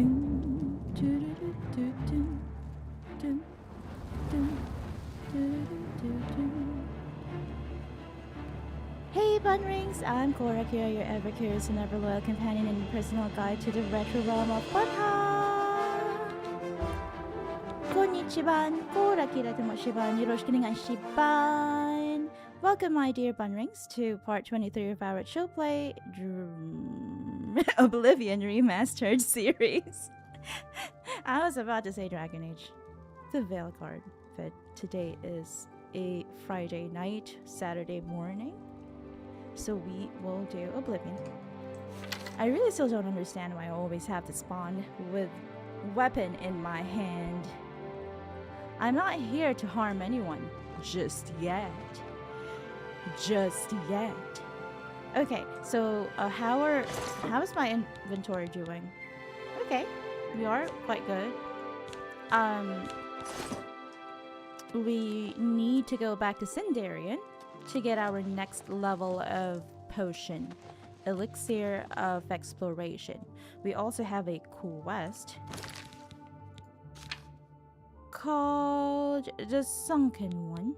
Hey bunnrings, I'm Cora here, your ever curious and ever loyal companion and personal guide to the retro realm of bunnhop. Konnichiwa, Cora kira tomoshiban, yoroshiku onegaishiban. Welcome, my dear bunnrings, to part 23 of our show play Oblivion Remastered series. I was about to say Dragon Age, the Veil card, but today is a Friday night, Saturday morning. So we will do Oblivion. I really still don't understand why I always have to spawn with weapon in my hand. I'm not here to harm anyone. Just yet. Just yet. Okay, so how's my inventory doing? Okay, we are quite good. We need to go back to Sindarian to get our next level of potion, Elixir of Exploration. We also have a quest called the Sunken One,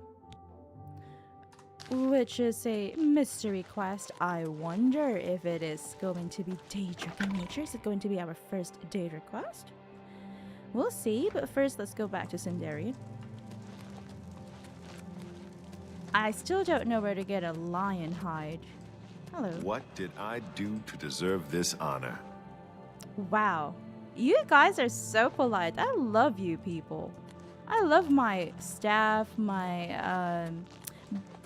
which is a mystery quest. I wonder if it is going to be Daedric in nature. Is it going to be our first Daedric quest? We'll see, but first let's go back to Sindarian. I still don't know where to get a lion hide. Hello. What did I do to deserve this honor? Wow. You guys are so polite. I love you people. I love my staff, my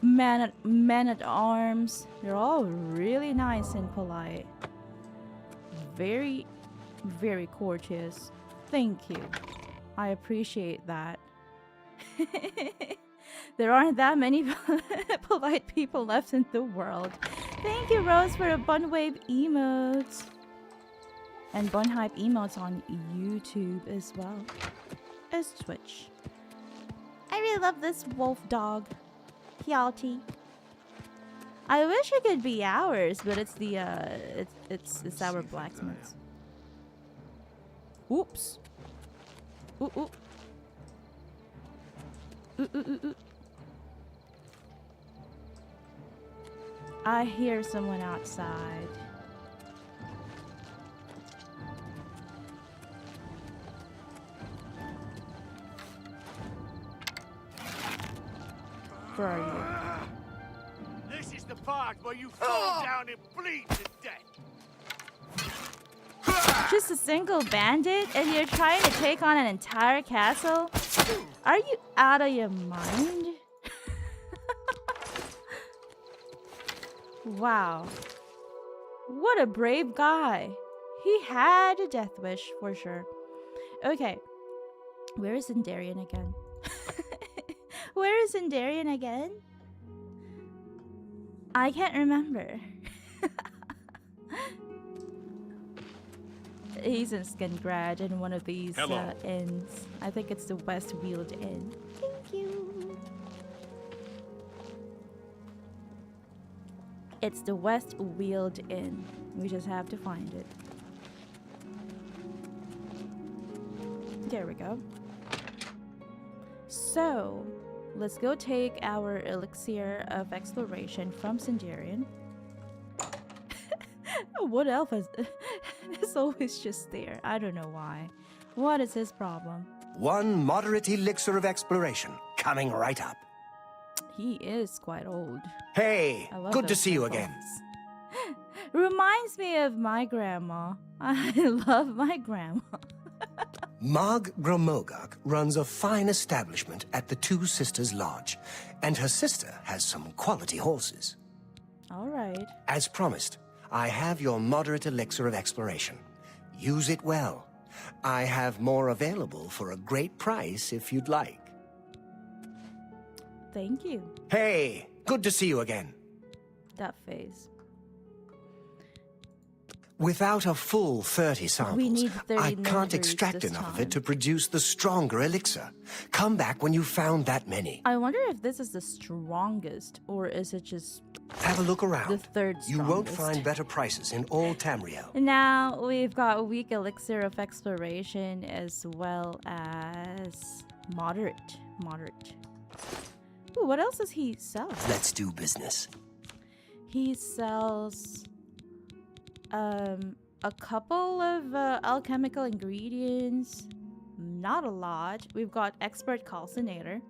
men at arms. They're all really nice and polite. Very, very courteous. Thank you. I appreciate that. There aren't that many polite people left in the world. Thank you, Rose, for a Bunwave emotes. And Bunhype emotes on YouTube as well as Twitch. I really love this wolf dog. Hjalti. I wish it could be ours, but it's the it's our blacksmith's. Oops. Ooh ooh. Ooh ooh ooh ooh. I hear someone outside. Where are you? This is the part where you fall down and bleed to death. Just a single bandit and you're trying to take on an entire castle? Are you out of your mind? Wow. What a brave guy. He had a death wish for sure. Okay. Where is Sindarian again? Where is Sindarian again? I can't remember. He's in Skingrad in one of these inns. I think it's the Westweald Inn. Thank you. It's the Westweald Inn. We just have to find it. There we go. So, let's go take our Elixir of Exploration from Sindarian. What elf is always just there? I don't know why. What is his problem? One moderate elixir of exploration coming right up. He is quite old. Hey, good to see you again. Reminds me of my grandma. I love my grandma. Mag Gromogak runs a fine establishment at the Two Sisters Lodge, and her sister has some quality horses. All right. As promised, I have your moderate elixir of exploration. Use it well. I have more available for a great price if you'd like. Thank you. Hey, good to see you again. That face. Without a full 30 samples, need 30 I can't nerd extract this enough of time. it to produce the stronger elixir. Come back when you've found that many. I wonder if this is the strongest, or is it just Have a look around. the third strongest? You won't find better prices in all Tamriel. Now we've got a weak elixir of exploration as well as moderate. Ooh, what else does he sell? Let's do business. He sells a couple of alchemical ingredients. Not a lot. We've got expert calcinator.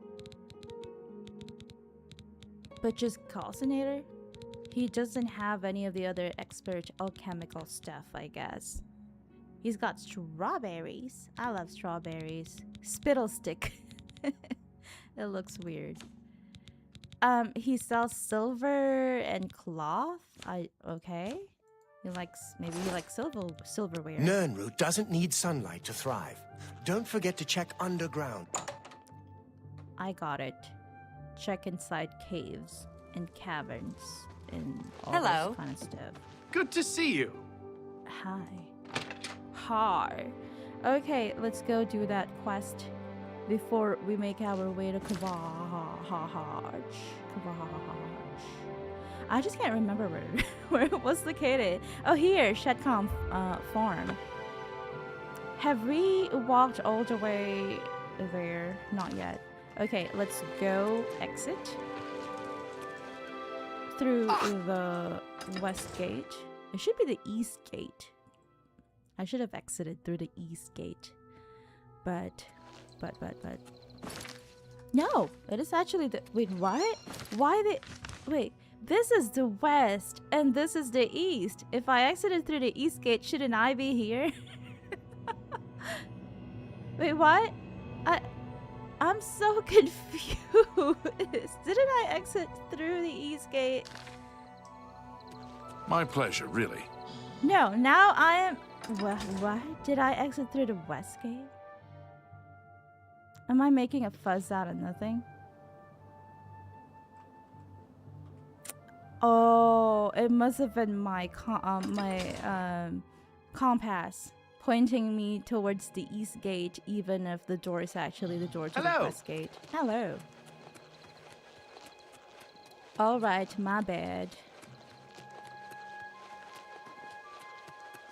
But just calcinator? He doesn't have any of the other expert alchemical stuff, I guess. He's got strawberries. I love strawberries. Spittle stick. It looks weird. He sells silver and cloth. Okay. Maybe he likes silverware. Nirnroot doesn't need sunlight to thrive. Don't forget to check underground. I got it. Check inside caves and caverns and all Hello. this kind of stuff. Good to see you. Hi. Okay, let's go do that quest before we make our way to Kvatch. I just can't remember where it was located. Oh, here, Shedcom farm. Have we walked all the way there? Not yet. Okay, let's go exit through the west gate. It should be the east gate. I should have exited through the east gate. But. No, it is actually the. Wait, what? Why the. Wait, this is the west and this is the east. If I exited through the east gate, shouldn't I be here? Wait, what? I'm so confused. Didn't I exit through the east gate? My pleasure, really. No, now I am. What? Did I exit through the west gate? Am I making a fuss out of nothing? Oh, it must have been my compass pointing me towards the east gate, even if the door is actually the door to the west gate. Hello. All right, my bad.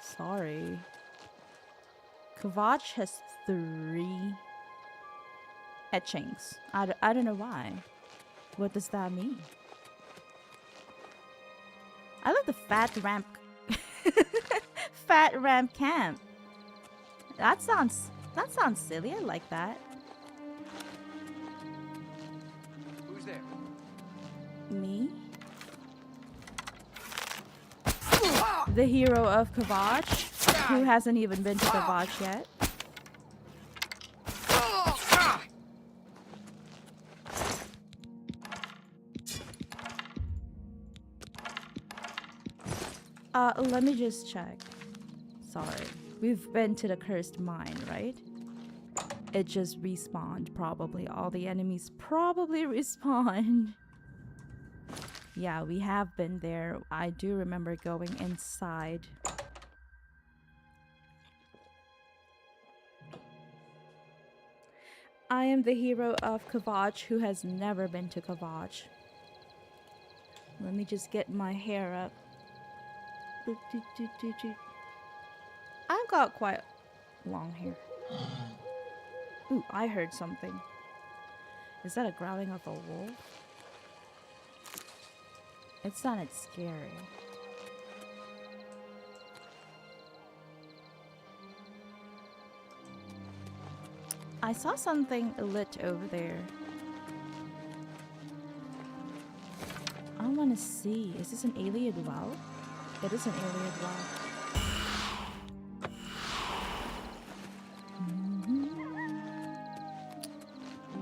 Sorry. Kvatch has 3 etchings. I don't know why. What does that mean? I love the fat ramp. Fat ramp camp. That sounds silly. I like that. Who's there? Me? The hero of Kvatch, who hasn't even been to Kvatch yet. Let me just check. Sorry. We've been to the cursed mine, right? It just respawned, probably. All the enemies probably respawned. Yeah, we have been there. I do remember going inside. I am the hero of Kvatch who has never been to Kvatch. Let me just get my hair up. I've got quite long hair. Ooh, I heard something. Is that a growling of a wolf? It sounded scary. I saw something lit over there. I want to see. Is this an alien well? It is an alien well.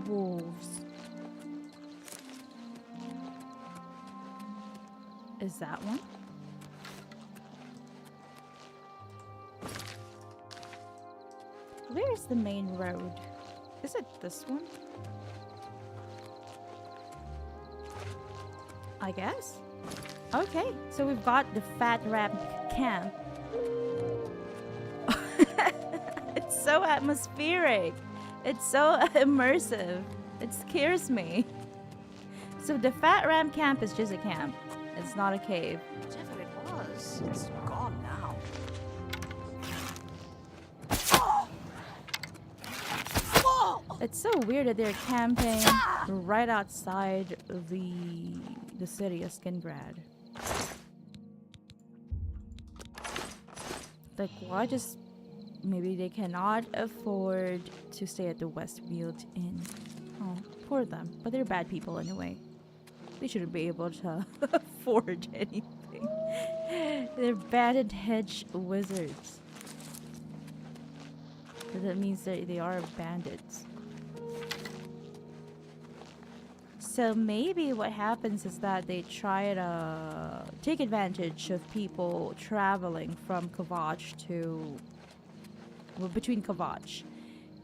Wolves. Is that one? Where's the main road? Is it this one? I guess. Okay, so we've got the fat rat camp It's so atmospheric. It's so immersive. It scares me. So the Fat Ram camp is just a camp. It's not a cave. Whatever it was, it's gone now. It's so weird that they're camping right outside the city of Skingrad. Like, why just... Maybe they cannot afford to stay at the Westfield Inn. Oh, poor them. But they're bad people anyway. They shouldn't be able to afford anything. They're bandit hedge wizards. So that means that they are bandits. So maybe what happens is that they try to take advantage of people traveling from Kvatch to... Well, between Kvatch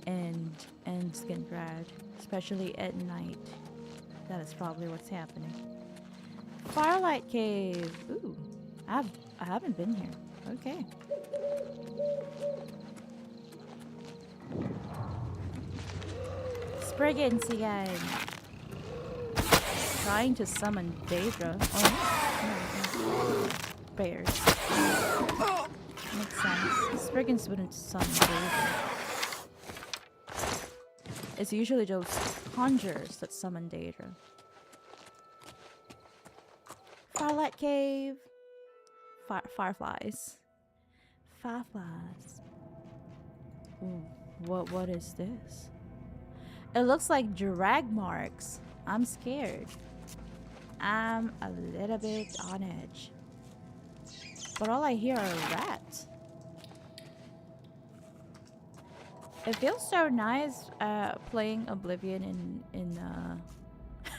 and Skingrad, especially at night. That is probably what's happening. Firelight Cave. Ooh, I haven't been here. Okay. Spriggans again. Trying to summon Daedra. Oh, no. Bears. Makes sense. Spriggans wouldn't summon Daedra. It's usually those conjurers that summon Daedra. Firelight Cave. Fireflies. Fireflies. Ooh, what is this? It looks like drag marks. I'm scared. I'm a little bit on edge. But all I hear are rats. It feels so nice playing Oblivion in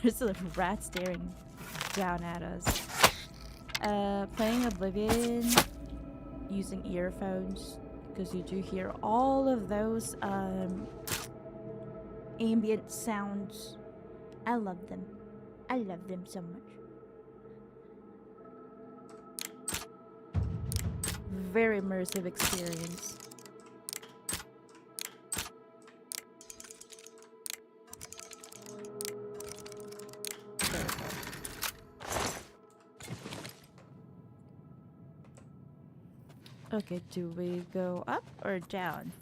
there's a rat staring down at us. Playing Oblivion using earphones, because you do hear all of those ambient sounds. I love them. I love them so much. Very immersive experience. There we go. Okay, do we go up or down?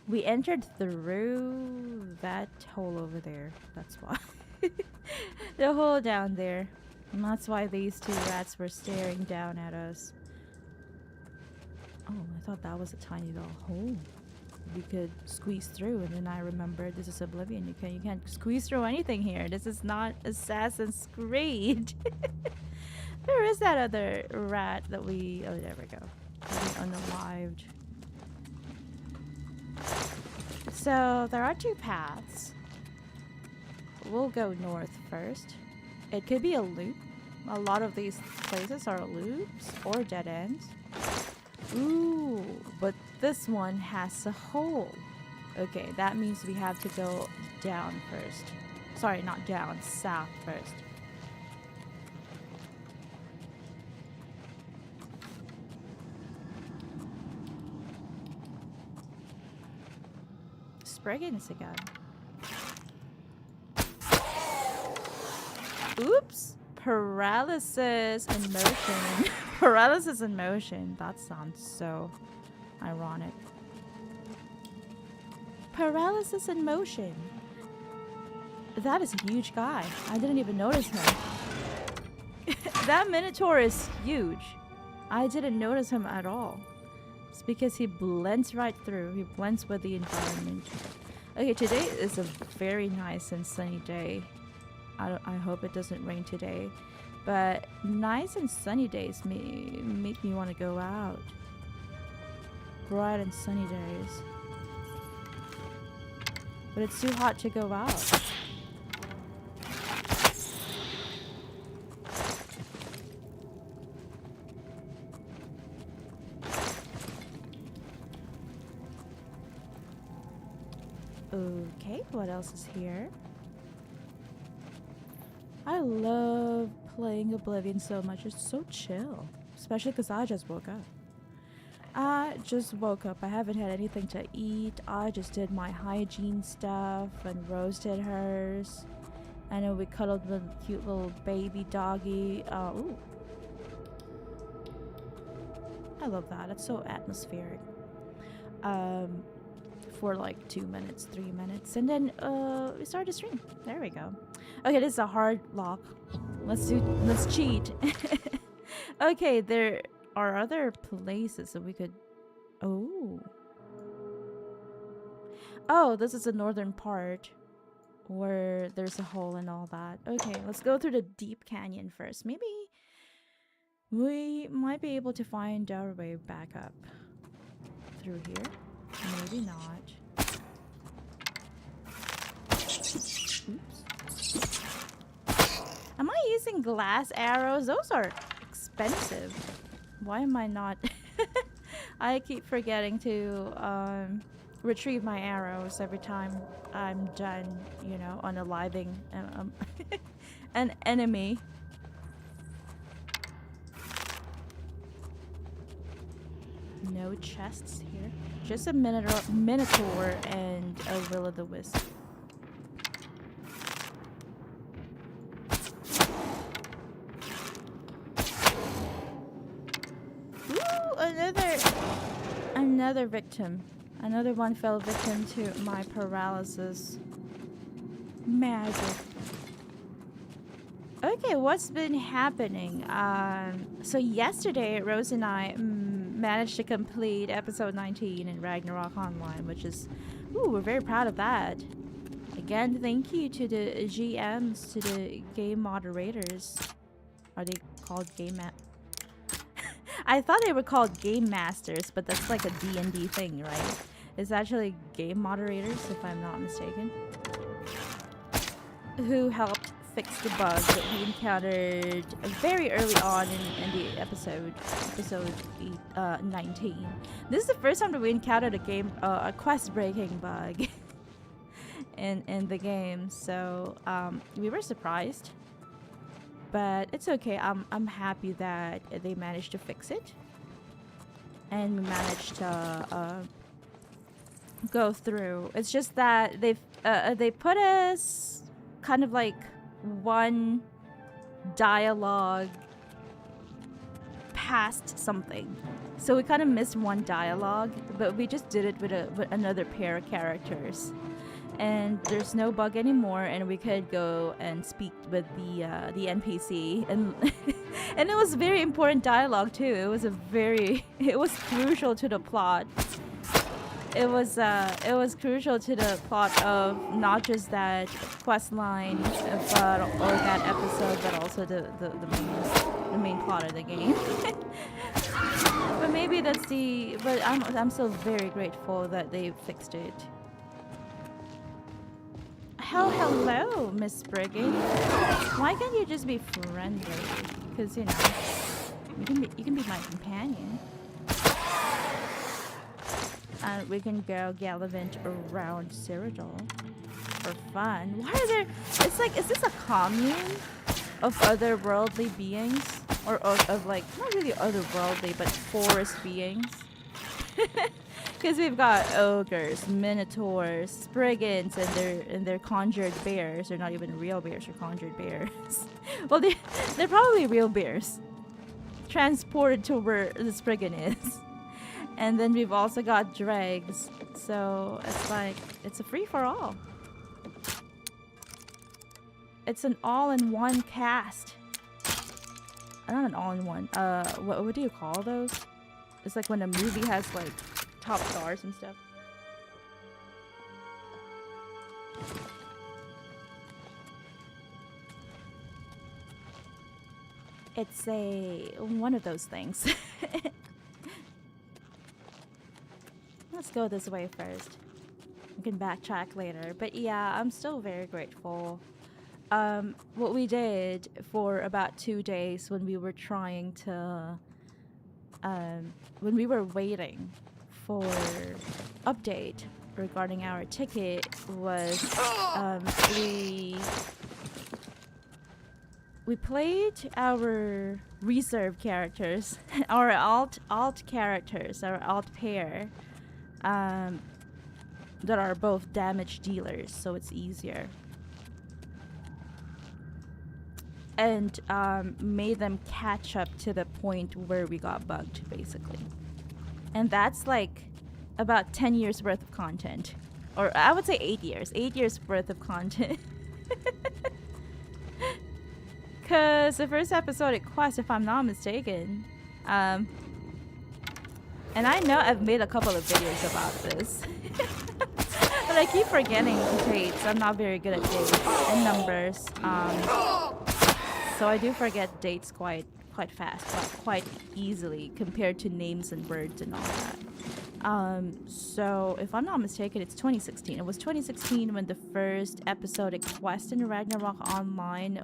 We entered through that hole over there. That's why. The hole down there. And that's why these two rats were staring down at us. Oh, I thought that was a tiny little hole we could squeeze through, and then I remembered this is Oblivion. You can't squeeze through anything here. This is not Assassin's Creed. Where is that other rat that we... Oh, there we go. We unalived. So, there are two paths. We'll go north first. It could be a loop. A lot of these places are loops or dead ends. Ooh, but this one has a hole. Okay, that means we have to go down first. Sorry, not down, south first. Spriggans again. Oops! Paralysis in motion. Paralysis in motion. That sounds so ironic. Paralysis in motion. That is a huge guy. I didn't even notice him. That Minotaur is huge. I didn't notice him at all. It's because he blends right through. He blends with the environment. Okay, today is a very nice and sunny day. I hope it doesn't rain today. But nice and sunny days make me want to go out. Bright and sunny days. But it's too hot to go out. Okay, what else is here? I love playing Oblivion so much. It's so chill. especially because I just woke up. I just woke up. I haven't had anything to eat. I just did my hygiene stuff and roasted hers. And then we cuddled with a cute little baby doggy. Ooh. I love that. It's so atmospheric. For like 2 minutes, 3 minutes. And then we started to stream. There we go. Okay, this is a hard lock. Let's cheat. Okay, there are other places that we could... Oh, this is the northern part where there's a hole and all that. Okay, let's go through the deep canyon first. Maybe we might be able to find our way back up through here. Maybe not. Oops. Am I using glass arrows? Those are expensive. Why am I not? I keep forgetting to retrieve my arrows every time I'm done, you know, unaliving an enemy. No chests here. Just a minotaur and a will-o'-the-wisp. Another victim. Another one fell victim to my paralysis. Magic. Okay, what's been happening? So yesterday, Rose and I managed to complete episode 19 in Ragnarok Online, which is... Ooh, we're very proud of that. Again, thank you to the GMs, to the game moderators. Are they called game... I thought they were called game masters, but that's like a D&D thing, right? It's actually game moderators, if I'm not mistaken, who helped fix the bug that we encountered very early on in the episode 19. This is the first time that we encountered a quest-breaking bug in the game, so we were surprised. But it's okay. I'm happy that they managed to fix it, and we managed to go through. It's just that they put us kind of like one dialogue past something, so we kind of missed one dialogue, but we just did it with another pair of characters. And there's no bug anymore, and we could go and speak with the NPC, and and it was very important dialogue too. It was crucial to the plot. It was crucial to the plot of not just that quest line, but or that episode, but also the main plot of the game. But maybe that's the. But I'm still very grateful that they fixed it. Oh, hello, Miss Briggy. Why can't you just be friendly? Because, you know, you can be my companion. And we can go gallivant around Cyrodiil for fun. Why are there... It's like, is this a commune of otherworldly beings? Or of like, not really otherworldly, but forest beings? Because we've got ogres, minotaurs, spriggans, and their conjured bears. They're not even real bears, they're conjured bears. Well, they're probably real bears, transported to where the spriggan is. And then we've also got dregs. So it's like, it's a free-for-all. It's an all-in-one cast. Not an all-in-one. What do you call those? It's like when a movie has like top stars and stuff. It's one of those things. Let's go this way first. We can backtrack later. But yeah, I'm still very grateful. What we did for about 2 days when we were trying to when we were waiting for update regarding our ticket was we played our reserve characters, our alt characters, our alt pair, that are both damage dealers, so it's easier. And made them catch up to the point where we got bugged, basically. And that's like about 10 years worth of content. Or I would say 8 years. 8 years worth of content. Because the first episode at Quest, if I'm not mistaken, and I know I've made a couple of videos about this, but I keep forgetting dates. I'm not very good at dates and numbers, so I do forget dates quite fast, quite easily compared to names and words and all that. So if I'm not mistaken, it's 2016. It was 2016 when the first episode of Quest in Ragnarok Online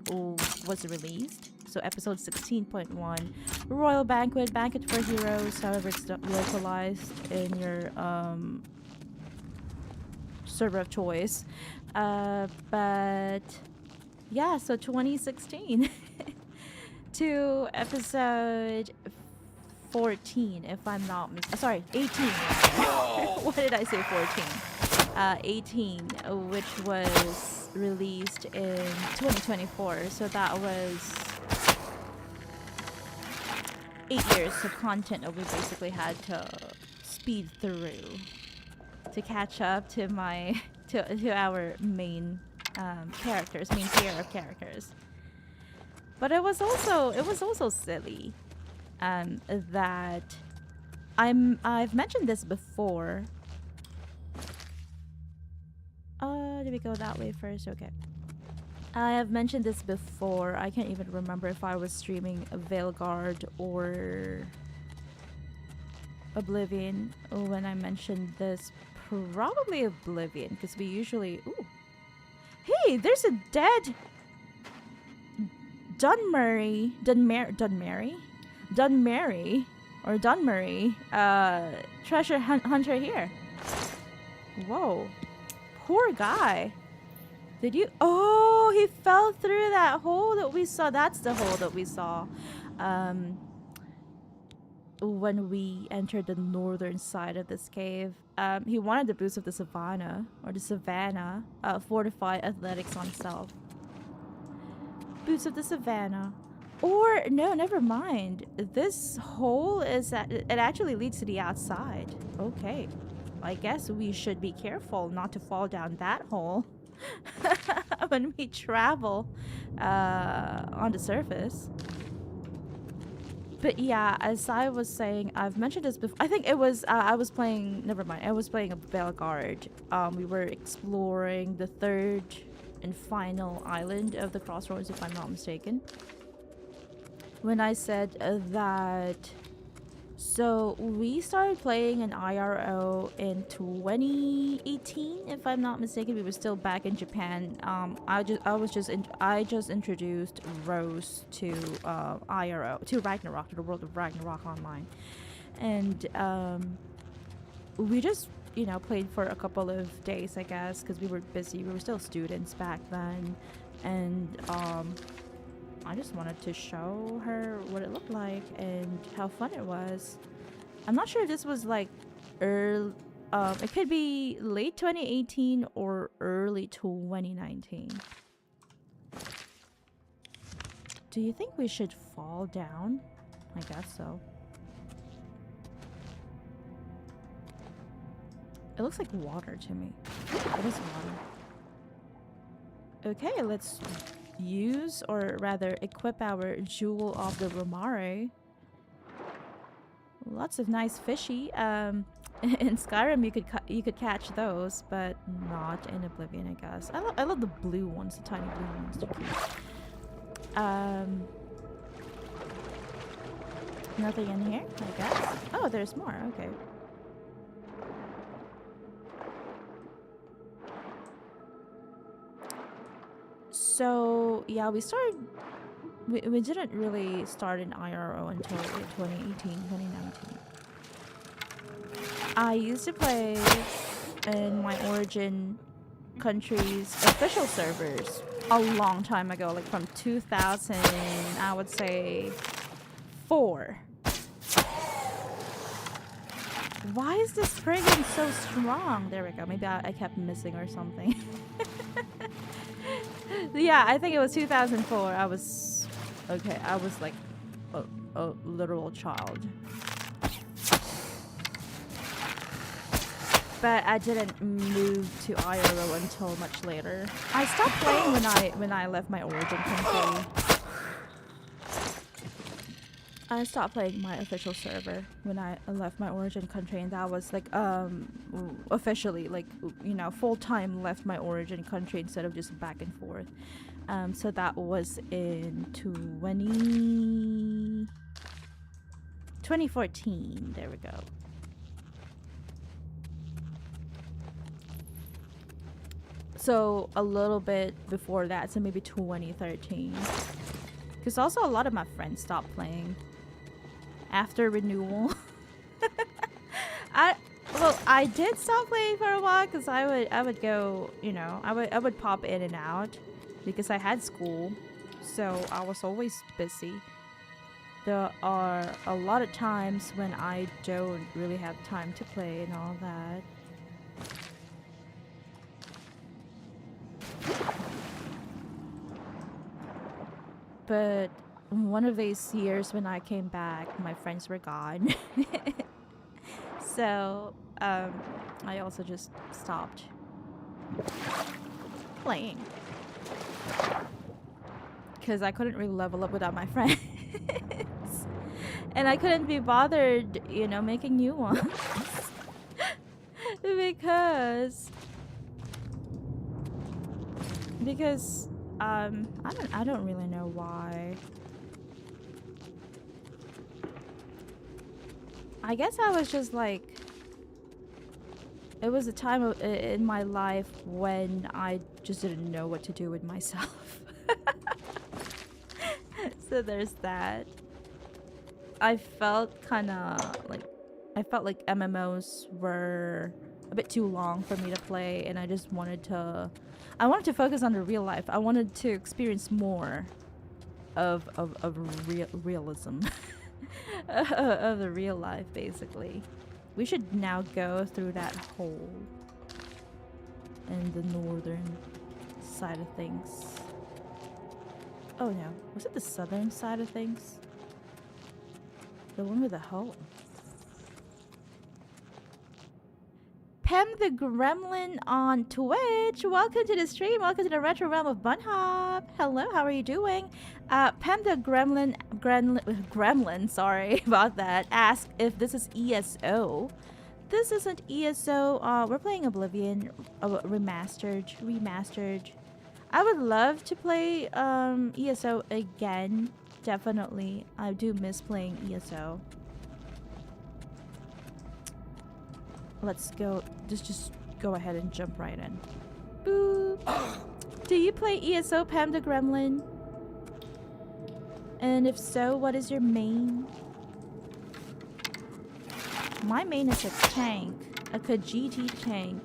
was released. So episode 16.1, Royal Banquet, Banquet for Heroes, however it's localized in your server of choice. But yeah, so 2016 to episode 14, if I'm not sorry, 18. What did I say? 14. 18, which was released in 2024. So that was 8 years of content that we basically had to speed through to catch up to my to our main characters, main tier of characters. But it was also silly. That I've mentioned this before. Did we go that way first? Okay. I have mentioned this before. I can't even remember if I was streaming Veilguard or Oblivion when I mentioned this. Probably Oblivion, because we usually... Ooh. Hey, there's a dead Dunmary treasure hunter here. Whoa. Poor guy. Did you... Oh, he fell through that hole that we saw. That's the hole that we saw when we entered the northern side of this cave. He wanted the boost of the savannah, or the savannah, fortified athletics on self. Boots of the savannah. Or no, never mind. This hole is that it actually leads to the outside. Okay. I guess we should be careful not to fall down that hole when we travel on the surface. But yeah, as I was saying, I've mentioned this before. I think it was I was playing. Never mind. I was playing a Veilguard. We were exploring the third and final island of the Crossroads, if I'm not mistaken. When I said that, so we started playing an IRO in 2018, if I'm not mistaken. We were still back in Japan. I just introduced Rose to IRO, to Ragnarok, to the world of Ragnarok Online, and we just played for a couple of days, I guess, because we were busy. We were still students back then, and I just wanted to show her what it looked like and how fun it was. I'm not sure if this was like early, it could be late 2018 or early 2019. Do you think we should fall down? I guess so. It looks like water to me. It is water. Okay, let's use, or rather equip, our Jewel of the Romare. Lots of nice fishy. In Skyrim you could catch those, but not in Oblivion, I guess. I love the blue ones, the tiny blue ones. They're cute. Nothing in here, I guess. Oh, there's more. Okay. So yeah, we didn't really start in IRO until 2018, 2019. I used to play in my origin country's official servers a long time ago, like from 2000, I would say 4. Why is this friggin' so strong? There we go. Maybe I kept missing or something. Yeah, I think it was 2004. I was like a literal child. But I didn't move to IRL until much later. I stopped playing when I left my origin country. I stopped playing my official server when I left my origin country, and that was like officially, like, you know, full-time left my origin country instead of just back and forth. So that was in 2014. There we go. So a little bit before that, so maybe 2013. Because also a lot of my friends stopped playing after renewal. I did stop playing for a while because I would go, you know, I would pop in and out because I had school, so I was always busy. There are a lot of times when I don't really have time to play and all that. But one of these years when I came back, my friends were gone. So, I also just stopped playing. Because I couldn't really level up without my friends. And I couldn't be bothered, you know, making new ones. Because I don't really know why. I guess I was just like, it was a time in my life when I just didn't know what to do with myself. So there's that. I felt like MMOs were a bit too long for me to play, and I just wanted to focus on the real life. I wanted to experience more of realism. Of the real life, basically. We should now go through that hole in the northern side of things. Oh no, was it the southern side of things? The one with the hole. Pem the Gremlin on Twitch. Welcome to the stream. Welcome to the retro realm of bunnhop. Hello, how are you doing? Pem the Gremlin, sorry about that, asked if this is ESO. This isn't ESO. We're playing Oblivion Remastered. I would love to play ESO again. Definitely. I do miss playing ESO. Let's go. Just go ahead and jump right in. Boop. Do you play ESO, Pam the Gremlin? And if so, what is your main? My main is a tank. A Khajiit tank.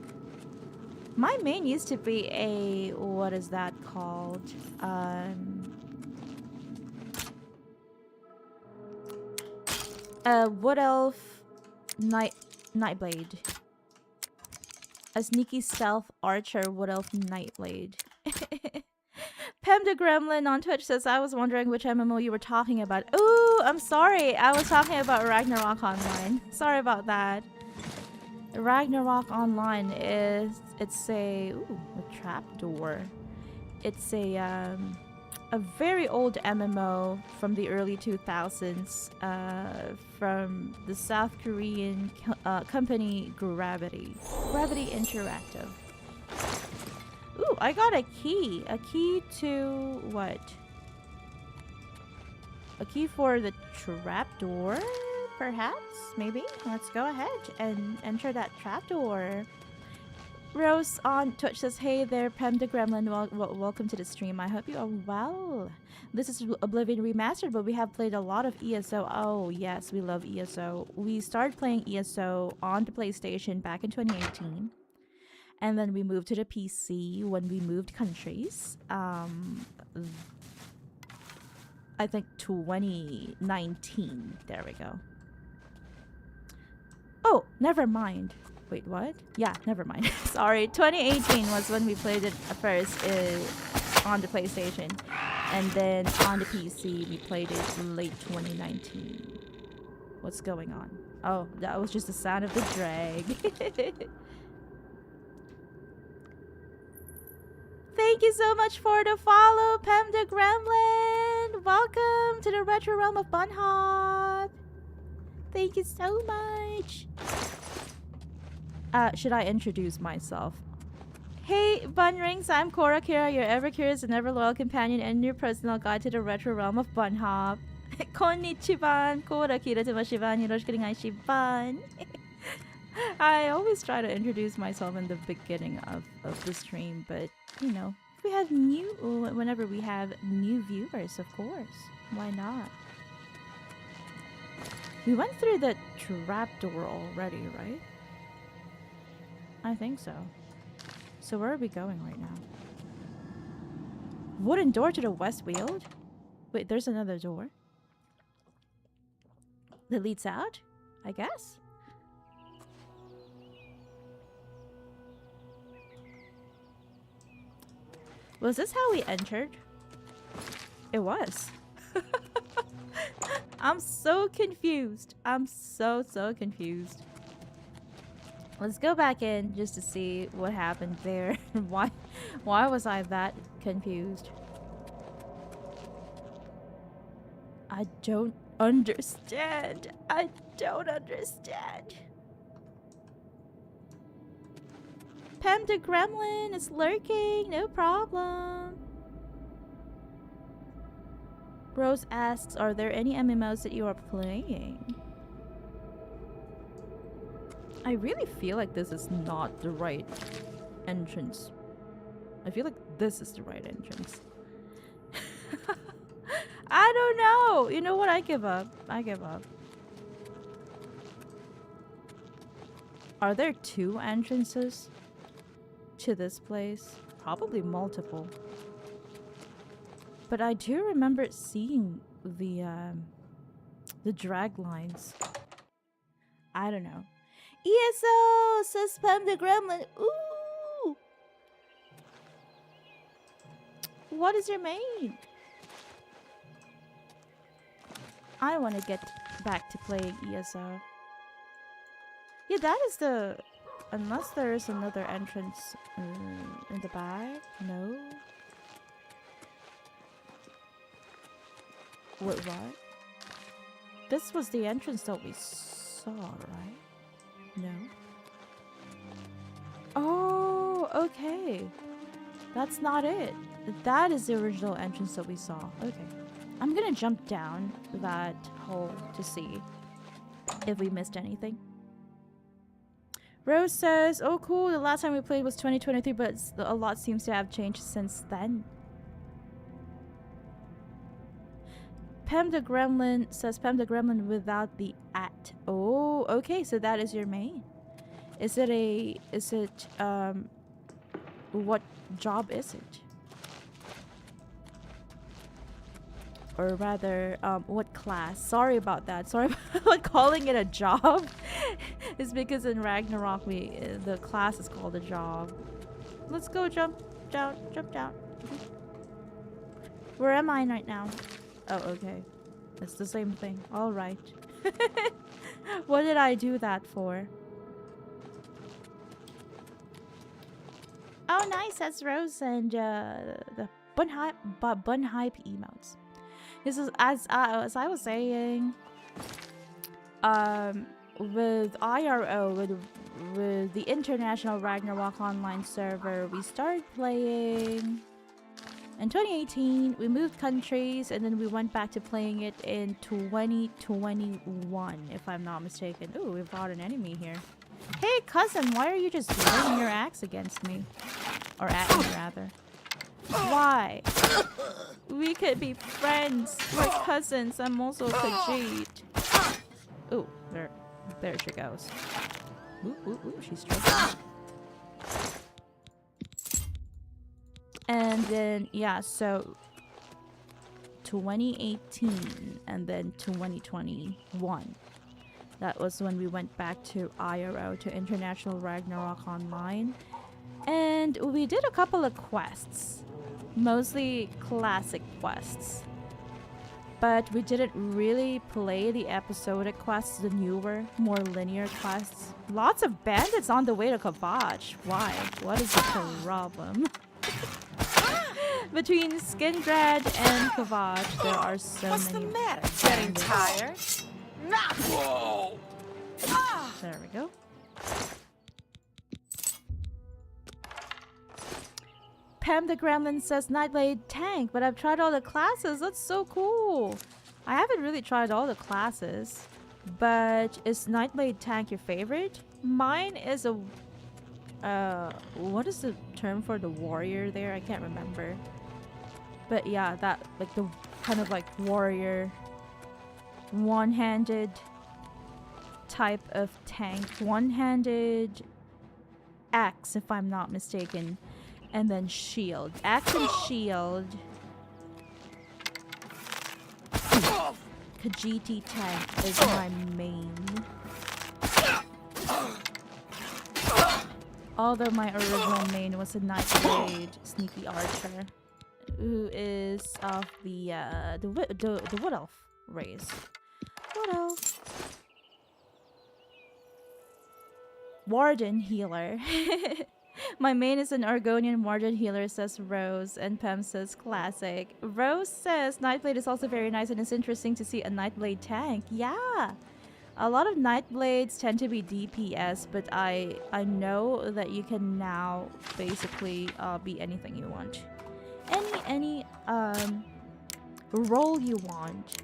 My main used to be a... what is that called? A Wood Elf Nightblade. A sneaky stealth archer Wood Elf Nightblade. Pem the Gremlin on Twitch says, I was wondering which MMO you were talking about. Ooh, I'm sorry. I was talking about Ragnarok Online. Sorry about that. Ragnarok Online is... it's a trapdoor. It's a very old MMO from the early 2000s from the South Korean company Gravity Interactive. Ooh, I got a key. A key to what? A key for the trapdoor, perhaps? Maybe? Let's go ahead and enter that trapdoor. Rose on Twitch says, hey there, Pem the Gremlin. Welcome to the stream. I hope you are well. This is Oblivion Remastered, but we have played a lot of ESO. Oh, yes, we love ESO. We started playing ESO on the PlayStation back in 2018. And then we moved to the PC when we moved countries. I think 2019. There we go. Oh, never mind. Wait, what? Yeah, never mind. Sorry, 2018 was when we played it first on the PlayStation. And then on the PC, we played it late 2019. What's going on? Oh, that was just the sound of the drag. Thank you so much for the follow, Pem the Gremlin. Welcome to the retro realm of bunnhop. Thank you so much. Should I introduce myself? Hey, Bunnrings, I'm Kora Kira, your ever-curious and ever-loyal companion and your personal guide to the retro realm of bunnhop. Konnichiwa, Kora Kira tomashiban, yoroshiku onegaishiban. I always try to introduce myself in the beginning of the stream, but, you know, if we have whenever we have new viewers, of course. Why not? We went through the trapdoor already, right? I think so. So where are we going right now? Wooden door to the west wheeled? Wait, there's another door. That leads out? I guess? Was this how we entered? It was. I'm so confused. I'm so confused. Let's go back in just to see what happened there. Why was I that confused? I don't understand. I don't understand. Pem the Gremlin is lurking. No problem. Rose asks, are there any MMOs that you are playing? I really feel like this is not the right entrance. I feel like this is the right entrance. I don't know. You know what? I give up. I give up. Are there 2 entrances to this place? Probably multiple. But I do remember seeing the drag lines. I don't know. ESO says Pam the Gremlin. Ooh. What is your main? I want to get back to playing ESO. Yeah, that is the... Unless there is another entrance in the back. No. Wait, what? This was the entrance that we saw, right? No. Oh, okay. That's not it. That is the original entrance that we saw. Okay. I'm gonna jump down that hole to see if we missed anything. Rose says, oh cool, the last time we played was 2023, but a lot seems to have changed since then. Pem the Gremlin says Pem the Gremlin without the at. Oh, okay, so that is your main. What job is it? Or rather, what class? Sorry about that. Sorry about calling it a job. It's because in Ragnarok, the class is called a job. Let's go jump down. Where am I right now? Oh, okay. It's the same thing. All right. What did I do that for? Oh, nice. That's Rose and the bunnhype emotes. This is as I was saying. With IRO, with the International Ragnarok Online server, we started playing in 2018. We moved countries, and then we went back to playing it in 2021, if I'm not mistaken. Ooh, we fought an enemy here. Hey, cousin, why are you just throwing your axe against me? Or at me, rather. Why? We could be friends. We're cousins. I'm also Khajiit. Ooh, there she goes. Ooh, she's struggling. And then, yeah, so 2018 and then 2021. That was when we went back to IRO, to International Ragnarok Online. And we did a couple of quests. Mostly classic quests. But we didn't really play the episodic quests, the newer, more linear quests. Lots of bandits on the way to Kvatch. Why? What is the problem? Between Skingrad and Kvatch, there are so What's many. the matter? Getting bandits. tired? Whoa! There we go. Pam the Gremlin says Nightblade tank, but I've tried all the classes. That's so cool. I haven't really tried all the classes, but is Nightblade tank your favorite? Mine is a what is the term for the warrior there? I can't remember. But yeah, that like the kind of like warrior one-handed type of tank, one-handed axe if I'm not mistaken. And then shield. Axe and shield. Khajiit tank is my main. Although my original main was a Nightblade sneaky archer, who is of the Wood Elf race. Wood Elf. Warden healer. My main is an Argonian Warden healer, says Rose, and Pam says classic. Rose says Nightblade is also very nice and it's interesting to see a Nightblade tank. Yeah! A lot of Nightblades tend to be DPS, but I know that you can now basically be anything you want. Any role you want.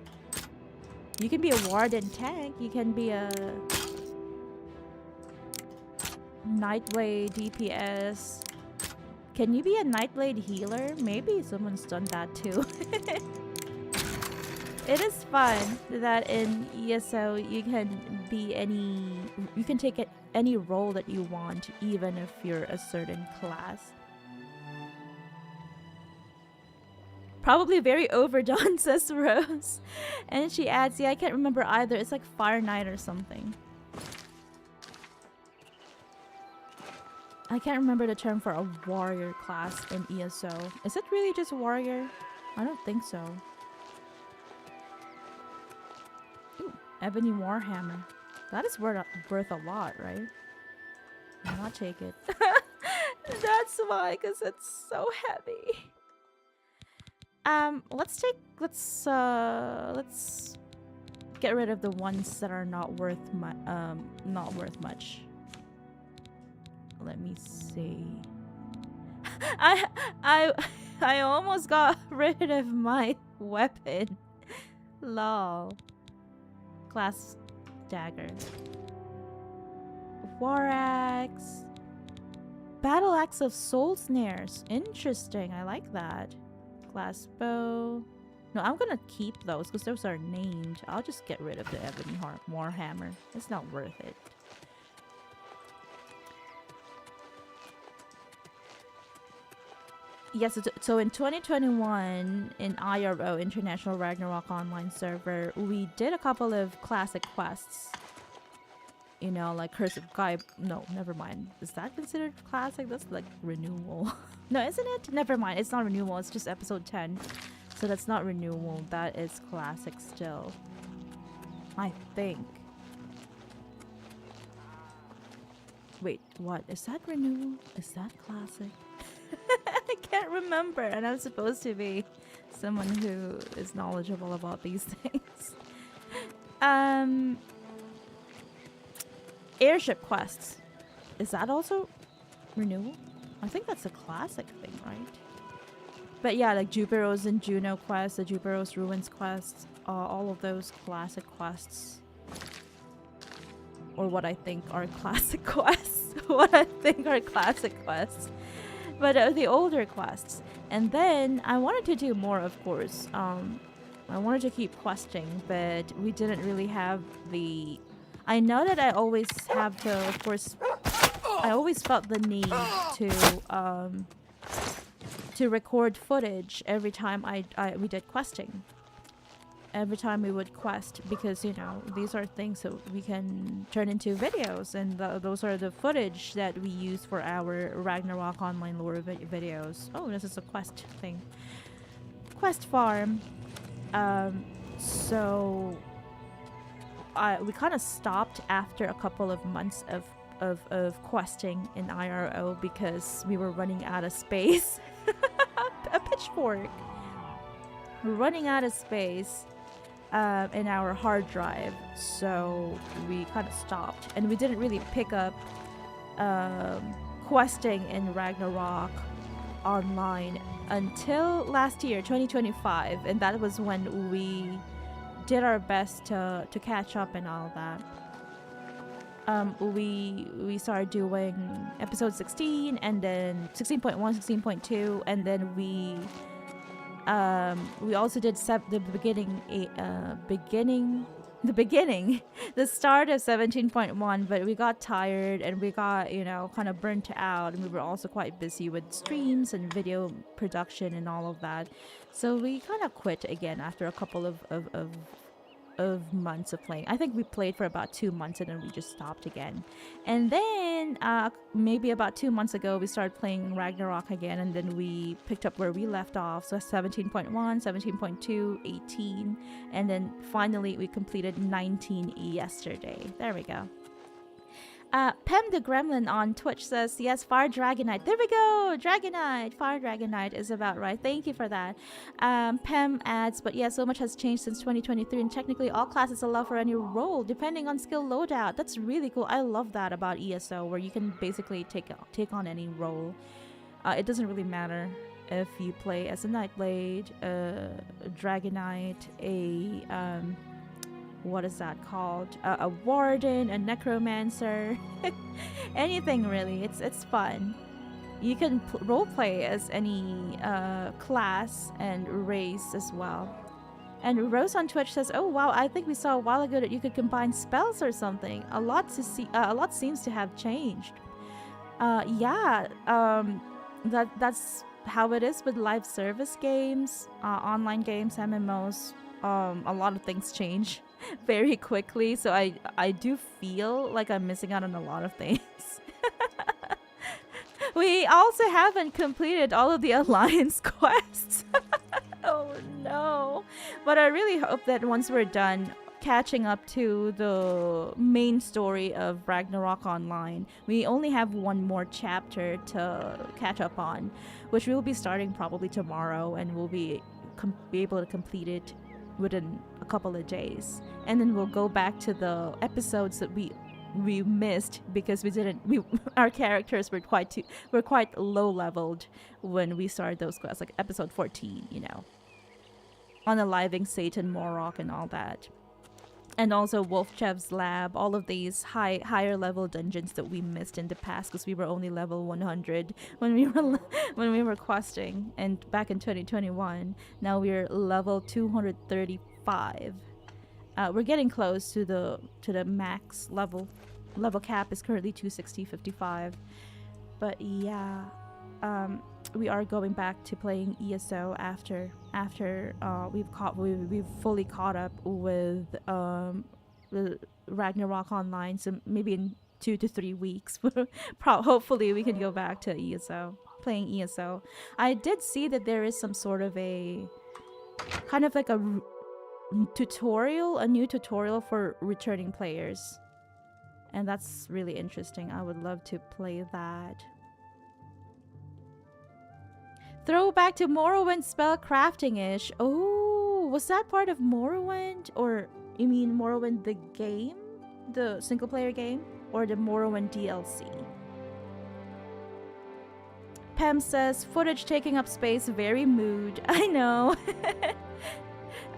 You can be a Warden tank, you can be a Nightblade DPS. Can you be a Nightblade healer? Maybe someone's done that too. It is fun that in ESO you can be you can take any role that you want, even if you're a certain class. Probably very overdone, says Rose. And she adds, yeah, I can't remember either. It's like Fire Knight or something. I can't remember the term for a warrior class in ESO. Is it really just warrior? I don't think so. Ooh, Ebony Warhammer. That is worth a lot, right? Why not take it? That's why, because it's so heavy. Let's get rid of the ones that are not worth much. Let me see. I almost got rid of my weapon. Lol. Class dagger. War axe. Battle axe of soul snares. Interesting. I like that. Glass bow. No, I'm gonna keep those because those are named. I'll just get rid of the ebony warhammer. It's not worth it. Yes, so in 2021 in IRO, International Ragnarok Online server, we did a couple of classic quests. You know, like Curse of Gaia. No, never mind. Is that considered classic? That's like renewal. No, isn't it? Never mind. It's not renewal. It's just episode 10. So that's not renewal. That is classic still. I think. Wait, what? Is that renewal? Is that classic? I can't remember, and I'm supposed to be someone who is knowledgeable about these things. Airship quests. Is that also renewal? I think that's a classic thing, right? But yeah, like Jubiros and Juno quests, the Jubiros Ruins quests, all of those classic quests. Or what I think are classic quests. What I think are classic quests. But the older quests. And then I wanted to do more, of course. I wanted to keep questing, but we didn't really have the... I know that I always have to, of course... I always felt the need to record footage every time we did questing. Every time we would quest, because you know these are things that we can turn into videos, and those are the footage that we use for our Ragnarok online lore videos. Oh, this is a quest thing. Quest farm. So we kind of stopped after a couple of months of questing in IRO because we were running out of space. A pitchfork. We're running out of space in our hard drive, so we kind of stopped, and we didn't really pick up questing in Ragnarok online until last year, 2025, and that was when we did our best to catch up and all that. We started doing episode 16, and then 16.1, 16.2, and then we also did the start of 17.1, but we got tired and we got, you know, kind of burnt out, and we were also quite busy with streams and video production and all of that. So we kind of quit again after a couple of months of playing. I think we played for about 2 months and then we just stopped again. And then maybe about 2 months ago we started playing Ragnarok again, and then we picked up where we left off. So 17.1, 17.2, 18, and then finally we completed 19 yesterday. There we go. Pem the Gremlin on Twitch says, yes, Fire Dragonite. There we go! Dragonite! Fire Dragonite is about right. Thank you for that. Pem adds, but yeah, so much has changed since 2023, and technically all classes allow for any role, depending on skill loadout. That's really cool. I love that about ESO, where you can basically take on any role. It doesn't really matter if you play as a Nightblade, a Dragonite, what is that called? A warden, a necromancer, anything really. It's fun. You can roleplay as any class and race as well. And Rose on Twitch says, "Oh wow, I think we saw a while ago that you could combine spells or something. A lot seems to have changed." That's how it is with live service games, online games, MMOs. A lot of things change very quickly, so I do feel like I'm missing out on a lot of things. We also haven't completed all of the Alliance quests. Oh no. But I really hope that once we're done catching up to the main story of Ragnarok Online, we only have one more chapter to catch up on, which we'll be starting probably tomorrow, and we'll be able to complete it within a couple of days, and then we'll go back to the episodes that we missed because our characters were quite low leveled when we started those quests, like episode 14, you know, unaliving Satan, Morok, and all that, and also Wolfchev's lab, all of these higher level dungeons that we missed in the past because we were only level 100 when we were questing, and back in 2021. Now we're level 235. We're getting close to the max level. Level cap is currently 260.55. But yeah, we are going back to playing ESO after we've fully caught up with Ragnarok Online. So maybe in 2 to 3 weeks, hopefully we can go back to playing ESO. I did see that there is some sort of a kind of like a new tutorial for returning players, and that's really interesting. I would love to play that. Throwback to Morrowind spell crafting-ish. Oh, was that part of Morrowind? Or you mean Morrowind the game? The single-player game? Or the Morrowind DLC? Pam says, footage taking up space, very mood. I know.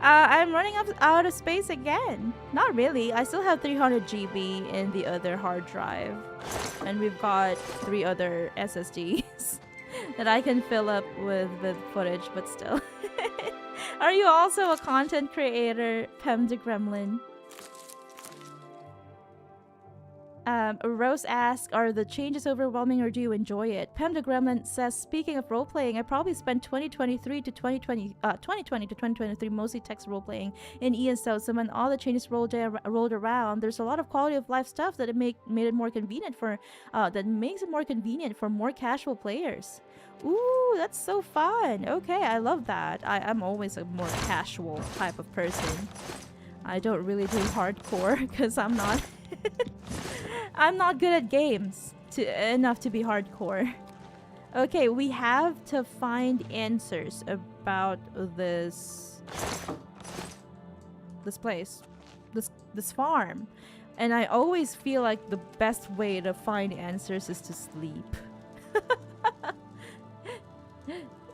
I'm running out of space again. Not really. I still have 300 GB in the other hard drive. And we've got 3 other SSDs that I can fill up with footage, but still. Are you also a content creator, Pem the Gremlin? Rose asks, are the changes overwhelming or do you enjoy it? Pem the Gremlin says, speaking of role-playing, I probably spent 2020 to 2023 mostly text role-playing in ESO, so when all the changes rolled around, there's a lot of quality of life stuff that made it more convenient for, that makes it more convenient for more casual players. Ooh, that's so fun. Okay, I love that. I'm always a more casual type of person. I don't really do hardcore because I'm not I'm not good at games enough to be hardcore. Okay, we have to find answers about this place, this farm, and I always feel like the best way to find answers is to sleep.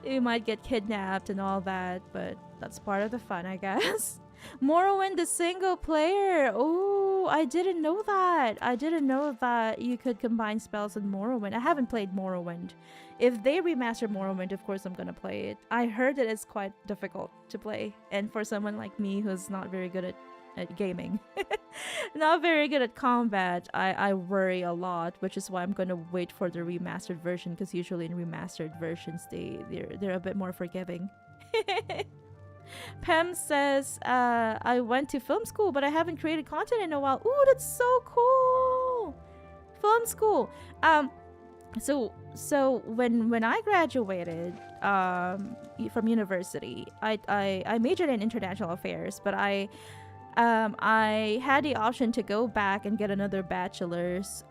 You might get kidnapped and all that, but that's part of the fun, I guess. Morrowind the single player. Oh, I didn't know that. I didn't know that you could combine spells in Morrowind. I haven't played Morrowind. If they remaster Morrowind, of course I'm gonna play it. I heard that it's quite difficult to play, and for someone like me who's not very good at gaming, not very good at combat, I worry a lot, which is why I'm gonna wait for the remastered version, because usually in remastered versions they're a bit more forgiving. Pem says, I went to film school, but I haven't created content in a while. Ooh, that's so cool! Film school. So when I graduated from university, I majored in international affairs, but I had the option to go back and get another bachelor's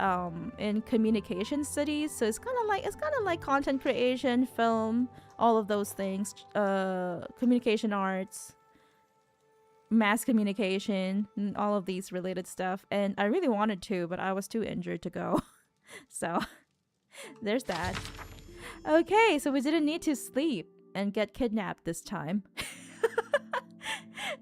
in communication studies. So it's kind of like content creation, film, all of those things, communication arts, mass communication, and all of these related stuff. And I really wanted to, but I was too injured to go. So there's that. Okay, so we didn't need to sleep and get kidnapped this time.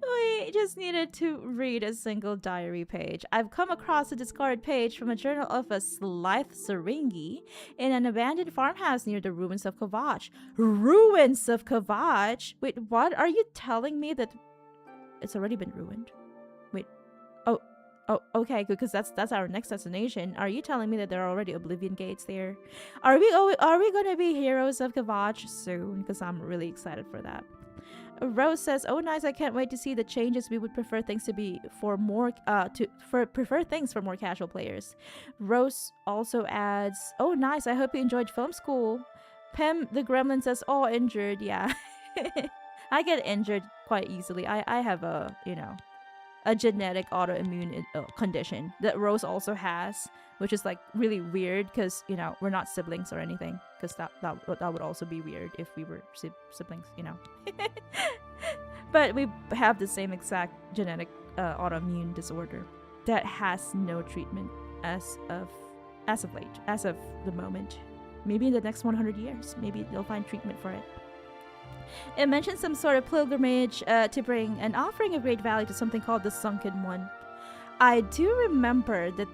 We just needed to read a single diary page. I've come across a discarded page from a journal of a Slythe Syringi in an abandoned farmhouse near the ruins of Kvatch. Ruins of Kvatch? Wait, what? Are you telling me that it's already been ruined? Wait. Oh, okay, good, because that's our next destination. Are you telling me that there are already Oblivion Gates there? Are we gonna be heroes of Kvatch soon? Because I'm really excited for that. Rose says, "Oh, nice! I can't wait to see the changes. We would prefer things to be for more prefer things for more casual players." Rose also adds, "Oh, nice! I hope you enjoyed film school." Pem the Gremlin says, "Oh, injured, yeah." I get injured quite easily. I have a genetic autoimmune condition that Rose also has, which is like really weird because we're not siblings or anything, because that would also be weird if we were siblings, but we have the same exact genetic autoimmune disorder that has no treatment as of the moment. Maybe in the next 100 years, maybe they'll find treatment for it. It mentions some sort of pilgrimage to bring an offering of great value to something called the Sunken One. I do remember that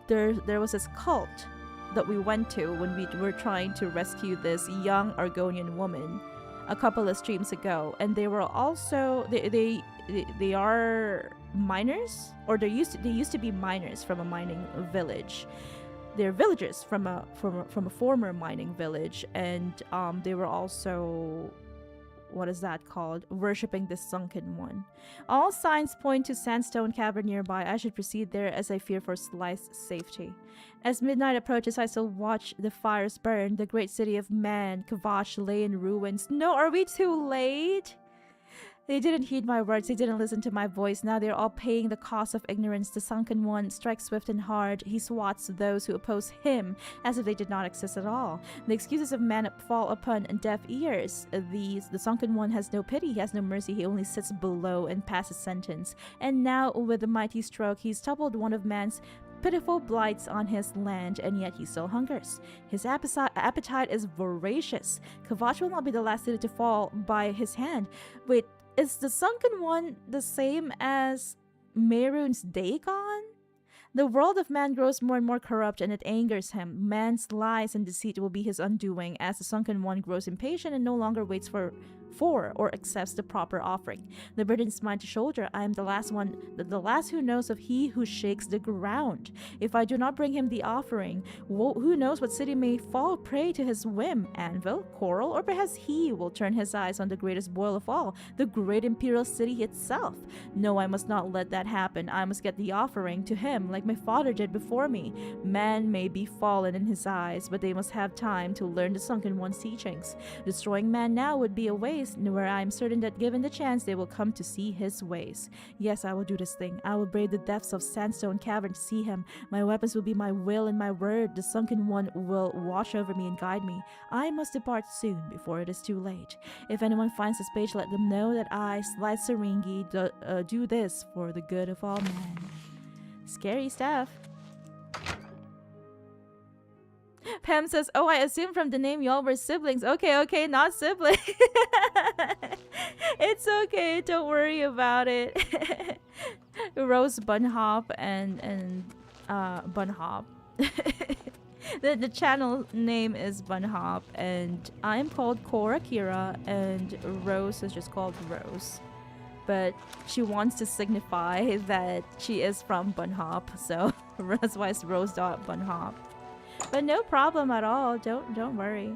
there was this cult that we went to when we were trying to rescue this young Argonian woman a couple of streams ago, and they were also they are miners, or they used to be miners from a mining village. They're villagers from a former mining village, and they were also, what is that called, worshipping the Sunken One. All signs point to Sandstone Cavern nearby. I should proceed there, as I fear for Slythe's safety. As midnight approaches, I still watch the fires burn. The great city of man, Kvatch, lay in ruins. No, are we too late? They didn't heed my words, they didn't listen to my voice. Now they're all paying the cost of ignorance. The Sunken One strikes swift and hard. He swats those who oppose him as if they did not exist at all. The excuses of man fall upon deaf ears. The Sunken One has no pity, he has no mercy. He only sits below and passes sentence. And now, with a mighty stroke, he's toppled one of man's pitiful blights on his land, and yet he still hungers. His appetite is voracious. Kvatch will not be the last city to fall by his hand. Wait, is the Sunken One the same as Mehrunes Dagon? The world of man grows more and more corrupt, and it angers him. Man's lies and deceit will be his undoing, as the sunken one grows impatient and no longer waits for or accepts the proper offering. The burden is mine to shoulder. I am the last one, the last who knows of he who shakes the ground. If I do not bring him the offering, who knows what city may fall prey to his whim? Anvil, coral, or perhaps he will turn his eyes on the greatest boil of all, the great imperial city itself. No, I must not let that happen. I must get the offering to him like my father did before me. Man may be fallen in his eyes, but they must have time to learn the sunken one's teachings. Destroying man now would be a waste, where I am certain that given the chance they will come to see his ways. Yes, I will do this thing. I will brave the depths of sandstone cavern to see him. My weapons will be my will and my word. The sunken one will watch over me and guide me. I must depart soon before it is too late. If anyone finds this page, let them know that I, Slight Syringe, do this for the good of all men. Scary stuff. Pam says, oh, I assume from the name y'all were siblings. Okay, not siblings. It's okay, don't worry about it. Rose Bunnhop and Bunnhop. The channel name is Bunnhop, and I'm called Cora Kira, and Rose is just called Rose. But she wants to signify that she is from Bunnhop, so that's why it's Rose.Bunnhop. But no problem at all. Don't worry.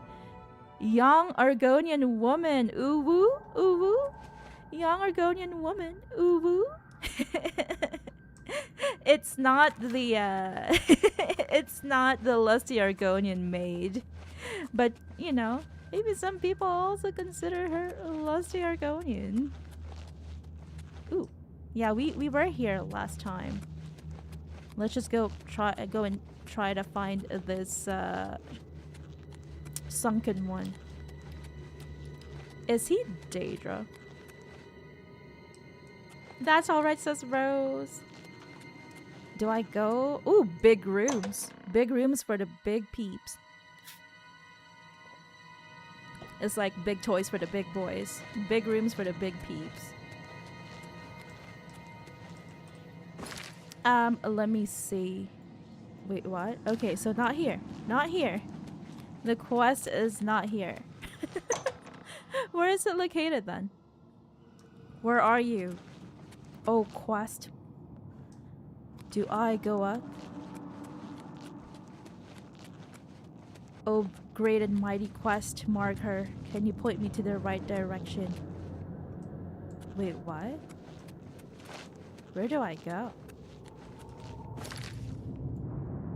Young Argonian woman. Ooh woo. Ooh woo. Young Argonian woman. Ooh woo. It's not the it's not the lusty Argonian maid. But, you know, maybe some people also consider her a lusty Argonian. Ooh. Yeah, we were here last time. Let's just go and try to find this sunken one. Is he Daedra? That's alright, says Rose. Do I go? Ooh, big rooms. Big rooms for the big peeps. It's like big toys for the big boys. Big rooms for the big peeps. Let me see. Wait, what? Okay, so not here. Not here. The quest is not here. Where is it located then? Where are you? Oh, quest. Do I go up? Oh, great and mighty quest marker. Can you point me to the right direction? Wait, what? Where do I go?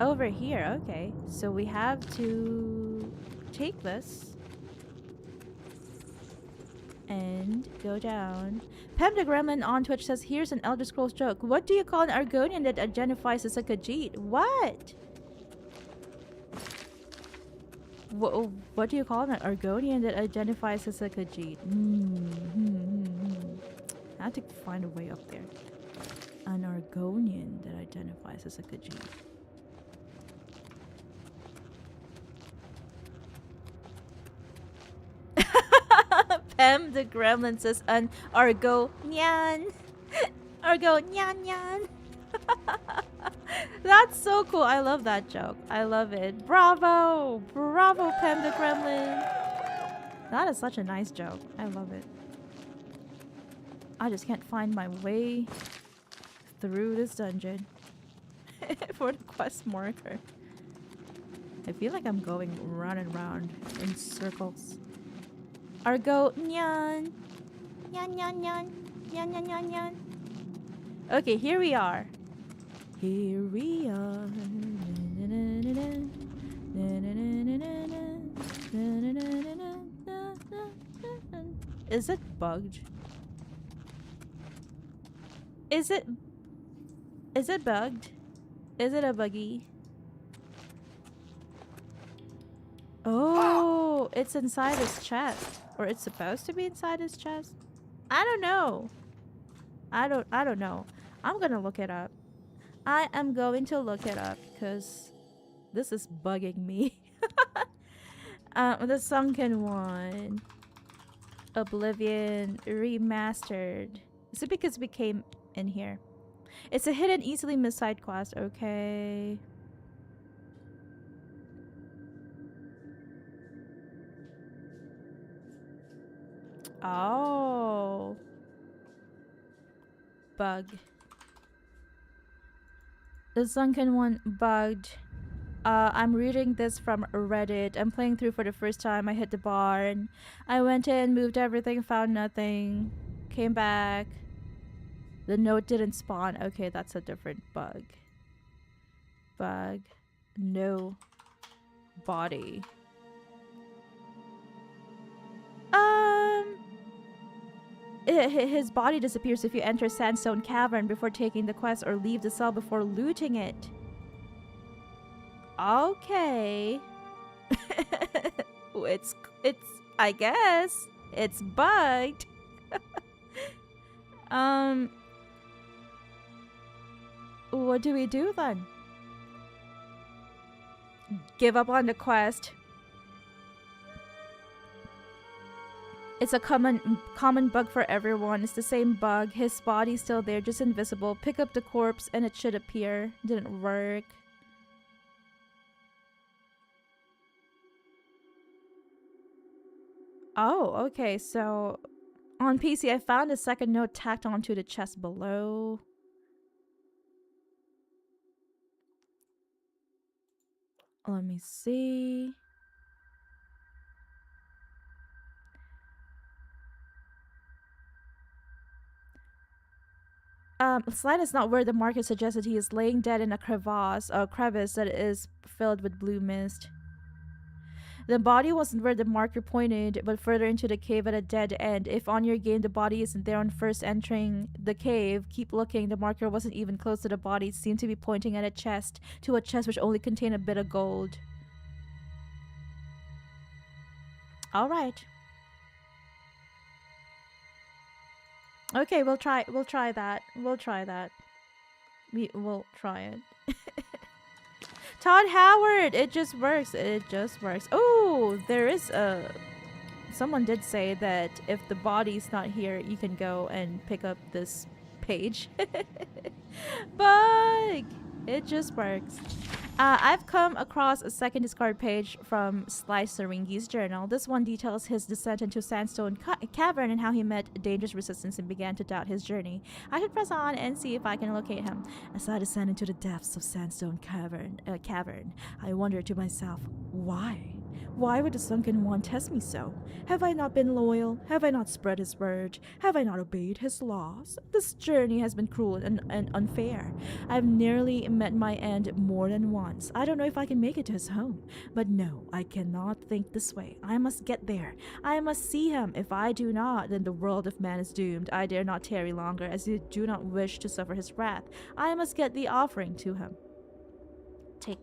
Over here, okay. So we have to take this and go down. Pam the Gremlin on Twitch says, here's an Elder Scrolls joke. What do you call an Argonian that identifies as a Khajiit? What? What do you call an Argonian that identifies as a Khajiit? I have to find a way up there. An Argonian that identifies as a Khajiit. Pem the Gremlin says an Argonian. Argonian. That's so cool. I love that joke. I love it. Bravo. Bravo, Pem the Gremlin. That is such a nice joke. I love it. I just can't find my way through this dungeon for the quest marker. I feel like I'm going round and round in circles. Argonian. Nyan nyan nyan. Nyan nyan nyan nyan. Okay, here we are. Here we are. Is it bugged? Is it bugged? Is it a buggy? Oh, it's inside his chest. Or it's supposed to be inside his chest? I don't know. I don't know. I'm gonna look it up. I am going to look it up because this is bugging me. The sunken one. Oblivion Remastered. Is it because we came in here? It's a hidden, easily missed side quest. Okay. Oh. Bug. The sunken one bugged. I'm reading this from Reddit. I'm playing through for the first time. I hit the barn. I went in, moved everything, found nothing. Came back. The note didn't spawn. Okay, that's a different bug. Bug. No body. His body disappears if you enter Sandstone Cavern before taking the quest or leave the cell before looting it. Okay. it's I guess it's bugged. What do we do then? Give up on the quest. It's a common bug for everyone. It's the same bug. His body's still there, just invisible. Pick up the corpse and it should appear. Didn't work. Oh, okay. So on PC, I found a second note tacked onto the chest below. Let me see. Slide is not where the marker suggested. He is laying dead in a crevice that is filled with blue mist. The body wasn't where the marker pointed, but further into the cave at a dead end. If on your game the body isn't there on first entering the cave, keep looking. The marker wasn't even close to the body. It seemed to be pointing at a chest which only contained a bit of gold. Alright. Okay, we'll try that. We'll try that. We'll try it. Todd Howard! It just works. It just works. Oh, there is a... Someone did say that if the body's not here, you can go and pick up this page. Bug! It just works. I've come across a second discard page from Sly Syringe's journal. This one details his descent into Sandstone Cavern and how he met dangerous resistance and began to doubt his journey. I should press on and see if I can locate him. As I descend into the depths of Sandstone Cavern, I wonder to myself, why? Why would the Sunken One test me so? Have I not been loyal? Have I not spread his word? Have I not obeyed his laws? This journey has been cruel and unfair. I've nearly met my end more than once. I don't know if I can make it to his home. But no, I cannot think this way. I must get there. I must see him. If I do not, then the world of man is doomed. I dare not tarry longer, as I do not wish to suffer his wrath. I must get the offering to him. Take.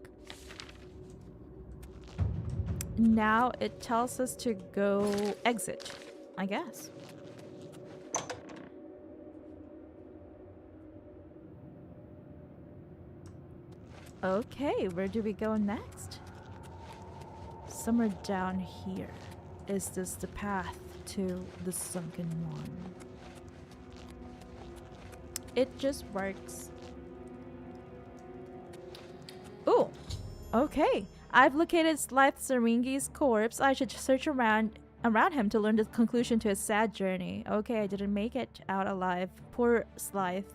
Now it tells us to go exit, I guess. Okay, where do we go next? Somewhere down here. Is this the path to the Sunken One? It just works. Ooh, okay. I've located Slythe Syringe's corpse. I should search around him to learn the conclusion to his sad journey. Okay, I didn't make it out alive. Poor Slythe.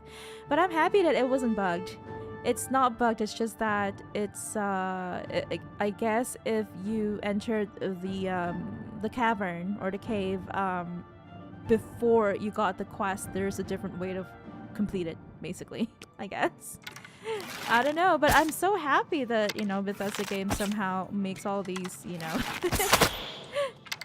But I'm happy that it wasn't bugged. It's not bugged, it's just that it's, I guess if you entered the cavern or the cave, before you got the quest, there's a different way to complete it, basically, I guess. I don't know, but I'm so happy that, you know, Bethesda Games somehow makes all these, you know,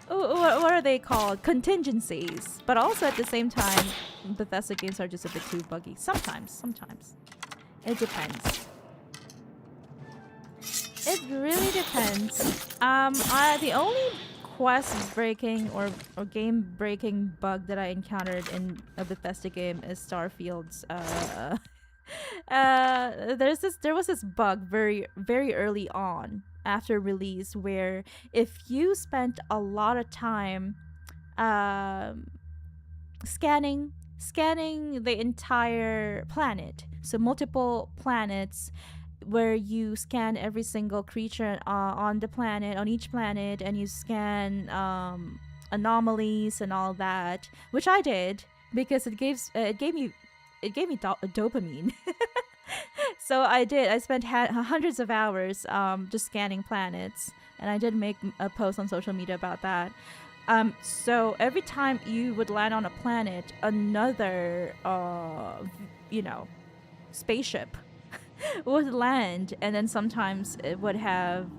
what are they called? Contingencies. But also at the same time, Bethesda games are just a bit too buggy. Sometimes. It depends. It really depends. The only quest breaking or game breaking bug that I encountered in a Bethesda game is Starfield's there was this bug very early on after release where if you spent a lot of time scanning the entire planet, So multiple planets where you scan every single creature on the planet, on each planet, and you scan anomalies and all that, which I did because it gave me dopamine. So I did. I spent hundreds of hours just scanning planets, and I did make a post on social media about that. So every time you would land on a planet, another spaceship would land, and then sometimes it would have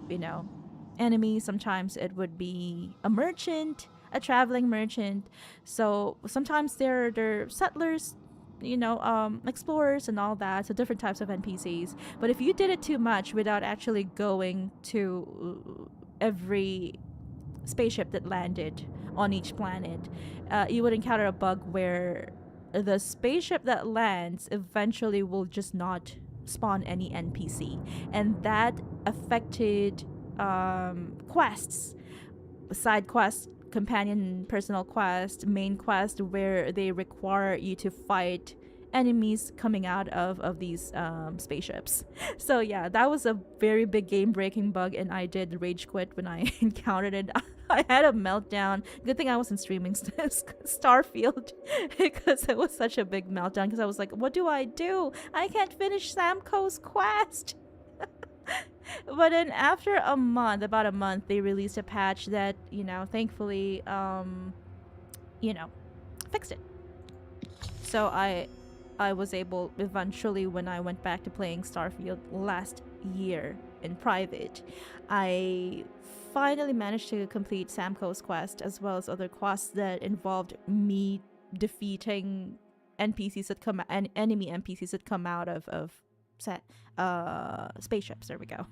enemies, sometimes it would be a merchant, a traveling merchant. So sometimes they're settlers, explorers and all that, so different types of NPCs. But if you did it too much without actually going to every spaceship that landed on each planet, you would encounter a bug where the spaceship that lands eventually will just not spawn any NPC, and that affected quests, side quests, companion personal quest, main quest, where they require you to fight enemies coming out of these spaceships. So yeah, that was a very big game breaking bug, and I did rage quit when I encountered it. I had a meltdown. Good thing I wasn't streaming Starfield because it was such a big meltdown, because I was like, what do? I can't finish Samco's quest. But then after about a month, they released a patch that, thankfully, fixed it. So I was able, eventually, when I went back to playing Starfield last year in private, I finally managed to complete Samco's quest, as well as other quests that involved me defeating NPCs that come and enemy NPCs that come out of spaceships. There we go.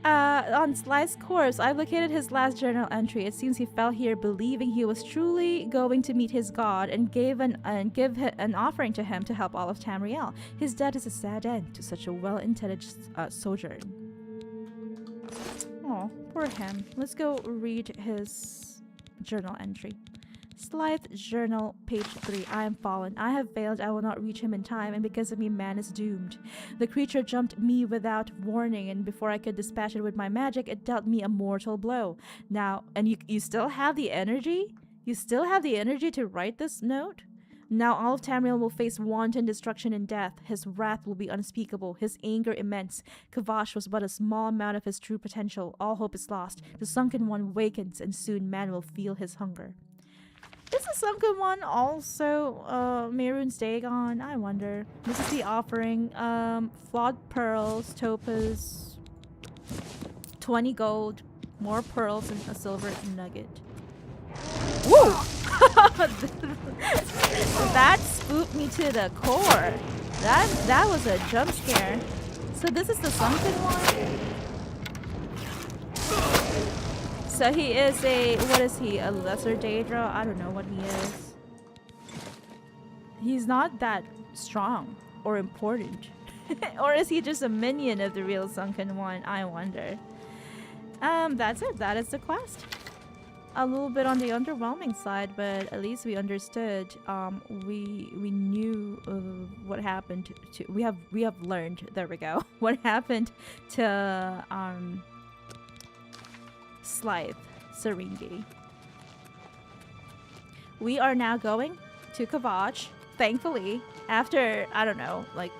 On Sly's corpse, I've located his last journal entry. It seems he fell here believing he was truly going to meet his god, and give an offering to him to help all of Tamriel. His death is a sad end to such a well-intended sojourn. Oh, poor him. Let's go read his journal entry. Slythe's journal, page 3. I am fallen. I have failed. I will not reach him in time, and because of me, man is doomed. The creature jumped me without warning, and before I could dispatch it with my magic, it dealt me a mortal blow. Now, and you still have the energy? You still have the energy to write this note? Now all of Tamriel will face wanton destruction and death. His wrath will be unspeakable, his anger immense. Kvatch was but a small amount of his true potential. All hope is lost. The Sunken One wakens, and soon man will feel his hunger. Is the Sunken One also Mehrunes Dagon? I wonder. This is the offering. Flawed pearls, topaz, 20 gold, more pearls, and a silver nugget. Woo! That spooked me to the core. That was a jump scare. So this is the Sunken One? So he is what is he? A lesser Daedra? I don't know what he is. He's not that strong or important. Or is he just a minion of the real Sunken One? I wonder. That's it. That is the quest. A little bit on the underwhelming side, but at least we understood. We knew what happened to. We have learned. There we go. What happened to Slythe Serengeti. We are now going to Kvatch, thankfully, after, I don't know, like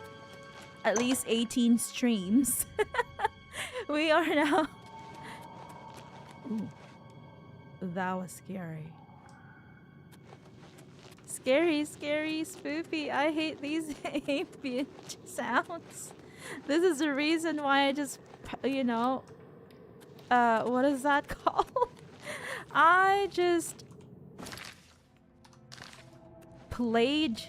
at least 18 streams. We are now... Ooh, that was scary. Scary, scary, spoopy. I hate these ambient sounds. This is the reason why I just, what is that called? I just played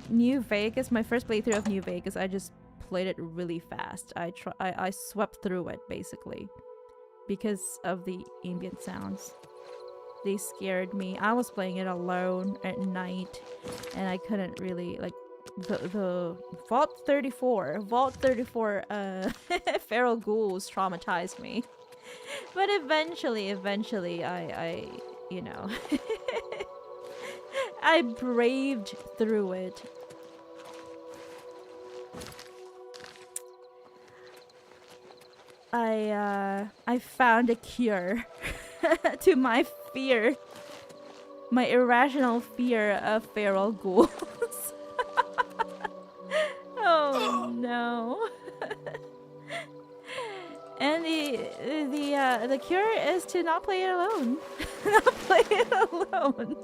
New Vegas, my first playthrough of New Vegas. I just played it really fast. I swept through it basically because of the ambient sounds. They scared me. I was playing it alone at night, and I couldn't really the Vault 34 feral ghouls traumatized me. But eventually I I braved through it. I found a cure to my fear. My irrational fear of feral ghouls. Oh no. And the cure is to not play it alone. Not play it alone.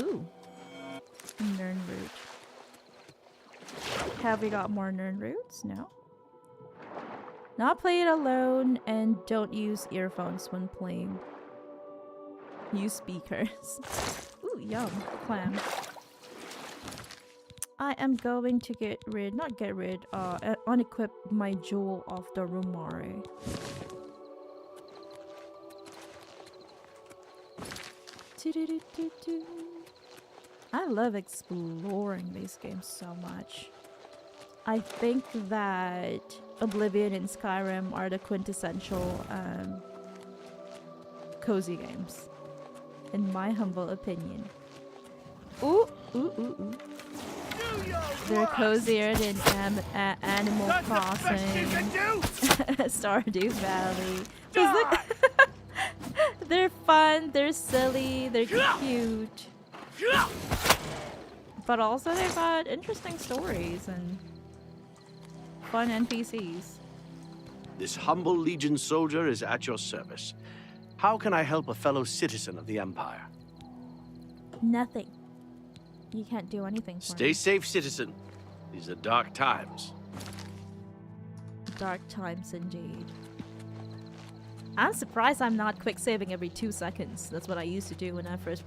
Ooh. Nern root. Have we got more Nern roots? No. Not play it alone, and don't use earphones when playing. Use speakers. Ooh, yum. Clam. I am going to unequip my jewel of the Rumare. I love exploring these games so much. I think that Oblivion and Skyrim are the quintessential cozy games, in my humble opinion. Ooh, ooh, ooh, ooh. They're cozier than Animal Crossing, Stardew Valley. Just look. They're fun, they're silly, they're cute. But also they've got interesting stories and fun NPCs. This humble Legion soldier is at your service. How can I help a fellow citizen of the Empire? Nothing. You can't do anything for Stay me. safe, citizen. These are dark times. Dark times indeed. I'm surprised I'm not quick saving every 2 seconds. That's what I used to do when I first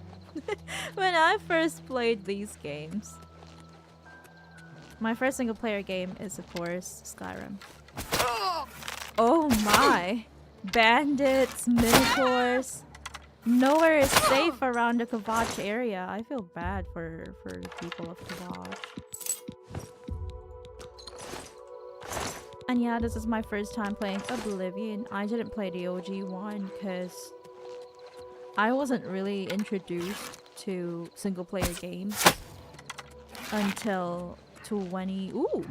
played these games. My first single player game is of course Skyrim. Oh my! Bandits, minotaurs. Nowhere is safe around the Kvatch area. I feel bad for the people of Kvatch. And yeah, this is my first time playing Oblivion. I didn't play the OG one because I wasn't really introduced to single player games until 20... Ooh!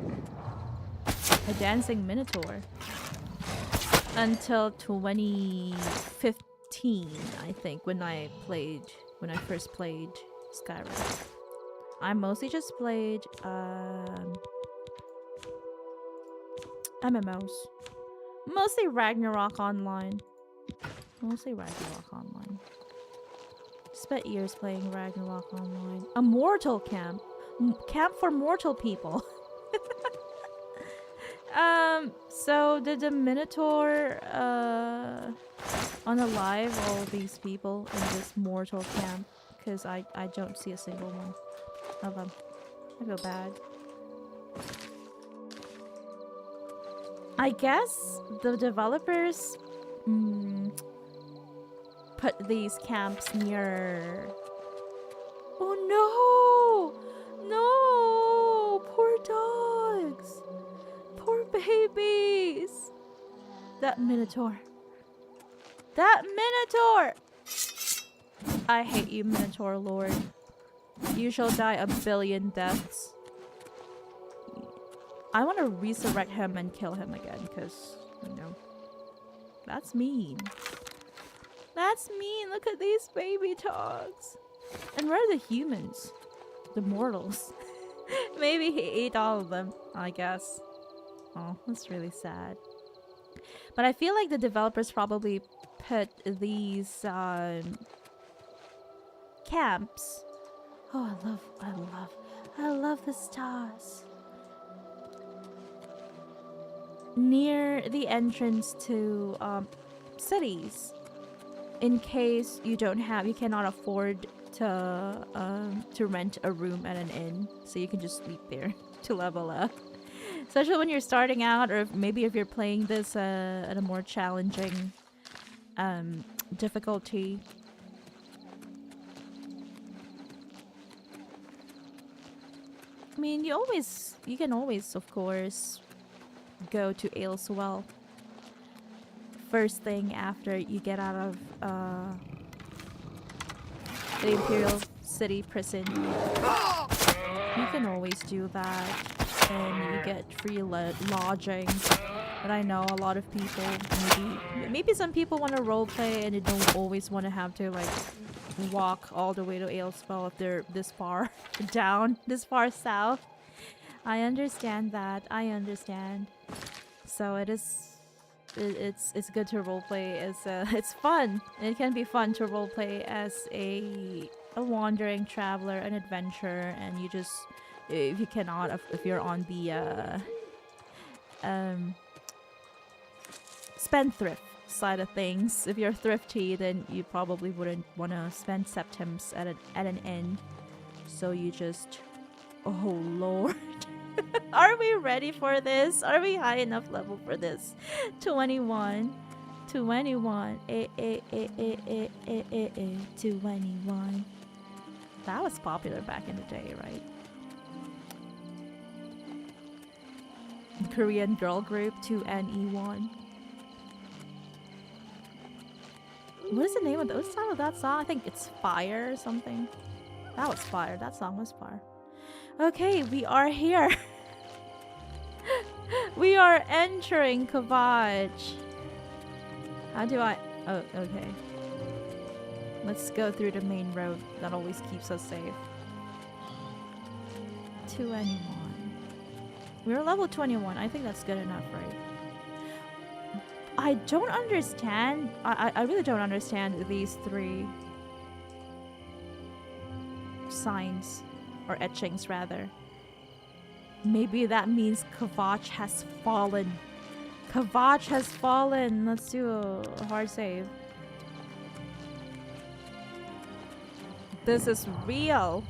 A dancing minotaur. Until 2015, I think, when I first played Skyrim. I mostly just played MMOs. Mostly Ragnarok Online. Spent years playing Ragnarok Online. A mortal camp. Camp for mortal people. So did the Minotaur unalive all these people in this mortal camp? Because I don't see a single one of them. I feel bad. I guess the developers put these camps near... Oh no! No! Poor dogs! Poor babies! That Minotaur. That Minotaur! I hate you, Minotaur Lord. You shall die a billion deaths. I want to resurrect him and kill him again, because, you know, that's mean. That's mean. Look at these baby dogs. And where are the humans? The mortals. Maybe he ate all of them, I guess. Oh, that's really sad. But I feel like the developers probably put these camps. Oh, I love the stars. Near the entrance to cities, in case you cannot afford to rent a room at an inn, so you can just sleep there to level up. Especially when you're starting out, or maybe if you're playing this at a more challenging difficulty. I mean, you can always, of course, go to Ailswell first thing after you get out of the Imperial City prison. You can always do that, and you get free lodging. But I know a lot of people, maybe some people want to roleplay and they don't always want to have to like walk all the way to Aelspell if they're this far down, this far south. I understand that. I understand. So it's good to roleplay. It's fun. It can be fun to roleplay as a wandering traveler, an adventurer, and you just, if you cannot, if you're on the spendthrift side of things, if you're thrifty, then you probably wouldn't want to spend septims at an inn. So you just, oh lord. Are we ready for this? Are we high enough level for this? 21. 21. 21. That was popular back in the day, right? Korean girl group 2NE1. What is the name of what's the title of that song? I think it's Fire or something. That was Fire. That song was Fire. Okay, we are here. We are entering Kvatch. How do I... Oh, okay. Let's go through the main road. That always keeps us safe. 21. We're level 21. I think that's good enough, right? I don't understand. I really don't understand these three signs. Or etchings, rather. Maybe that means Kvatch has fallen. Kvatch has fallen. Let's do a hard save. This is real.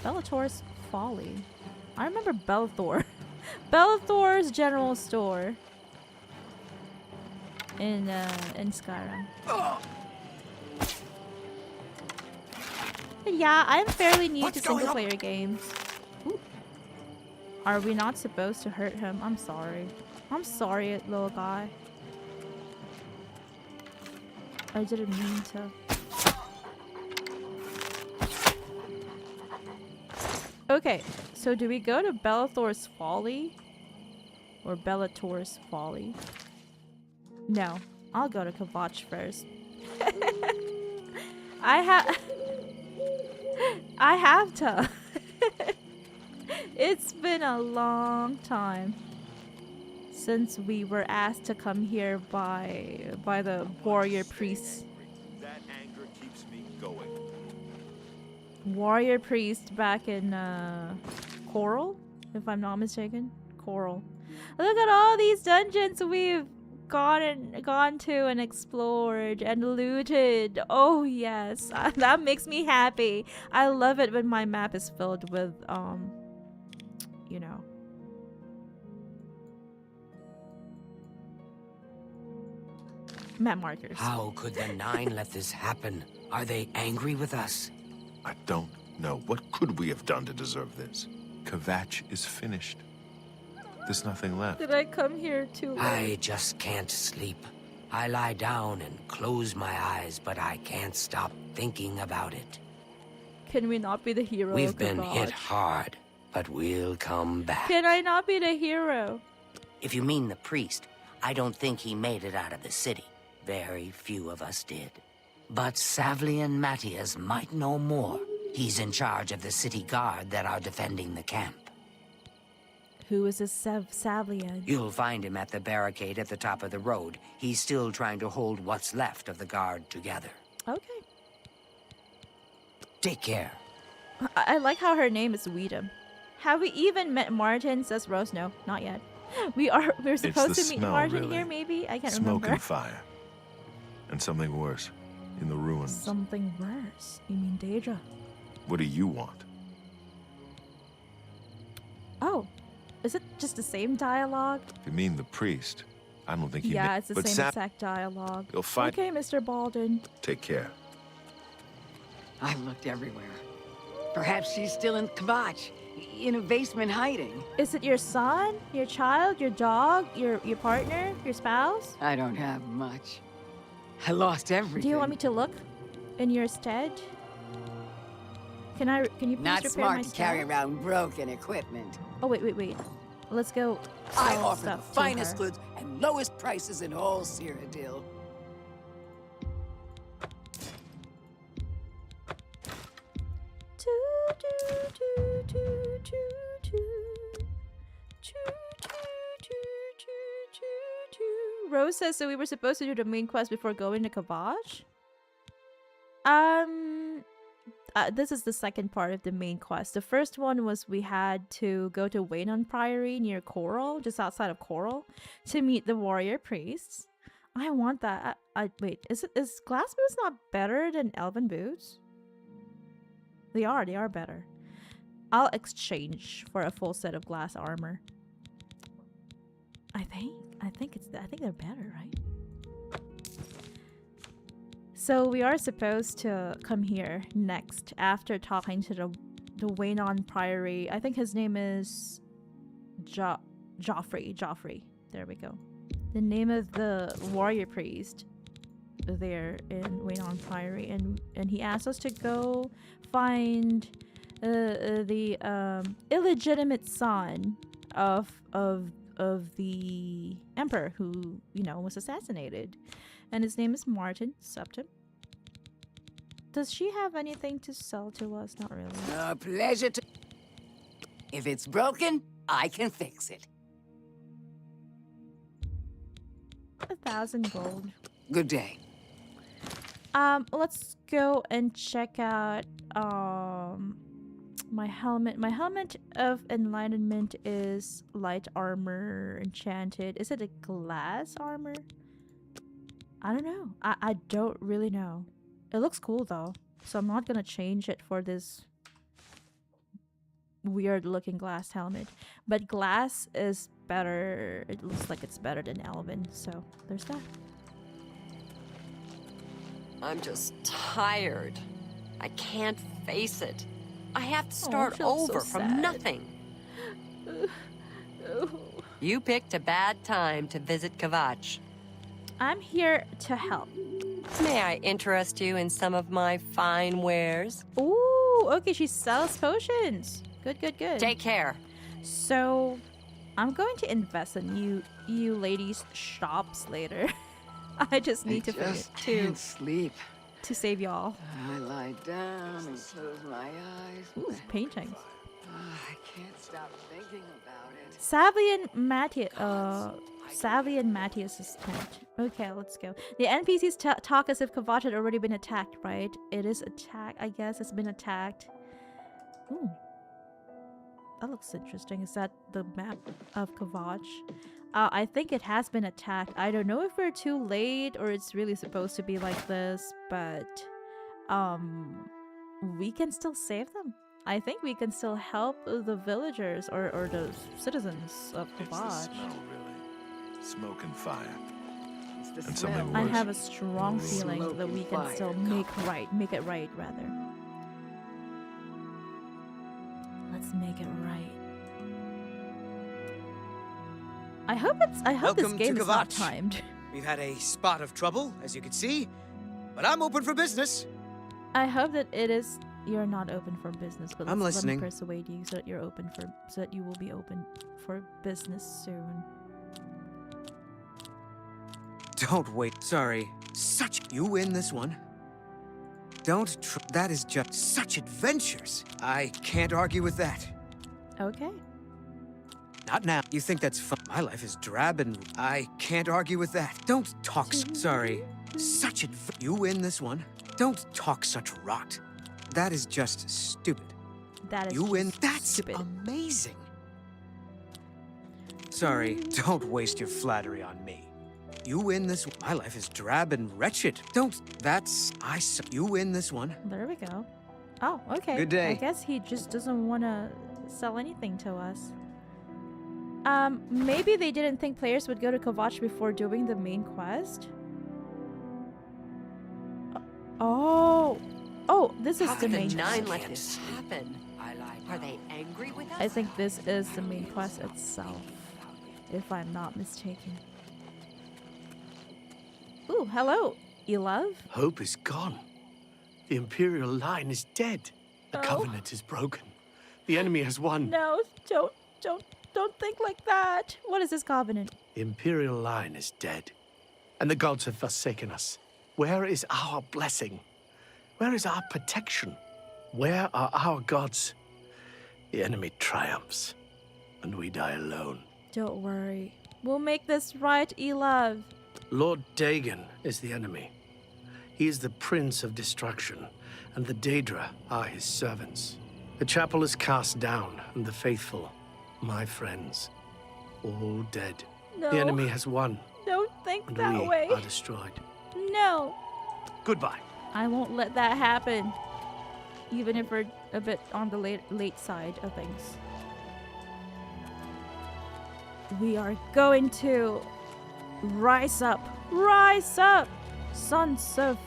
Bellator's Folly. I remember Belthor. Belthor's General Store. In Skyrim. Yeah, I'm fairly new to single player games. Ooh. Are we not supposed to hurt him? I'm sorry. I'm sorry, little guy. I didn't mean to. Okay, so do we go to Bellator's Folly? Or Bellator's Folly? No, I'll go to Kvatch first. I have to. It's been a long time since we were asked to come here by the warrior priest. That anger keeps me going. Warrior priest back in Coral, if I'm not mistaken. Coral. Look at all these dungeons we've gone to and explored and looted. Oh yes, that makes me happy. I love it when my map is filled with you know, map markers. How could the Nine let this happen? Are they angry with us? I don't know. What could we have done to deserve this? Kvatch is finished. There's nothing left. Did I come here too late? I just can't sleep. I lie down and close my eyes, but I can't stop thinking about it. Can we not be the hero? We've been hit hard, but we'll come back. Can I not be the hero? If you mean the priest, I don't think he made it out of the city. Very few of us did. But Savlian Matthias might know more. He's in charge of the city guard that are defending the camp. Who is this Savlian? You'll find him at the barricade at the top of the road. He's still trying to hold what's left of the guard together. Okay. Take care. I like how her name is Weedham. Have we even met Martin? Says Rose. No, not yet. We're supposed to meet smell, Martin really. here, maybe? I can't Smoke remember. and fire. And something worse. In the ruins. Something worse? You mean Daedra? What do you want? Oh. Is it just the same dialogue? If you mean the priest, I don't think you Yeah, it's the but same exact dialogue. You'll find... Okay, Mr. Baldwin. Take care. I've looked everywhere. Perhaps she's still in Kvatch. in a basement hiding. Is it your son, your child, your dog, your partner, your spouse? I don't have much. I lost everything. Do you want me to look in your stead? Can you please Not repair smart my to carry stuff? around broken equipment. Oh wait. Let's go. I sell offer the stuff to finest her. goods and lowest prices in all Cyrodiil. Rose says so we were supposed to do the main quest before going to Kvatch? This is the second part of the main quest. The first one was we had to go to Waynon Priory near Coral, just outside of Coral, to meet the warrior priests. I want that. Wait, is glass boots not better than elven boots? They are better. I'll exchange for a full set of glass armor. I think they're better, right? So we are supposed to come here next after talking to the Waynon Priory. I think his name is Joffrey. There we go. The name of the warrior priest there in Waynon Priory, and he asked us to go find the illegitimate son of the emperor who, you know, was assassinated. And his name is Martin Septim. Does she have anything to sell to us? Not really. A pleasure to... If it's broken, I can fix it. 1,000 gold. Good day. Let's go and check out my helmet. My helmet of enlightenment is light armor enchanted. Is it a glass armor? I don't know. I don't really know. It looks cool though, so I'm not gonna change it for this weird looking glass helmet. But glass is better. It looks like it's better than elven, so there's that. I'm just tired. I can't face it. I have to start feel so over from sad. nothing. You picked a bad time to visit Kvatch. I'm here to help. May I interest you in some of my fine wares? Ooh, okay, she sells potions. Good. Take care. So, I'm going to invest in you ladies' shops later. I just need can't sleep. to save y'all. I lie down and close my eyes. Ooh, paintings. I can't stop thinking about it. Savvy and Matthias's tent. Okay, let's go. The NPCs talk as if Kvatch had already been attacked, right? It is attacked. I guess it's been attacked. Ooh. That looks interesting. Is that the map of Kvatch? I think it has been attacked. I don't know if we're too late or it's really supposed to be like this, but we can still save them. I think we can still help the villagers or the citizens of It's the Kvatch. smell, really. Smoke and fire. It's the And smell. something I worse. have a strong feeling Smoke that and we can fire. still make it right rather. Let's make it right. I hope this Welcome game to is not Kvatch. timed. We've had a spot of trouble, as you can see, but I'm open for business. I hope that you're not open for business, but I'm let listening. me persuade you so that so that you will be open for business soon. Don't wait. Sorry. You win this one. That is just such adventures. I can't argue with that. Okay. Not now. You think that's fun? My life is drab and I can't argue with that. Don't talk. Sorry. You win this one. Don't talk such rot. That is just stupid. That is You win. just That's stupid. amazing. Sorry. Don't waste your flattery on me. You win this. My life is drab and wretched. You win this one. There we go. Oh, okay. Good day. I guess he just doesn't want to sell anything to us. Maybe they didn't think players would go to Kvatch before doing the main quest. Oh, this is How the could the main Nine quest. let this happen? Are they angry with us? I think this is the main quest itself, if I'm not mistaken. Ooh, hello, Elov. Hope is gone. The Imperial line is dead. The Oh. Covenant is broken. The enemy has won. No, don't think like that. What is this covenant? The Imperial line is dead. And the gods have forsaken us. Where is our blessing? Where is our protection? Where are our gods? The enemy triumphs, and we die alone. Don't worry. We'll make this right, Elov. Lord Dagon is the enemy. He is the prince of destruction, and the Daedra are his servants. The chapel is cast down, and the faithful, my friends, all dead. No. The enemy has won, Don't think and that we way. are destroyed. No. Goodbye. I won't let that happen. Even if we're a bit on the late side of things. We are going to rise up. Rise up, sons of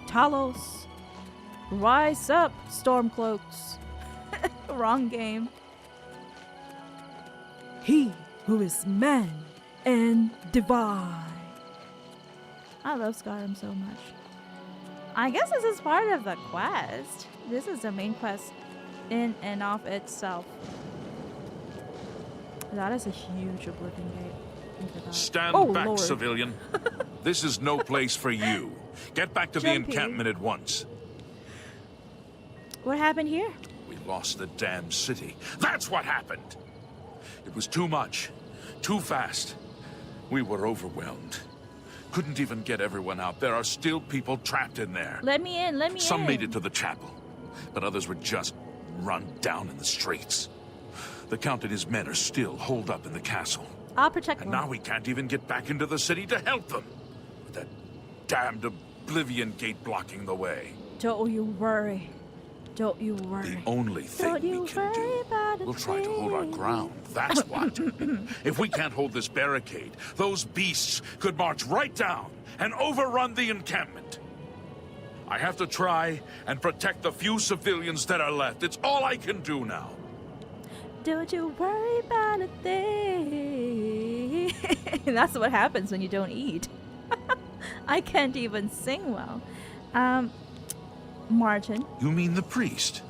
Talos. Rise up, Stormcloaks. Wrong game. He who is man and divine. I love Skyrim so much. I guess this is part of the quest. This is the main quest in and of itself. That is a huge Oblivion Gate. Look at that. Stand Oh, back, Lord. civilian. This is no place for you. Get back to the Jumpy. encampment at once. What happened here? We lost the damn city. That's what happened. It was too much. Too fast. We were overwhelmed. Couldn't even get everyone out. There are still people trapped in there. Let me in, let me in. Some made it to the chapel, but others were just run down in the streets. The Count and his men are still holed up in the castle. I'll protect And them. now we can't even get back into the city to help them. With that damned Oblivion Gate blocking the way. Don't you worry. Don't you worry. The only thing Don't you we can worry do, about a we'll try to hold our thing. ground. That's what. If we can't hold this barricade, those beasts could march right down and overrun the encampment. I have to try and protect the few civilians that are left. It's all I can do now. Don't you worry about a thing. That's what happens when you don't eat. I can't even sing well. Martin. You mean the priest?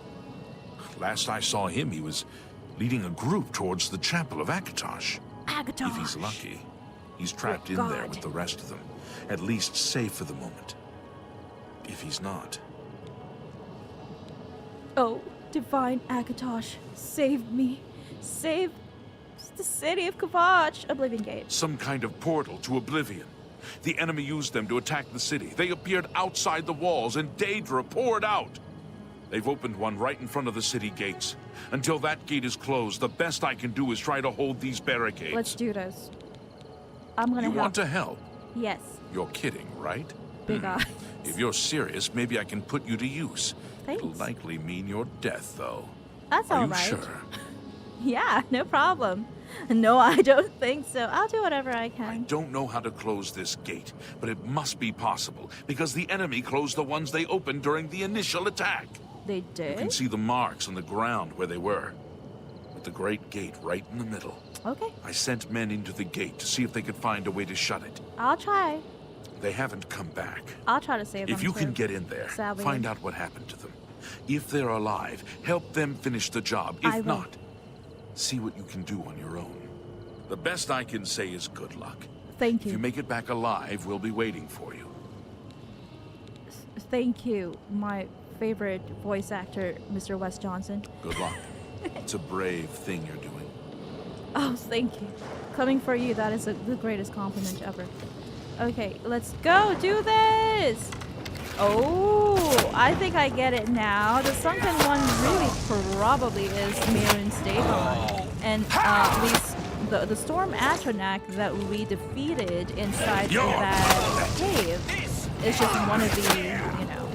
Last I saw him, he was leading a group towards the chapel of Akatosh. Akatosh. If he's lucky, he's trapped Good in there God. with the rest of them. At least safe for the moment. If he's not, Oh, divine Akatosh, save me. Save the city of Kvatch. Oblivion Gate. some kind of portal to Oblivion. The enemy used them to attack the city. They appeared outside the walls, and Daedra poured out. They've opened one right in front of the city gates. Until that gate is closed, the best I can do is try to hold these barricades. Let's do this. I'm gonna You help. want to help? Yes. You're kidding, right? Big eyes. If you're serious, maybe I can put you to use. Thanks. It'll likely mean your death, though. That's Are all you right. sure? Yeah, no problem. No, I don't think so. I'll do whatever I I can. don't know how to close this gate, but it must be possible, because the enemy closed the ones they opened during the initial attack. They You can did? see the marks on the ground where they were, with the great gate right in the middle. Okay, I sent men into the gate to see if they could find a way to shut it. I'll try. They haven't come back. I'll try to save them. If you can too. get in there, Sadly. find out what happened to them. If they're alive, help them finish the job. If I will. not, see what you can do on your own. The best I can say is good luck. Thank If you. you make it back alive, we'll be waiting for you. Thank you, my favorite voice actor, Mr. Wes Johnson. Good luck. It's a brave thing you're doing. Oh, thank you. Coming for you, that is the greatest compliment ever. Okay, let's go do this! Oh, I think I get it now. The sunken one really probably is Mirun's Dagon. And at least the Storm Atronach that we defeated inside of that cave is just one of the, you know,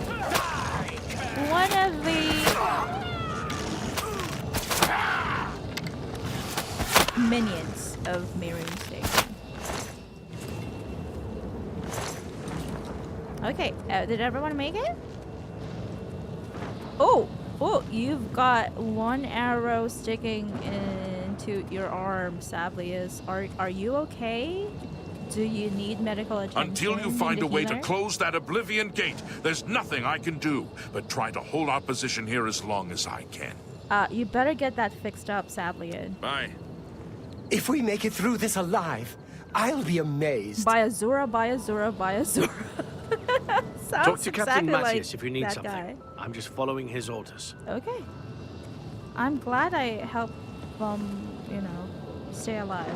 one of the minions of Mirun's Dagon. Okay, did everyone make it? Oh, Oh, you've got one arrow sticking into your arm, Sablius. Are you okay? Do you need medical attention? Until you find a way to healer? close that Oblivion Gate, there's nothing I can do but try to hold our position here as long as I can. You better get that fixed up, Sablian. Bye. If we make it through this alive, I'll be amazed. By Azura, by Azura, by Azura. Sounds Talk to Captain exactly Matthias like if you need that something. guy. I'm just following his orders. Okay. I'm glad I helped you know, stay alive.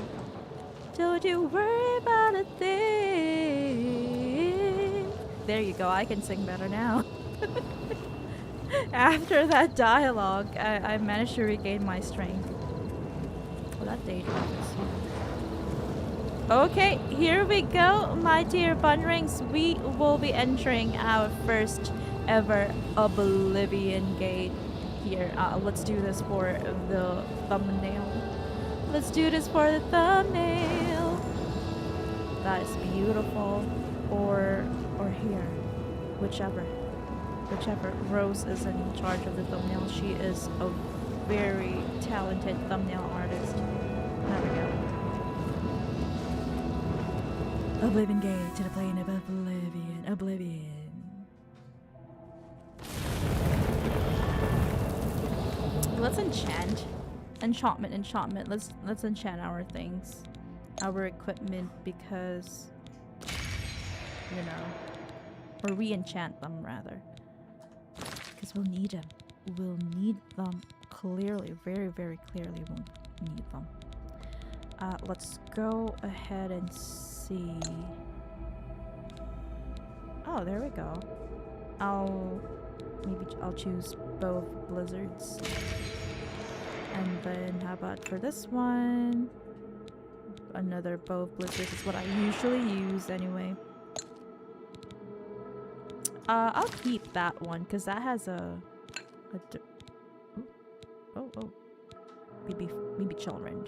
Don't you worry about a thing. There you go, I can sing better now. After that dialogue, I managed to regain my strength. Oh, that Daedric is here. Okay, here we go, my dear bunnrings. We will be entering our first ever Oblivion Gate here. Let's do this for the thumbnail. Let's do this for the thumbnail. That is beautiful. Or here. Whichever. Rose is in charge of the thumbnail. She is a very talented thumbnail artist. There we go. Oblivion Gate to the plane of Oblivion. Let's enchant. Enchantment. Let's enchant our things. Our equipment, because you know. Or re-enchant them rather. Because we'll need them. We'll need them clearly. Very, very clearly we'll need them. Let's go ahead and see. Oh, there we go. I'll choose both blizzards. And then how about for this one? Another bow of blizzards is what I usually use anyway. I'll keep that one because that has maybe children.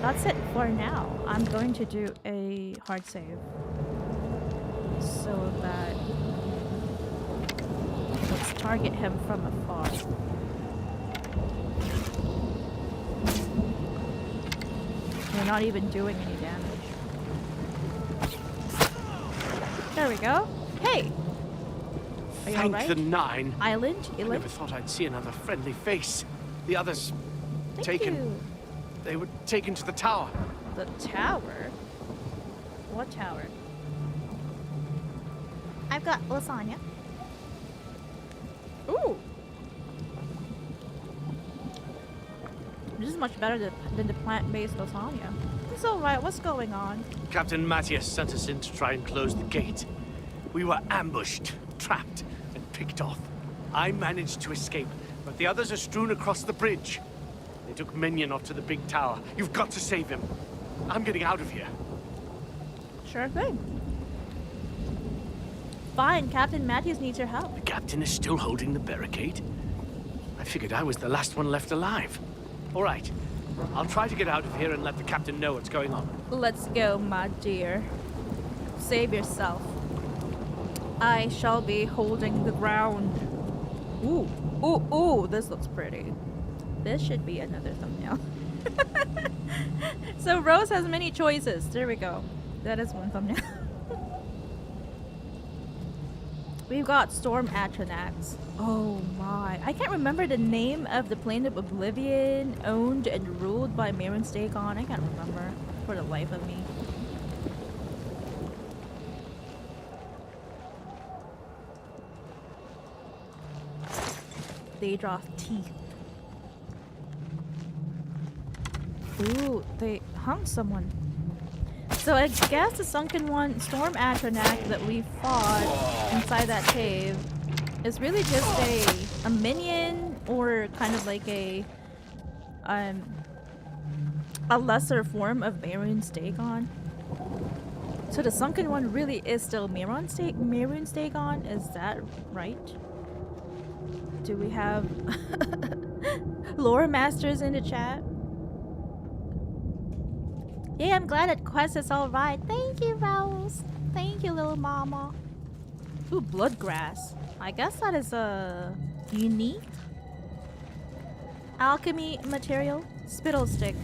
That's it for now. I'm going to do a hard save so that let's target him from afar. We're not even doing any damage. There we go. Hey! Are you Thank alright? the nine. Island? I never thought I'd see another friendly face. The others Thank taken. you. They were taken to the tower. The tower? What tower? I've got lasagna. Ooh! This is much better than the plant-based lasagna. It's alright, what's going on? Captain Matthias sent us in to try and close the gate. We were ambushed, trapped, and picked off. I managed to escape, but the others are strewn across the bridge. They took Minion off to the big tower. You've got to save him. I'm getting out of here. Sure thing. Fine, Captain Matthews needs your help. The captain is still holding the barricade. I figured I was the last one left alive. All right. I'll try to get out of here and let the captain know what's going on. Let's go, my dear. Save yourself. I shall be holding the ground. Ooh, ooh, ooh, this looks pretty. This should be another thumbnail. So Rose has many choices. There we go. That is one thumbnail. We've got Storm Atronax. Oh my. I can't remember the name of the plane of Oblivion owned and ruled by Mirren Stakon. I can't remember for the life of me. Daedroth teeth. Ooh, they hung someone. So I guess the sunken one, Storm Atronax, that we fought inside that cave is really just a minion, or kind of like a lesser form of Mirren Stakon. So the sunken one really is still Mirren Stakon, is that right? Do we have lore masters in the chat? Yeah, I'm glad that quest is alright. Thank you, Rose. Thank you, little mama. Ooh, bloodgrass. I guess that is a Unique alchemy material, spittle stick.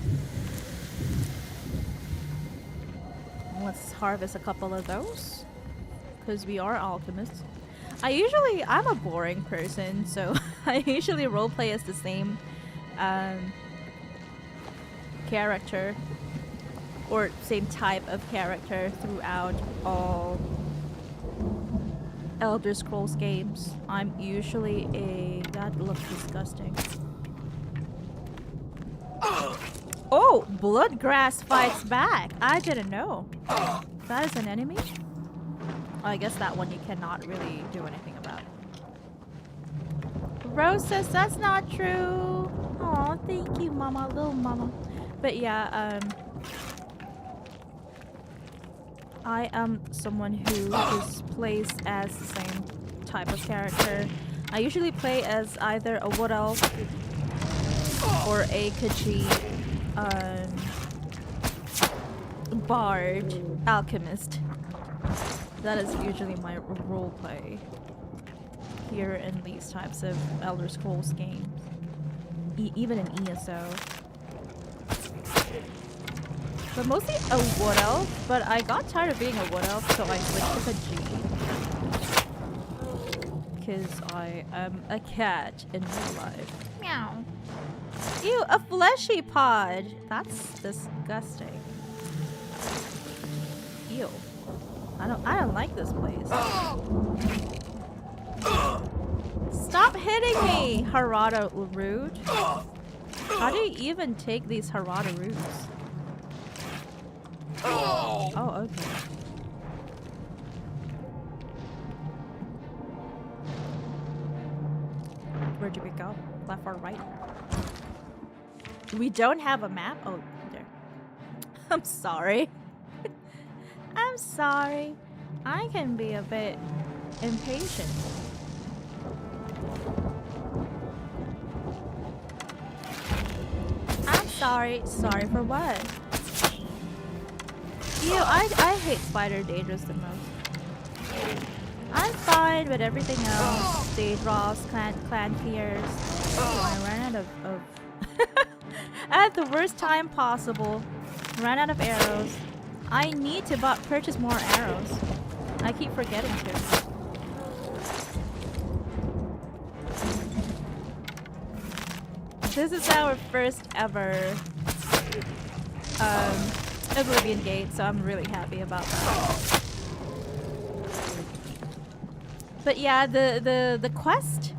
Let's harvest a couple of those, because we are alchemists. I'm a boring person, so I usually roleplay as the same character or same type of character throughout all Elder Scrolls games. I'm usually that looks disgusting. Oh, Bloodgrass fights back. I didn't know. That is an enemy? Oh, I guess that one you cannot really do anything about. Rose says that's not true. Oh, thank you, mama, little mama. But yeah, I am someone who just plays as the same type of character. I usually play as either a wood elf or a Khajiit, bard, alchemist. That is usually my roleplay here in these types of Elder Scrolls games. Even in ESO. But mostly a wood elf, but I got tired of being a wood elf, so I switched to Khajiit. Because I am a cat in real life. Meow. Ew, a fleshy pod! That's disgusting. Ew. I don't like this place. Stop hitting me, Harada Rude. How do you even take these Harada Roots? Oh, okay. Where do we go? Left or right? We don't have a map? Oh, there. I'm sorry. I'm sorry. I can be a bit impatient. I'm sorry. Sorry for what? Ew, I hate Spider Daedric the most. I'm fine with everything else. Daedros, clan fears. Oh, I ran out of at the worst time possible. Ran out of arrows. I need to purchase more arrows. I keep forgetting to. This is our first ever Oblivion Gate, so I'm really happy about that. But yeah, the quest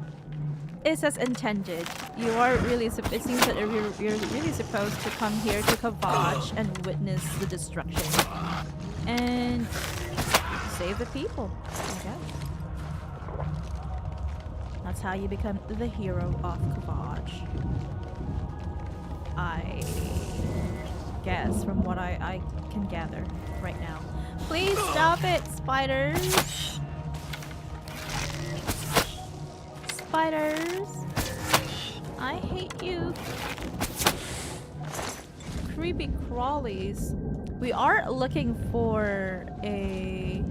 is as intended. You are really, it seems that you're really supposed to come here to Kvatch and witness the destruction. And save the people, I guess. That's how you become the hero of Kvatch. I guess, from what I can gather right now. Please stop it, spiders! Spiders! I hate you. Creepy crawlies. We are looking for a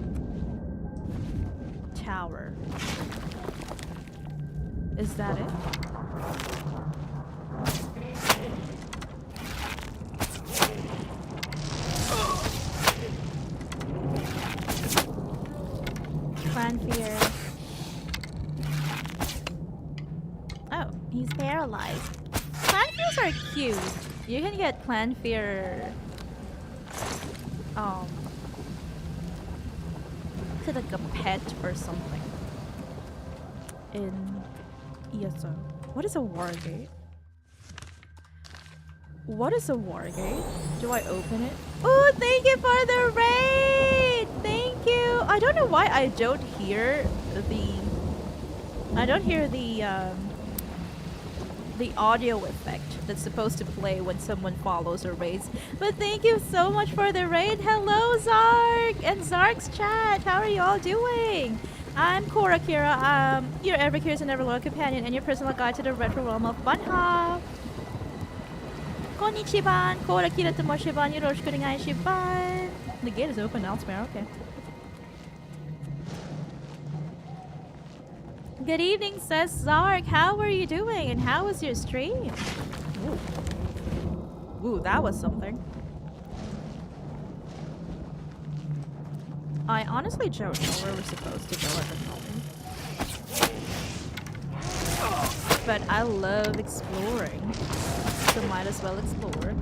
tower. Is that it? Clan fear. Oh, he's paralyzed. Clan fears are cute. You can get clan fear. To like a pet or something. In ESO. What is a wargate? What is a wargate? Do I open it? Oh, thank you for the raid! Thank you! I don't know why I don't hear the audio effect that's supposed to play when someone follows or raids. But thank you so much for the raid. Hello, Zark! And Zark's chat! How are you all doing? I'm Kora Kira, your ever-curious and ever-loyal companion and your personal guide to the retro realm of bunnhop. Konnichiwa, Kora Kira Tomoshiban, yoroshiku onegai shiban. The gate is open elsewhere, okay. Good evening, says Zark. How are you doing? And how was your stream? Ooh, that was something. I honestly don't know where we're supposed to go at the moment. But I love exploring, so might as well explore.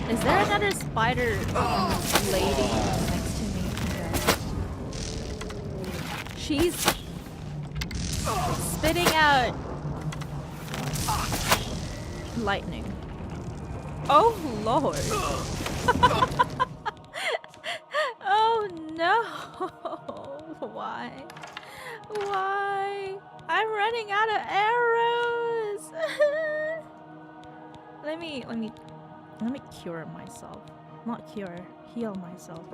Is there another spider lady next to me? Okay. She's spitting out lightning. Oh lord. Oh no. Why? Why? I'm running out of arrows. Let me cure myself. Not cure, heal myself.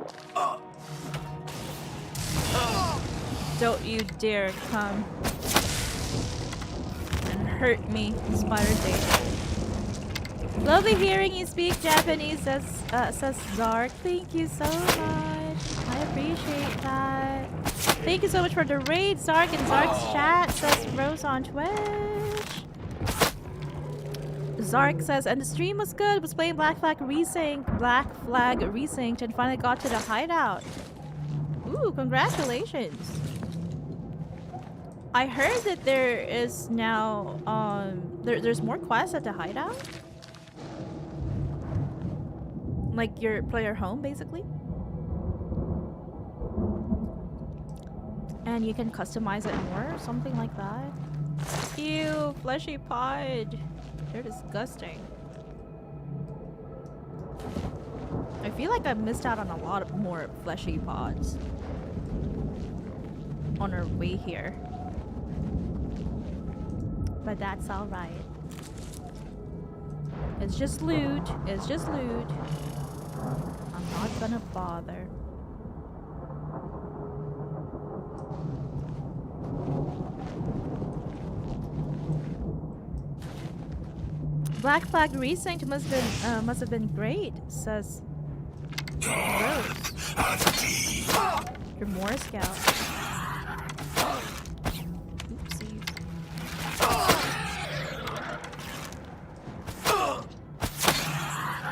Don't you dare come and hurt me, Spider Daedric. Lovely hearing you speak Japanese, says Zark. Thank you so much. I appreciate that. Thank you so much for the raid, Zark, and Zark's chat, says Rose on Twitch. Zark says, and the stream was good. Was playing Black Flag Resynced, and finally got to the hideout. Ooh, congratulations. I heard that there is now there's more quests at the hideout. Like your player home, basically. And you can customize it more, something like that. Ew, fleshy pod. They're disgusting. I feel like I missed out on a lot of more fleshy pods on our way here. But that's alright. It's just loot. It's just loot. I'm not gonna bother. Black Flag Resynced must have been great, says Rose. You're more a scout. Oopsie.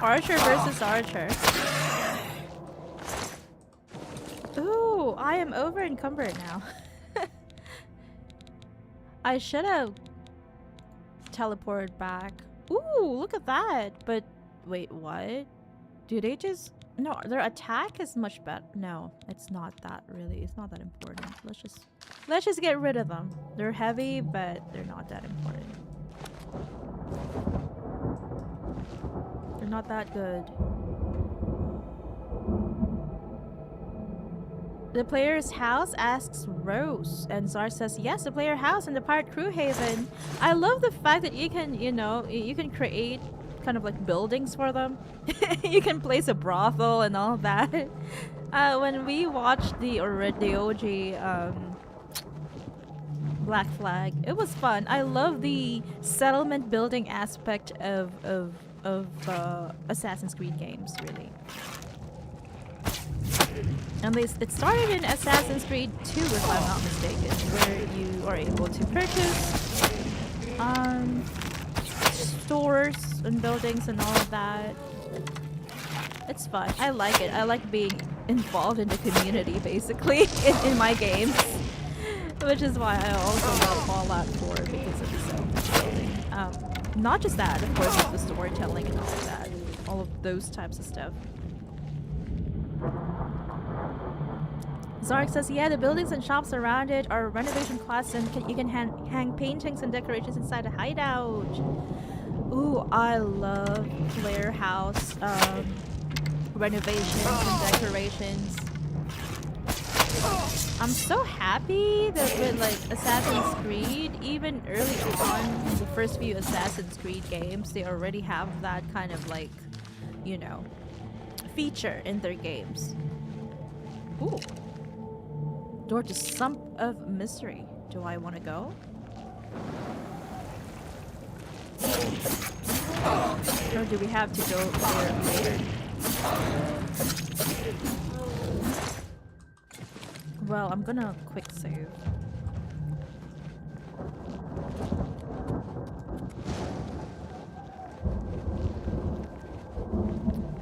Archer versus Archer. Ooh, I am over encumbered now. I should have teleported back. Ooh, look at that. But wait, what? Do they just... No, their attack is much better. No, it's not that really. It's not that important. Let's just get rid of them. They're heavy, but they're not that important. They're not that good. The player's house, asks Rose, and Zar says yes, the player house in the pirate crew haven. I love the fact that you can, you know, you can create kind of like buildings for them. You can place a brothel and all that. When we watched the OG Black Flag, it was fun. I love the settlement building aspect of Assassin's Creed games, really. And it started in Assassin's Creed 2, if I'm not mistaken, where you are able to purchase stores and buildings and all of that. It's fun. I like it. I like being involved in the community, basically, in my games. Which is why I also love Fallout 4, because of the settlement building. Not just that, of course, with the storytelling and all of that. All of those types of stuff. Zark says, yeah, the buildings and shops around it are renovation class, and you can hang paintings and decorations inside a hideout. Ooh, I love player house renovations and decorations. I'm so happy that with like Assassin's Creed, even early on in the first few Assassin's Creed games, they already have that kind of like, you know, feature in their games. Ooh. Door to Sump of Mystery. Do I want to go? Or do we have to go there later? Well, I'm gonna quick save.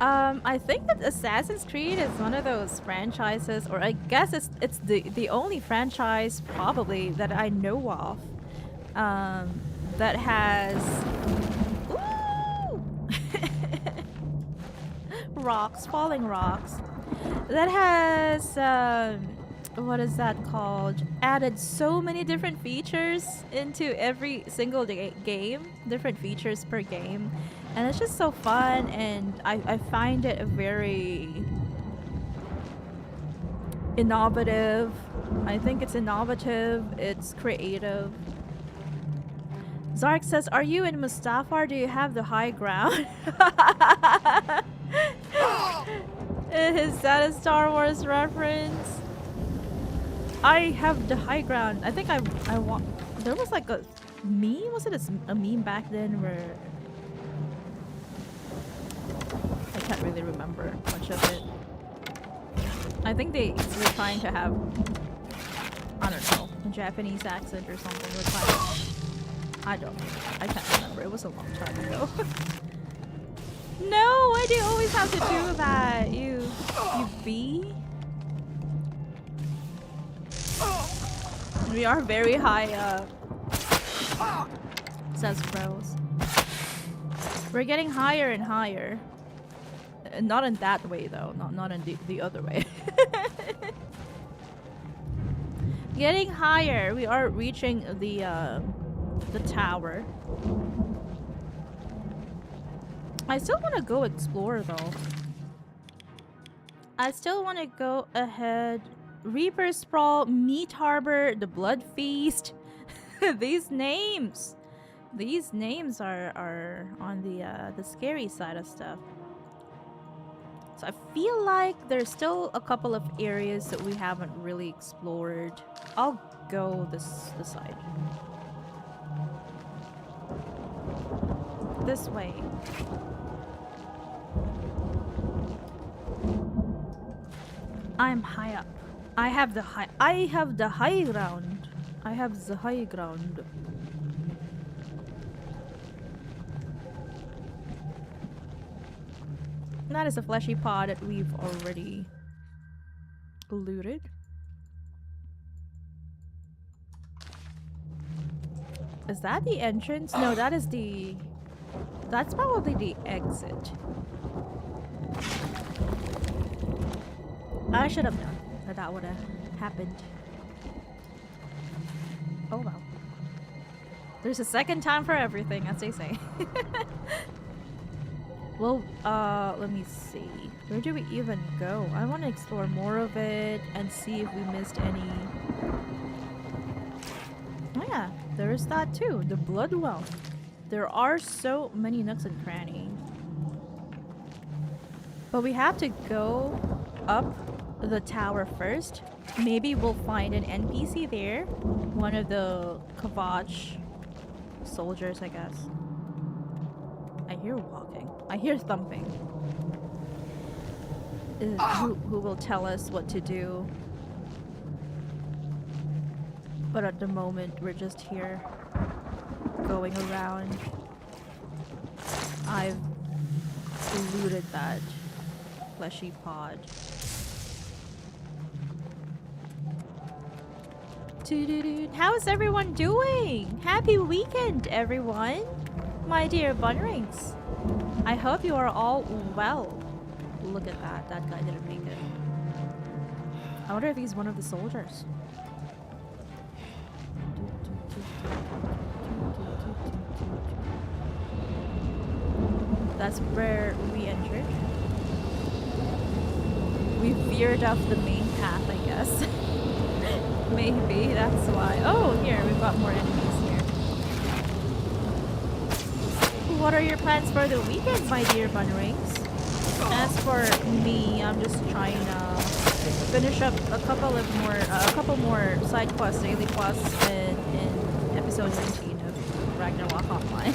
I think that Assassin's Creed is one of those franchises, or I guess it's the only franchise probably that I know of, that has rocks, falling rocks, that has what is that called? Added so many different features into every single game, different features per game. And it's just so fun, and I find it very innovative. I think it's innovative, it's creative. Zark says, are you in Mustafar? Do you have the high ground? Is that a Star Wars reference? I have the high ground. I think I want. There was like a meme? Was it a meme back then where... I can't really remember much of it. I think they were trying to have, I don't know, a Japanese accent or something. We're trying to, I can't remember. It was a long time ago. No, why do you always have to do that? You bee? We are very high up, says Rose. We're getting higher and higher. Not in that way though, not in the other way. Getting higher, we are reaching the tower. I still want to go explore though. I still want to go ahead. Reaper Sprawl, Meat Harbor, the Blood Feast. These names are on the scary side of stuff. So I feel like there's still a couple of areas that we haven't really explored. I'll go this side. This way. I'm high up. I have the high ground. I have the high ground. That is a fleshy pod that we've already looted. Is that the entrance? No, that is the... That's probably the exit. I should have known that would have happened. Oh well. There's a second time for everything, as they say. Well, let me see. Where do we even go? I want to explore more of it and see if we missed any... Oh yeah, there's that too. The blood well. There are so many nooks and crannies. But we have to go up the tower first. Maybe we'll find an NPC there. One of the Kvatch soldiers, I guess. I hear walking. I hear thumping. Who will tell us what to do. But at the moment, we're just here going around. I've looted that fleshy pod. How is everyone doing? Happy weekend, everyone! My dear bunrings. I hope you are all well. Look at that. That guy didn't make it. I wonder if he's one of the soldiers. That's where we entered. We veered off the main path, I guess. Maybe that's why. Oh, here, we've got more enemies here. What are your plans for the weekend, my dear bunrings? As for me, I'm just trying to finish up a couple more side quests, daily quests in episode 19 of Ragnarok Online.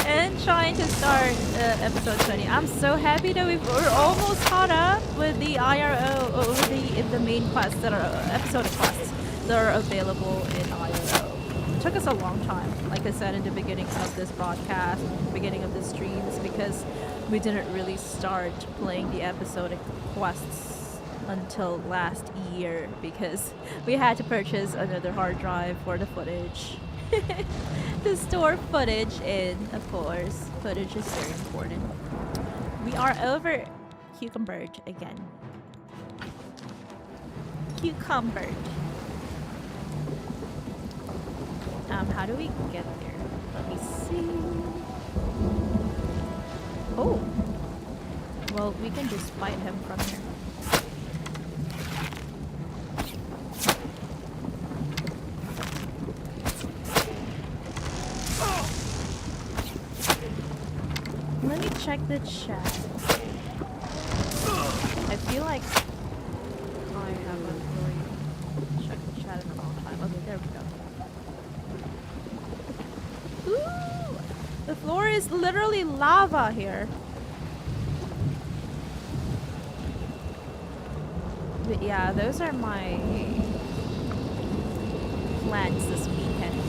And trying to start episode 20. I'm so happy that we're almost caught up with the IRO, with the main quests that are episode quests that are available in IRO. It took us a long time, like I said in the beginning of this broadcast, beginning of this streams, because we didn't really start playing the episodic quests until last year because we had to purchase another hard drive for the footage. To store footage in, of course. Footage is very important. We are over Cucumbered again. Cucumbered. How do we get there? Let me see. Oh. Well, we can just fight him from here. Let me check the chat. I feel like I haven't really checked the chat in a long time. Okay, there we go. Ooh! The floor is literally lava here. But yeah, those are my plans this weekend.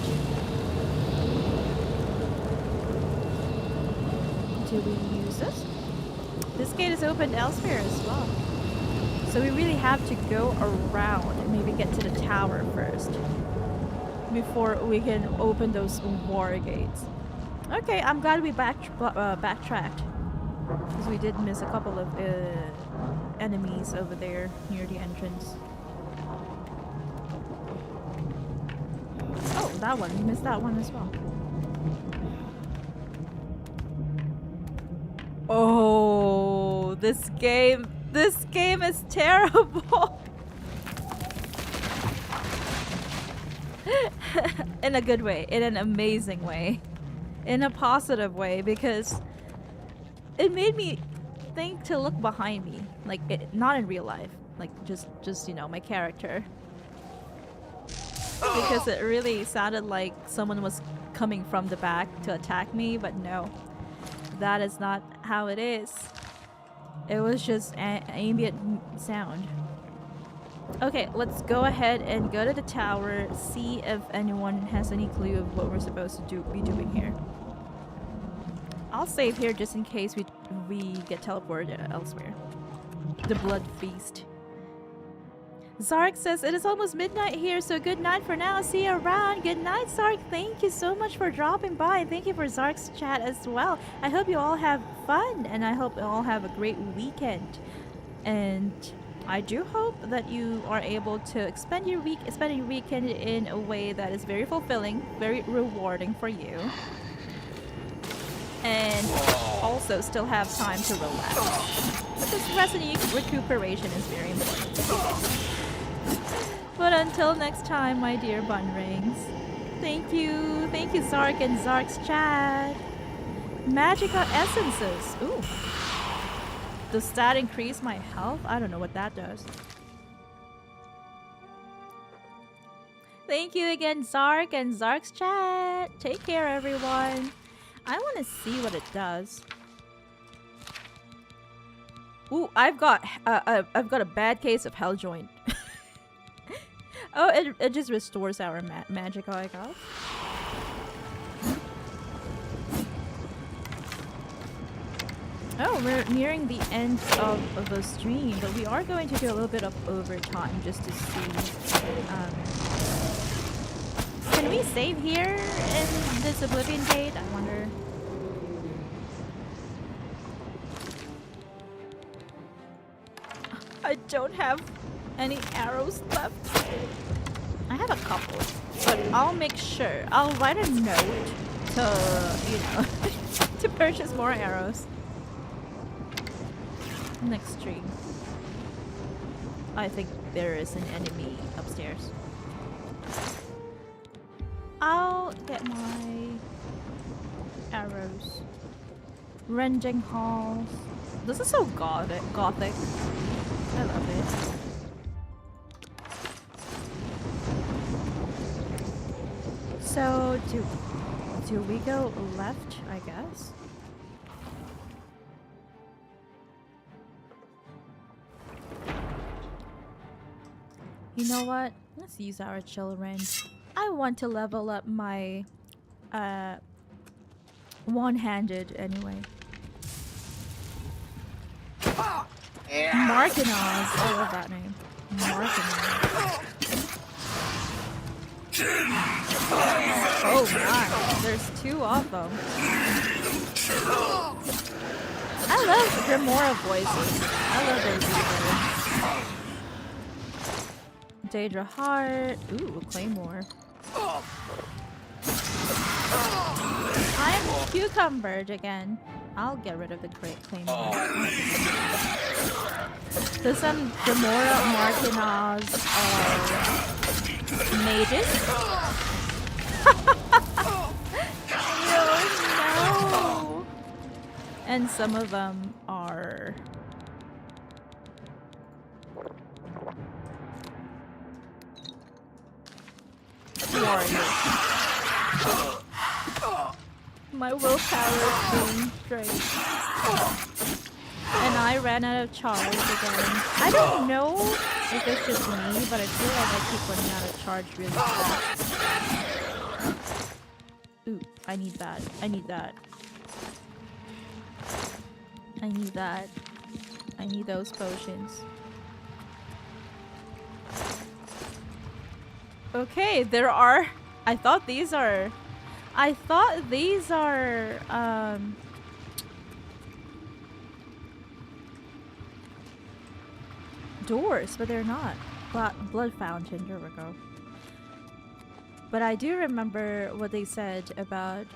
Do we use this? This gate is opened elsewhere as well. So we really have to go around and maybe get to the tower first before we can open those war gates. Okay, I'm glad we backtracked because we did miss a couple of enemies over there near the entrance. Oh, that one. We missed that one as well. Oh, this game is terrible. In a good way, in an amazing way, in a positive way, because it made me think to look behind me, like not in real life, like just you know, my character, because it really sounded like someone was coming from the back to attack me, but no. That is not how it is. It was just ambient sound. Okay, let's go ahead and go to the tower, see if anyone has any clue of what we're supposed to be doing here. I'll save here just in case we get teleported elsewhere. The Blood Feast. Zark says, it is almost midnight here, so good night for now. See you around. Good night, Zark. Thank you so much for dropping by. And thank you for Zark's chat as well. I hope you all have fun, and I hope you all have a great weekend. And I do hope that you are able to spend your weekend in a way that is very fulfilling, very rewarding for you. And also still have time to relax. Because rest and recuperation is very important. But until next time, my dear bunnrings. Thank you Zark and Zark's chat. Magical essences. Ooh. Does that increase my health? I don't know what that does. Thank you again, Zark and Zark's chat. Take care, everyone. I want to see what it does. Ooh, I've got a bad case of hell joint. Oh, it just restores our magic, I guess. Oh, we're nearing the end of the stream, but we are going to do a little bit of overtime just to see. Can we save here in this Oblivion Gate? I wonder. I don't have any arrows left. I have a couple, but I'll make sure. I'll write a note to, you know, to purchase more arrows. Next stream. I think there is an enemy upstairs. I'll get my arrows. Rending halls. This is so gothic. I love it. So do we go left, I guess? You know what? Let's use our children. I want to level up my one-handed anyway. Markinaz. I love that name. Markinaz. Oh my, there's 2 of them. I love Remora voices. I love their voices. Daedra Heart. Ooh, Claymore. I'm cucumbered again. I'll get rid of the Claymore. So some Remora Markinaz mages. No. And some of them are warriors. My willpower is being drained. And I ran out of charge again. I don't know if it's just me, but I feel like I keep running out of charge really fast. Ooh, I need that. I need that. I need that. I need those potions. Okay, there are... I thought these are doors, but they're not. Blood fountain, here we go. But I do remember what they said about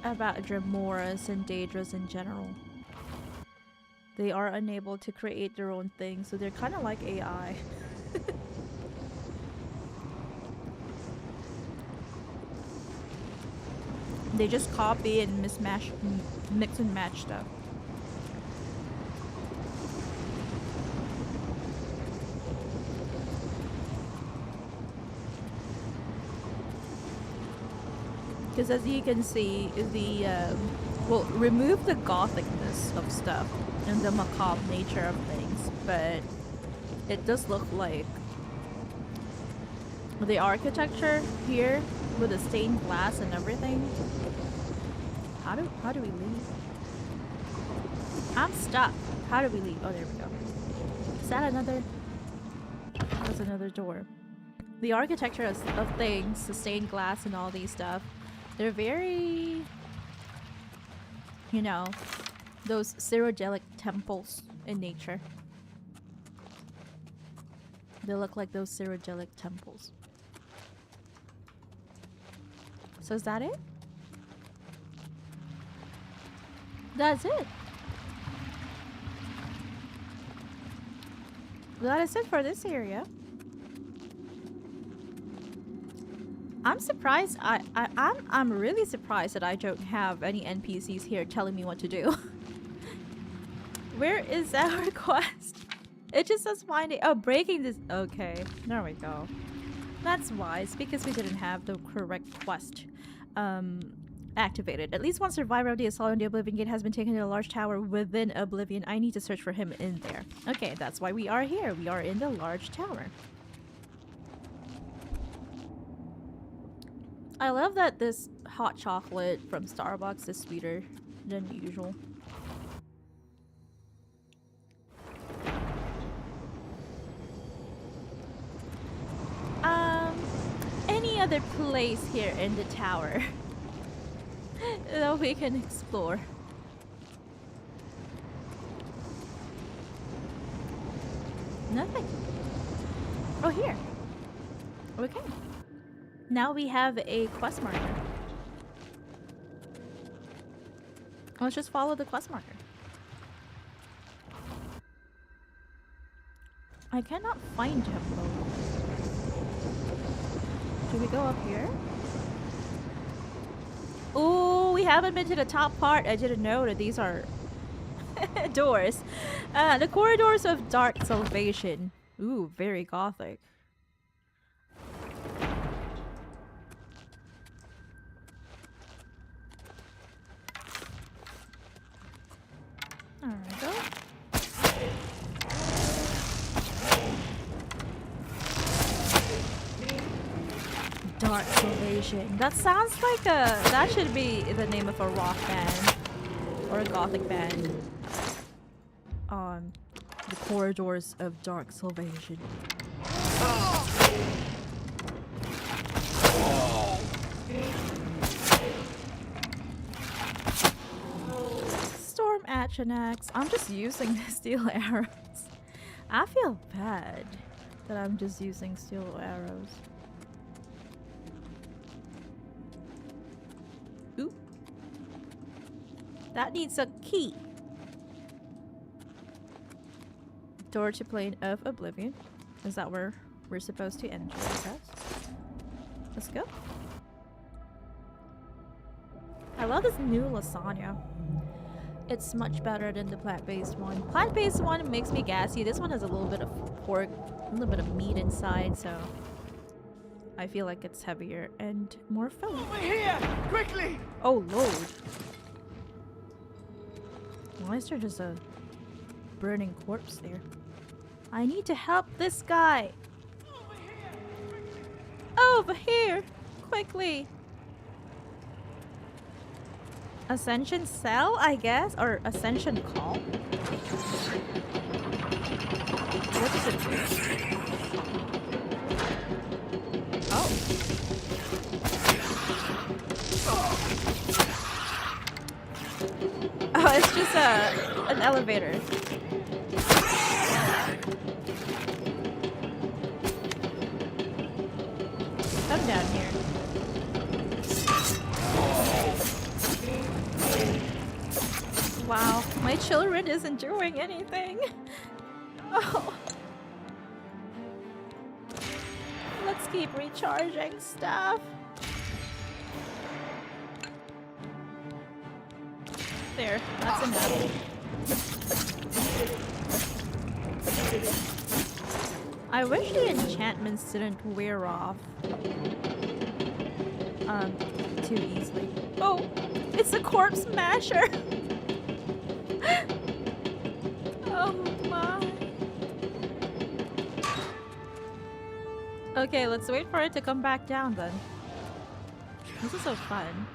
Dremoras and Daedras in general. They are unable to create their own things, so they're kind of like AI. They just copy and mix and match stuff. Because as you can see, the well, remove the gothicness of stuff and the macabre nature of things, but it does look like the architecture here with the stained glass and everything. How do we leave? I'm stuck. How do we leave? Oh, there we go. Is that another? That's another door. The architecture of things, the stained glass and all these stuff, they're very, you know, those cyrodiilic temples in nature. They look like those cyrodiilic temples. So is that it? That's it. That is it for this area. I'm surprised. I'm really surprised that I don't have any NPCs here telling me what to do. Where is our quest? It just says finding. Oh, breaking this. Okay, there we go. That's wise because we didn't have the correct quest activated. At least one survivor of the assault on the Oblivion Gate has been taken to a large tower within Oblivion. I need to search for him in there. Okay, that's why we are here. We are in the large tower. I love that this hot chocolate from Starbucks is sweeter than usual. Any other place here in the tower that we can explore? Nothing. Oh, here. Okay. Now we have a quest marker. Let's just follow the quest marker. I cannot find him though. Do we go up here? Oh, we haven't been to the top part. I didn't know that these are doors. The corridors of dark salvation. Ooh, very gothic. There we go. Dark salvation. Salvation. That sounds like a... That should be the name of a rock band. Or a gothic band. The corridors of dark salvation. Storm Achenax. I'm just using the steel arrows. I feel bad that I'm just using steel arrows. Oop. That needs a key. Door to Plane of Oblivion. Is that where we're supposed to enter, I guess? Let's go. I love this new lasagna. It's much better than the plant-based one. Plant-based one makes me gassy. This one has a little bit of pork, a little bit of meat inside, so I feel like it's heavier and more filling. Over here! Quickly! Oh lord. Why is there just a burning corpse there? I need to help this guy. Over here! Quickly! Ascension cell, I guess? Or ascension call? What does it do? Oh. Oh, it's just an elevator. Come down here. Wow, my children isn't doing anything. Oh. Let's keep recharging stuff. There, that's enough. I wish the enchantments didn't wear off too easily. Oh, it's a corpse masher. Oh my. Okay, let's wait for it to come back down then. This is so fun.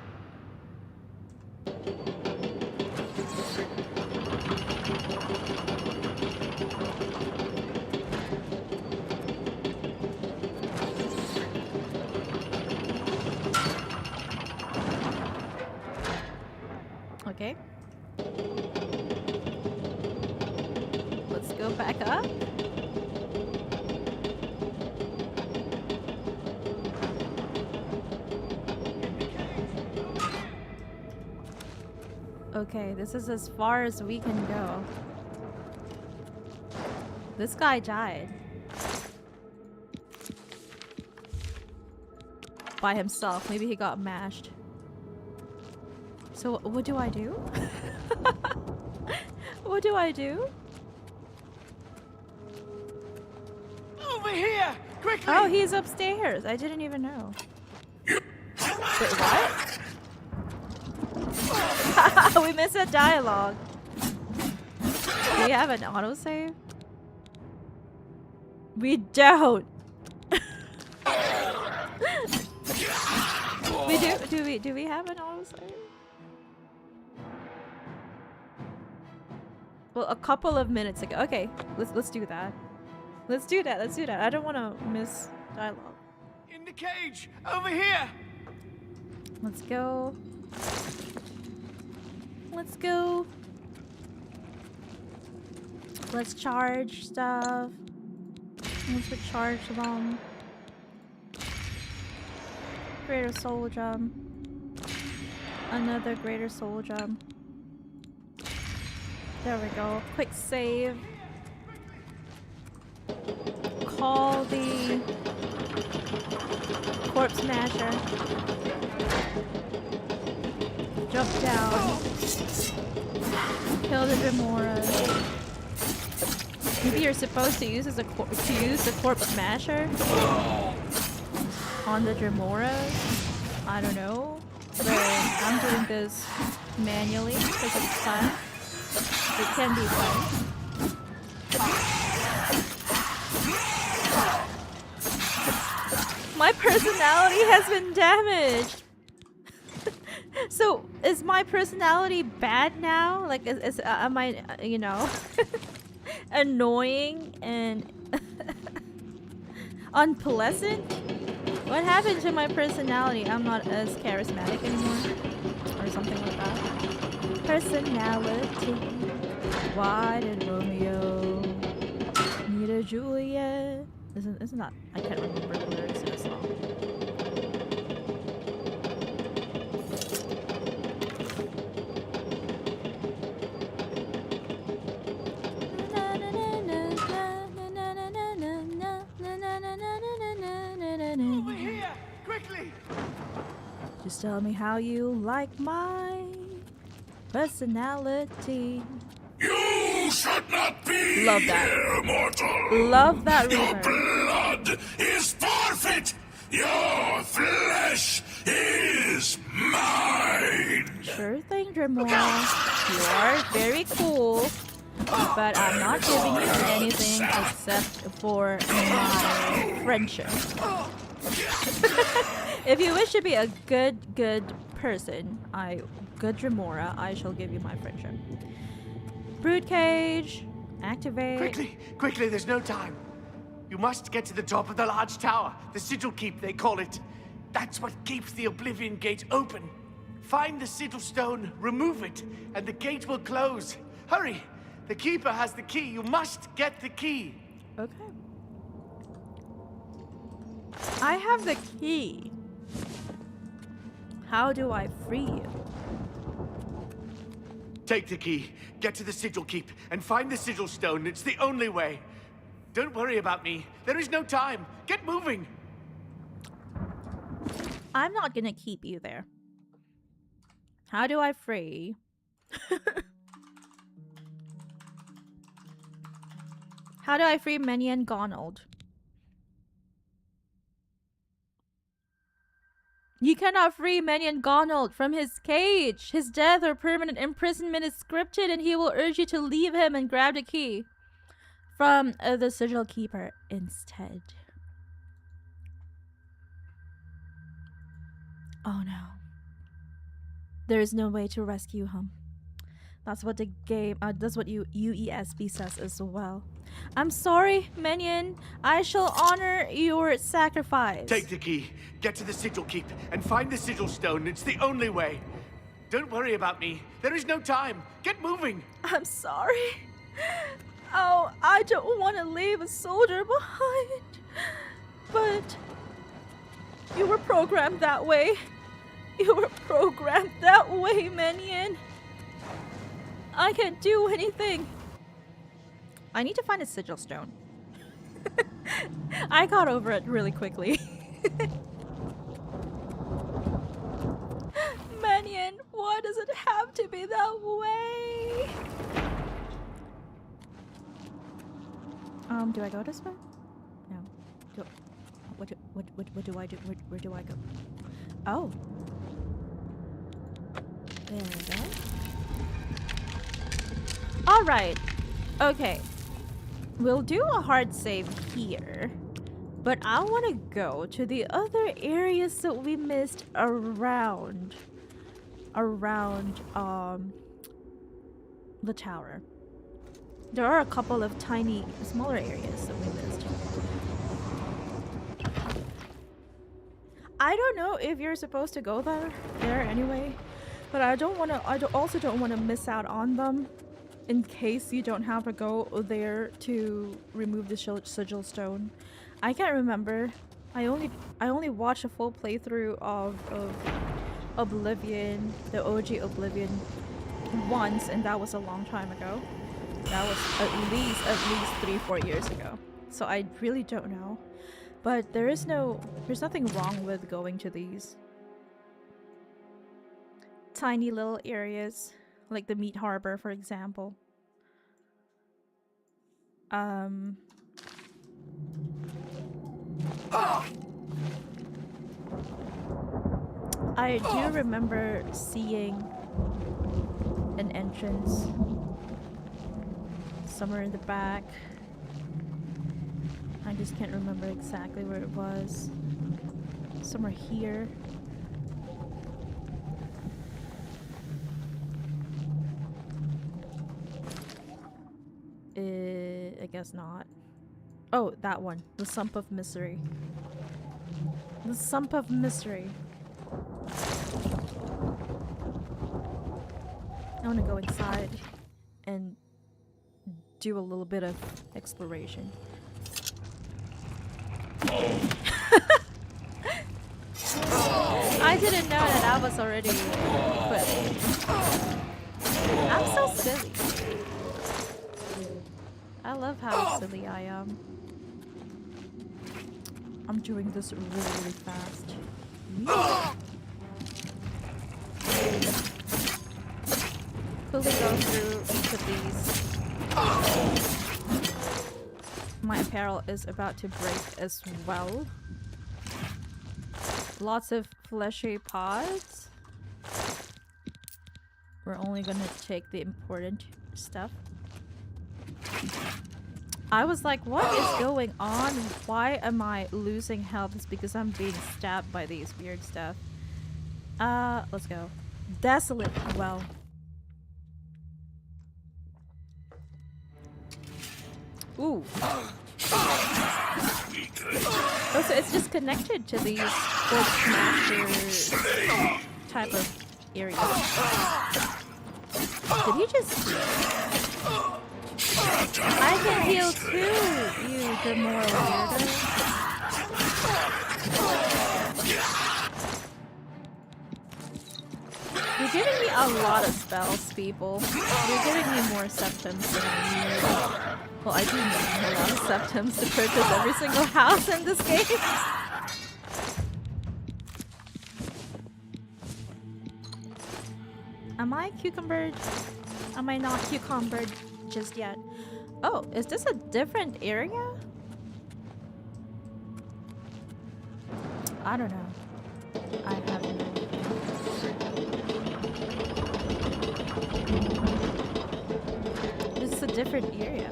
Okay. Let's go back up. Okay, this is as far as we can go. This guy died. By himself. Maybe he got mashed. So what do I do? What do I do? Over here! Quickly! Oh, he's upstairs. I didn't even know. Wait, what? We missed a dialogue. Do we have an autosave? We don't. We do. Do we have an autosave? Well, a couple of minutes ago. Okay, let's do that. Let's do that. Let's do that. I don't want to miss dialogue. In the cage! Over here! Let's go. Let's go. Let's charge stuff. Let's recharge them. Greater soul gem. Another greater soul gem. There we go. Quick save. Call the corpse smasher. Jump down. Kill the Remoras. Maybe you're supposed to use the corpse smasher on the Remoras. I don't know. But I'm doing this manually because it's fun. It can be fun. My personality has been damaged. So is my personality bad now? Like, am I, you know, annoying and unpleasant? What happened to my personality? I'm not as charismatic anymore, or something like that. Personality. Why did Romeo need a Juliet? Isn't that? I can't remember the lyrics to the song. Over here! Quickly! Just tell me how you like my personality. You should not be Love that. here, mortal. Love that Your reverb. blood is forfeit. Your flesh is mine. Sure thing, Dremora. You are very cool, but I'm not giving you anything except for my friendship. If you wish to be a good person, good Dremora, I shall give you my friendship. Brood cage, activate. Quickly, there's no time. You must get to the top of the large tower, the sigil keep, they call it. That's what keeps the Oblivion Gate open. Find the sigil stone, remove it, and the gate will close. Hurry! The keeper has the key. You must get the key. Okay. I have the key. How do I free you? Take the key, get to the sigil keep, and find the sigil stone. It's the only way. Don't worry about me. There is no time. Get moving. I'm not gonna keep you there. How do I free? How do I free Menion Gonald? You cannot free Menion Gonald from his cage. His death or permanent imprisonment is scripted, and he will urge you to leave him and grab the key from the sigil keeper instead. Oh no. There is no way to rescue him. That's what the game, that's what UESB says as well. I'm sorry, Menion. I shall honor your sacrifice. Take the key, get to the sigil keep, and find the sigil stone. It's the only way. Don't worry about me. There is no time. Get moving. I'm sorry. Oh, I don't want to leave a soldier behind. But you were programmed that way. You were programmed that way, Menion. I can't do anything. I need to find a sigil stone. I got over it really quickly. Menion, why does it have to be that way? Do I go this way? No. What do I do? Where do I go? Oh. There we go. Alright. Okay. We'll do a hard save here. But I want to go to the other areas that we missed around the tower. There are a couple of tiny, smaller areas that we missed. I don't know if you're supposed to go there anyway, but I also don't want to miss out on them in case you don't have to go there to remove the sigil stone. I can't remember. I only watched a full playthrough of Oblivion, the OG Oblivion, once, and that was a long time ago. That was at least 3-4 years ago. So I really don't know. But there's nothing wrong with going to these tiny little areas, like the meat harbor, for example. I do remember seeing an entrance somewhere in the back. I just can't remember exactly where it was. somewhere here. I guess not. Oh, that one. The Sump of Misery. The Sump of Misery. I want to go inside and do a little bit of exploration. I didn't know that I was already equipped. I'm so silly. I love how silly I am. I'm doing this really, really fast. Quickly go through each of these. My apparel is about to break as well. Lots of fleshy pods. We're only gonna take the important stuff. I was like, what is going on? Why am I losing health? It's because I'm being stabbed by these weird stuff. Let's go. Desolate well. Ooh. Oh, so it's just connected to these Forge Masters type of area. Did he just... I can heal too, you Demora weirdo. You're giving me a lot of spells, people. You're giving me more septums than I need. Well, I do need a lot of septums to purchase every single house in this game. Am I cucumbered? Am I not cucumbered just yet? Oh, is this a different area? I don't know. I have no idea. This is a different area.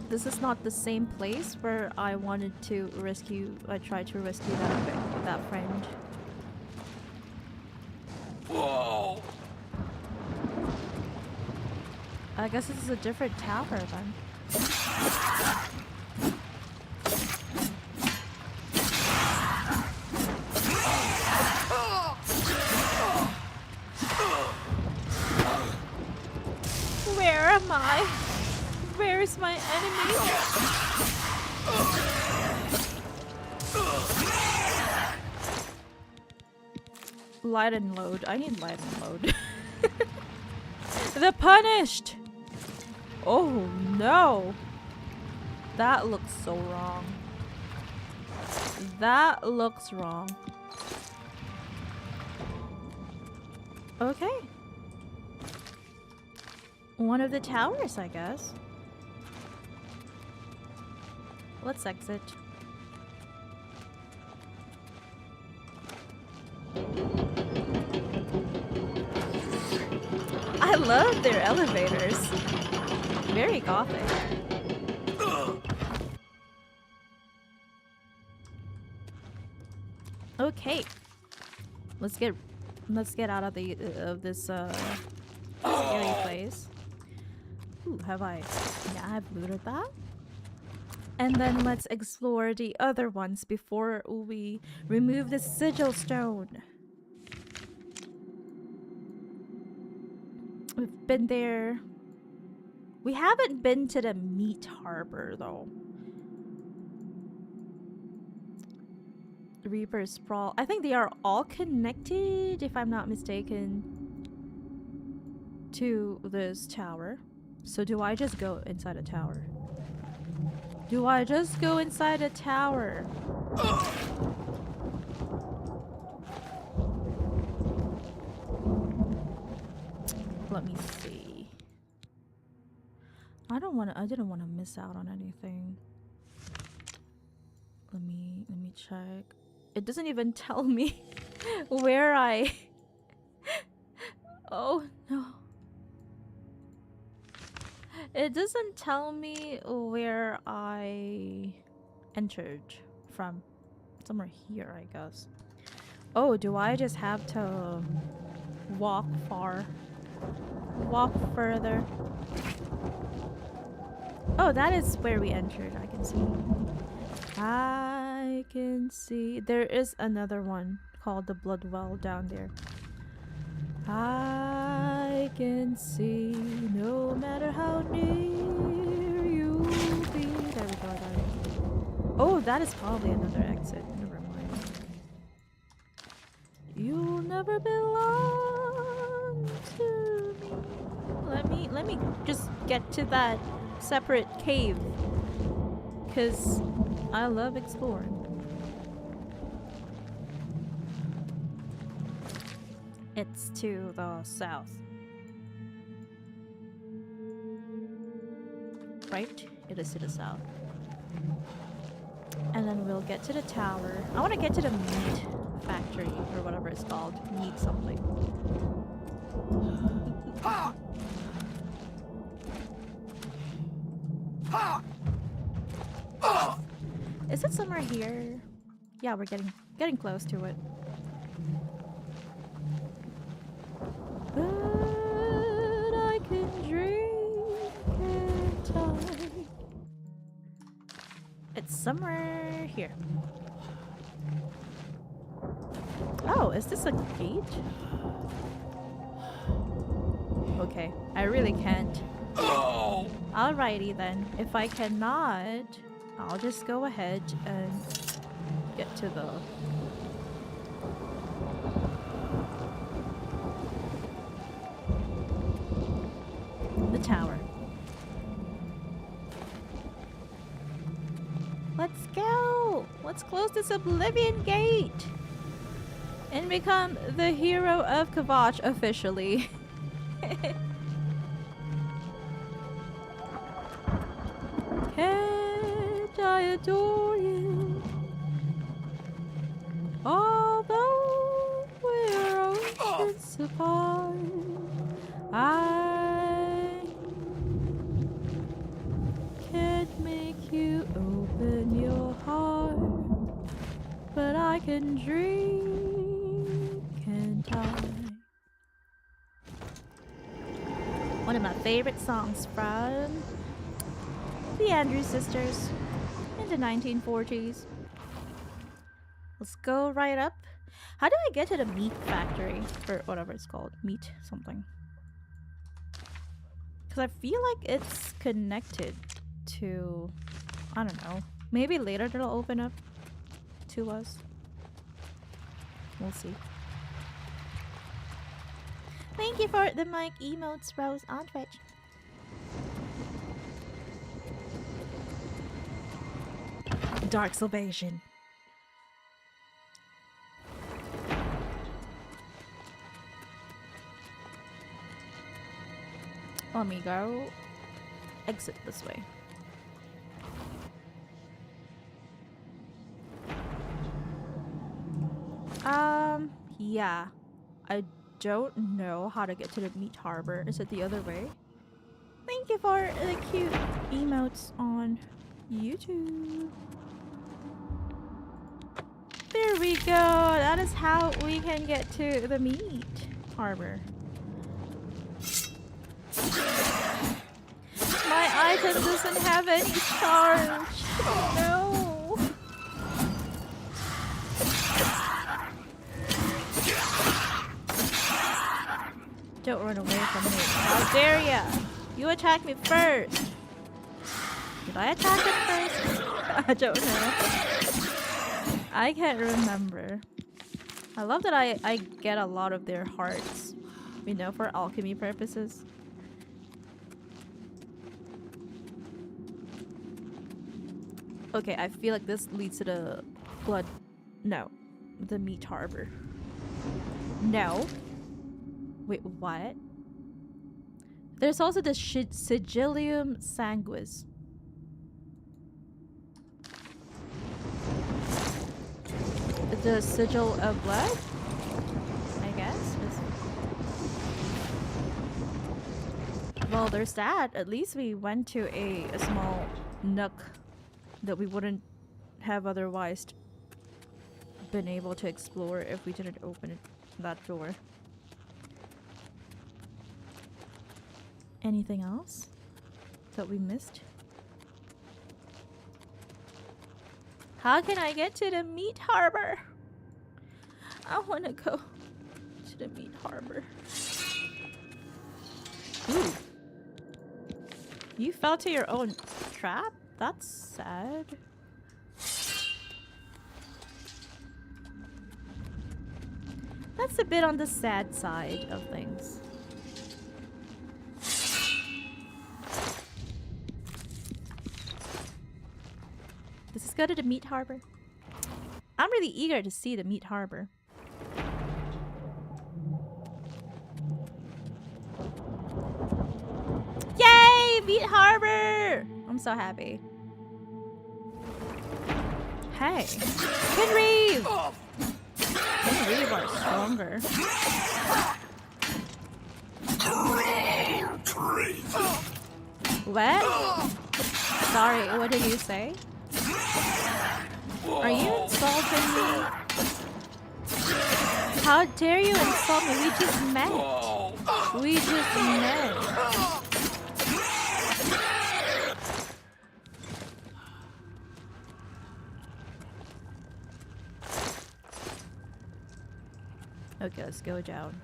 This is not the same place where I wanted to rescue. I tried to rescue that friend. Whoa! I guess this is a different tower then. Where am I? Where is my enemy? Light and load. I need light and load. The punished! Oh no! That looks so wrong. That looks wrong. Okay. One of the towers, I guess. Let's exit. I love their elevators. Very gothic. Okay. Let's get out of this scary place. Ooh, have I? Yeah, I've looted that. And then let's explore the other ones before we remove the sigil stone. We've been there. We haven't been to the meat harbor though. Reaper Sprawl. I think they are all connected, if I'm not mistaken, to this tower. So do I just go inside a tower? Do I just go inside a tower? Let me see. I didn't want to miss out on anything. Let me check. It doesn't even tell me where I... Oh no. It doesn't tell me where I entered from. Somewhere here, I guess. Oh, do I just have to walk further? Oh, that is where we entered. I can see. There is another one called the Blood Well down there. I can see no matter how near you be. There we go. Oh, that is probably another exit. Never mind. You'll never belong to me. Let me just get to that separate cave, because I love exploring. It's to the south. Right? It is to the south. And then we'll get to the tower. I want to get to the meat factory, or whatever it's called. Meat something. Is it somewhere here? Yeah, we're getting close to it. But I can drink and die. It's somewhere here. Oh, is this a gate? Okay, I really can't. Alrighty then. If I cannot, I'll just go ahead and get to the tower. Let's go! Let's close this Oblivion Gate and become the hero of Kvatch officially. Can't I adore you? Although we're oceans apart, I can't make you open your heart, but I can dream, can't I? One of my favorite songs from the Andrews Sisters in the 1940s. Let's go right up. How do I get to the meat factory? Or whatever it's called. Meat something. Because I feel like it's connected to... I don't know. Maybe later it'll open up to us. We'll see. Thank you for the mic emotes, Rose on Twitch. Dark Salvation. Let me go. Exit this way. Yeah. I don't know how to get to the meat harbor. Is it the other way? Thank you for the cute emotes on YouTube. There we go. That is how we can get to the meat harbor. My item doesn't have any charge. Oh no. Don't run away from me. How dare ya? You attacked me first. Did I attack him first? I don't know. I can't remember. I love that I get a lot of their hearts. You know, for alchemy purposes. Okay, I feel like this leads to the blood... No. The meat harbor. No. Wait, what? There's also the Sigillium Sanguis. The Sigil of Blood? I guess. Well, there's that. At least we went to a small nook that we wouldn't have otherwise been able to explore if we didn't open that door. Anything else that we missed? How can I get to the meat harbor? I want to go to the meat harbor. Ooh. You fell to your own trap? That's sad. That's a bit on the sad side of things. Does this go to the meat harbor? I'm really eager to see the meat harbor. Yay! Meat harbor! I'm so happy. Hey. Henry! Henry are stronger. What? Sorry, what did you say? Are you insulting me? How dare you insult me? We just met. We just met. Okay, let's go down.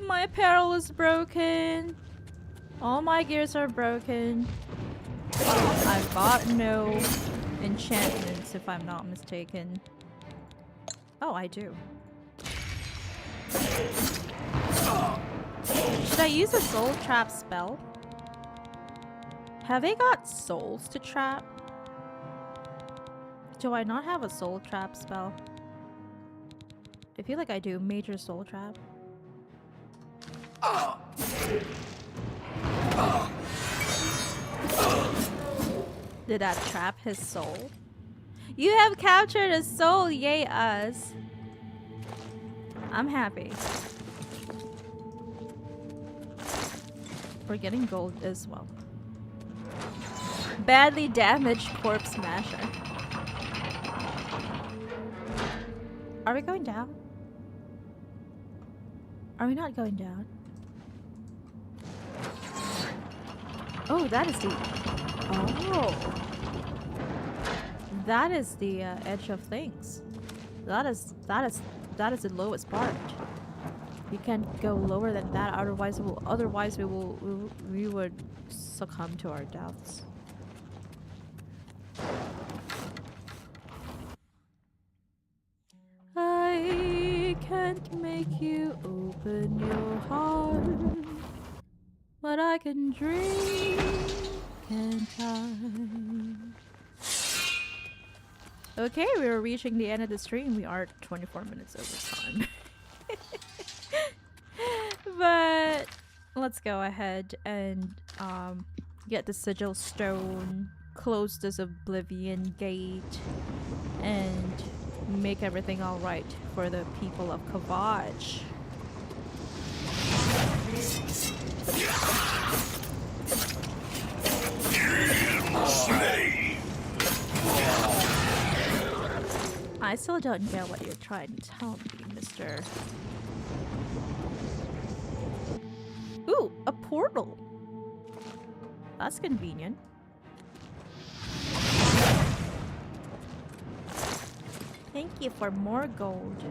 My apparel is broken. All my gears are broken. I've got no enchantments, if I'm not mistaken. Oh, I do. Should I use a soul trap spell? Have they got souls to trap? Do I not have a soul trap spell? I feel like I do. Major soul trap. Did that trap his soul? You have captured a soul, yay us. I'm happy. We're getting gold as well. Badly damaged corpse smasher. Are we going down? Are we not going down? Oh, that is the... Oh. That is the edge of things. That is the lowest part. We can't go lower than that, otherwise we would succumb to our doubts. I can't make you open your heart, but I can dream, can't I? Okay, we are reaching the end of the stream. We are 24 minutes over time. But let's go ahead and get the sigil stone, close this Oblivion Gate, and make everything alright for the people of Kvatch. I still don't get what you're trying to tell me, mister. Ooh, a portal. That's convenient. Thank you for more gold.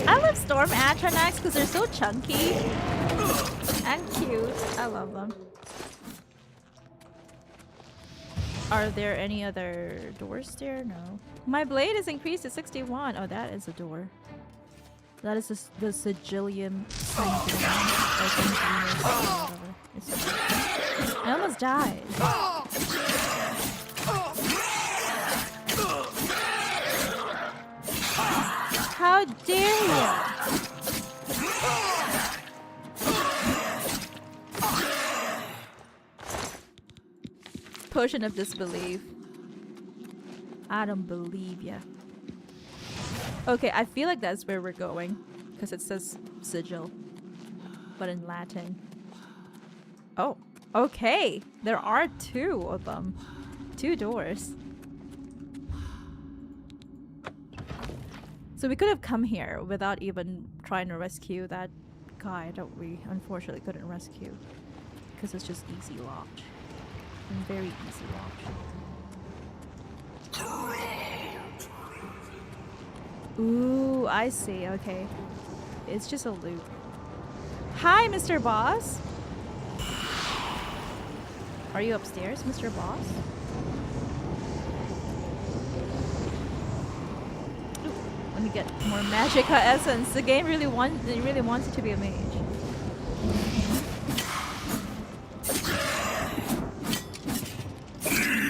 I love Storm Atronachs because they're so chunky and cute. I love them. Are there any other doors there? No. My blade is increased to 61. Oh, that is a door. That is the sigillium. I almost died. How dare you! Potion of disbelief. I don't believe ya. Okay, I feel like that's where we're going. Because it says sigil. But in Latin. Oh, okay. There are 2 of them. 2 doors. So we could have come here without even trying to rescue that guy that we unfortunately couldn't rescue. Because it's just easy locked. And very easy locked. Ooh, I see. Okay. It's just a loop. Hi, Mr. Boss. Are you upstairs, Mr. Boss? Ooh, let me get more Magicka essence. The game really wants it to be a mage.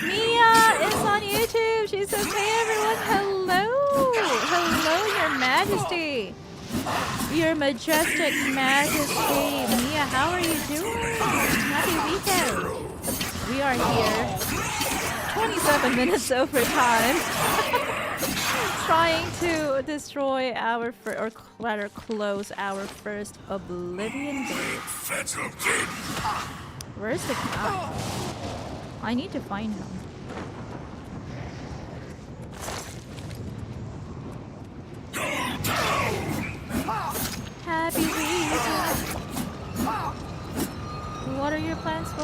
Mia is on YouTube. She says, "Hey everyone, hello, hello, Your Majesty, Your Majestic Majesty." Mia, how are you doing? Happy weekend. We are here 27 minutes over time trying to destroy our or rather close our first Oblivion Gate. Where's the guy? I need to find him. Happy weekend. What are your plans for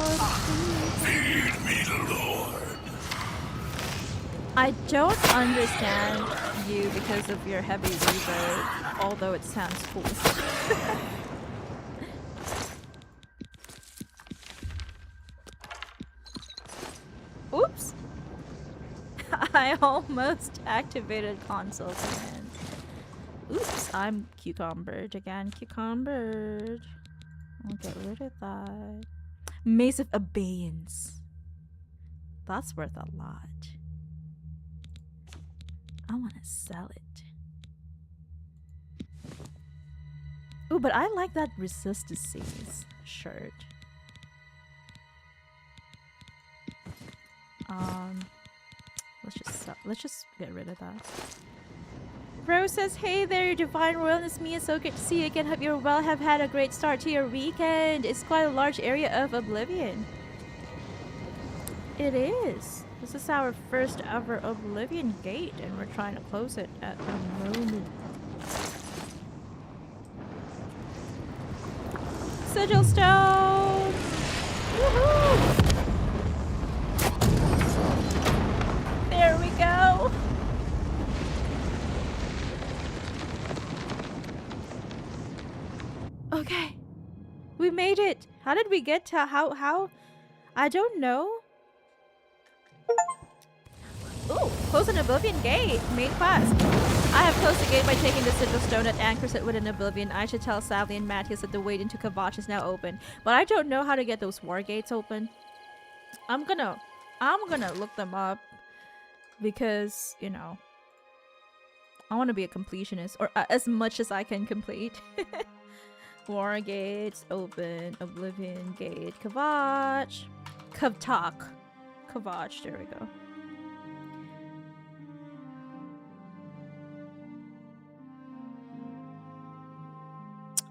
Feed me, Lord. I don't understand you because of your heavy reverb, although it sounds cool. Oops. I almost activated console command. Oops, I'm cucumbered again. Cucumbered. I'll get rid of that. Mace of Abeyance. That's worth a lot. I want to sell it. Ooh, but I like that Resist Disease shirt. Let's just get rid of that. Rose says, "Hey there, Divine Royalness, Mia, so good to see you again. Hope you have had a great start to your weekend. It's quite a large area of Oblivion." It is. This is our first ever Oblivion Gate, and we're trying to close it at the moment. Sigil Stone! Woohoo! There we go! Okay. We made it! How did we get to how? I don't know. Ooh, close an Oblivion Gate. Main quest. I have closed the gate by taking the Sigil Stone that anchors it within Oblivion. I should tell Savly and Matthias that the way into Kvatch is now open. But I don't know how to get those war gates open. I'm gonna look them up. Because, you know, I want to be a completionist. Or as much as I can complete. War gates open. Oblivion Gate. Kvatch. Kvatch. There we go.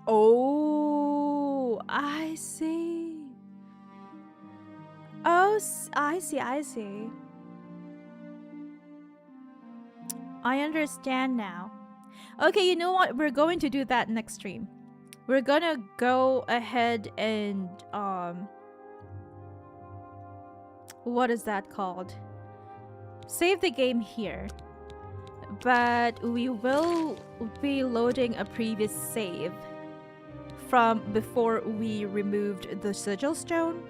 Oh, I see. Oh, I see. I understand now. Okay, you know what? We're going to do that next stream. We're gonna go ahead and what is that called? Save the game here. But we will be loading a previous save from before we removed the Sigil Stone,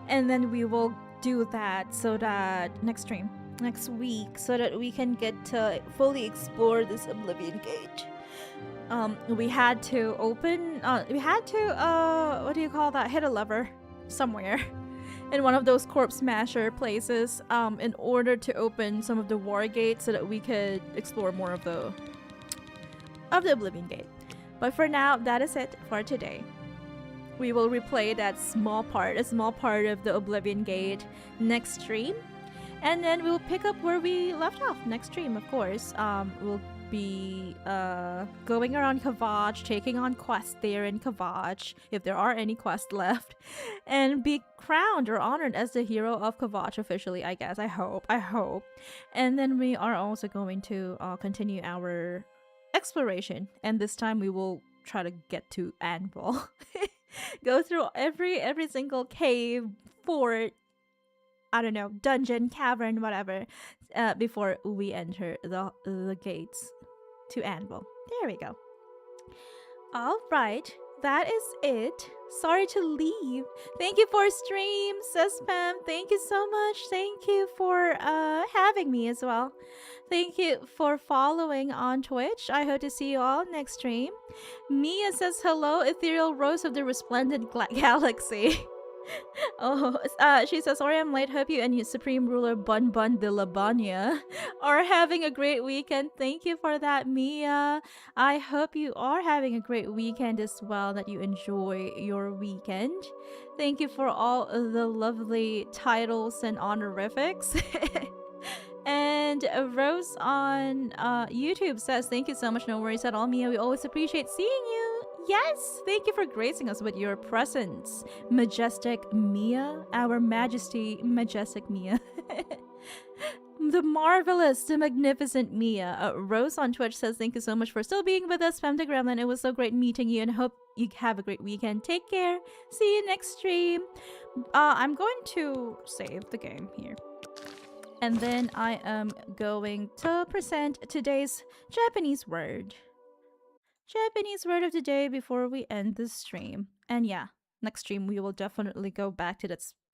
and then we will do that so that next week, so that we can get to fully explore this Oblivion Gate. We had to open, what do you call that? Hit a lever somewhere in one of those corpse smasher places, in order to open some of the war gates so that we could explore more of the Oblivion Gate. But for now, that is it for today. We will replay that small part of the Oblivion Gate next stream. And then we'll pick up where we left off next stream, of course. We'll be going around Kvatch, taking on quests there in Kvatch, if there are any quests left, and be crowned or honored as the hero of Kvatch officially, I guess. I hope. And then we are also going to continue our exploration, and this time we will try to get to Anvil. Go through every single cave, fort, I don't know, dungeon, cavern, whatever, before we enter the gates to Anvil. There we go. All right, that is it. Sorry to leave. Thank you for stream, says Pam. Thank you so much. Thank you for having me as well. Thank you for following on Twitch. I hope to see you all next stream. Mia says hello, ethereal rose of the resplendent galaxy. Oh, she says, sorry I'm late. Hope you and your supreme ruler Bun de Labania are having a great weekend. Thank you for that, Mia. I hope you are having a great weekend as well, that you enjoy your weekend. Thank you for all of the lovely titles and honorifics. And Rose on YouTube says, thank you so much. No worries at all, Mia. We always appreciate seeing you. Yes, thank you for gracing us with your presence, majestic Mia, our majesty, majestic Mia. The marvelous, the magnificent Mia. Rose on Twitch says, thank you so much for still being with us, Fem the Gremlin. It was so great meeting you, and hope you have a great weekend. Take care. See you next stream. I'm going to save the game here. And then I am going to present today's Japanese word. Japanese word of the day before we end the stream. And yeah, next stream we will definitely go back to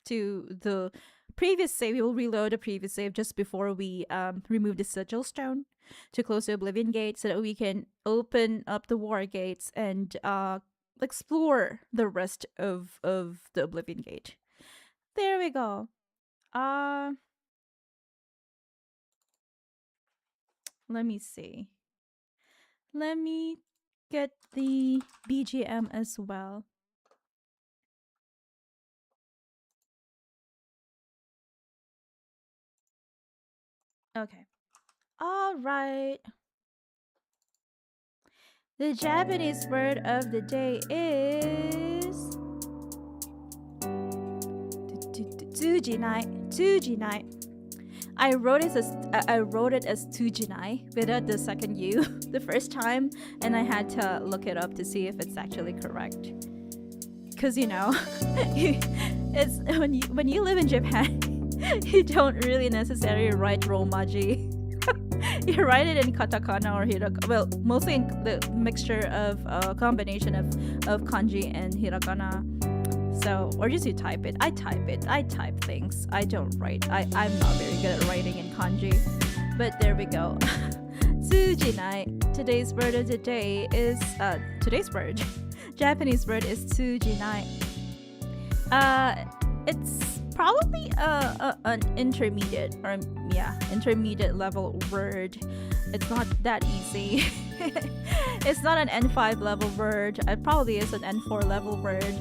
the previous save. We will reload the previous save just before we remove the sigil stone to close the Oblivion Gate, so that we can open up the war gates and explore the rest of the Oblivion Gate. There we go. Let me see. Let me get the BGM as well. Okay. All right. The Japanese word of the day is tsujinai. Tsujinai. I wrote it as Tujinai without the second U the first time, and I had to look it up to see if it's actually correct. Cause you know, it's when you live in Japan, you don't really necessarily write romaji. You write it in katakana or hiragana. Well, mostly in the mixture of combination of kanji and hiragana. So, or just you type it. I type things. I don't write. I'm not very good at writing in kanji. But there we go. Tsujinai. Today's word of the day is today's word. Japanese word is tsujinai. It's probably an intermediate intermediate level word. It's not that easy. It's not an N5 level word. It probably is an N4 level word.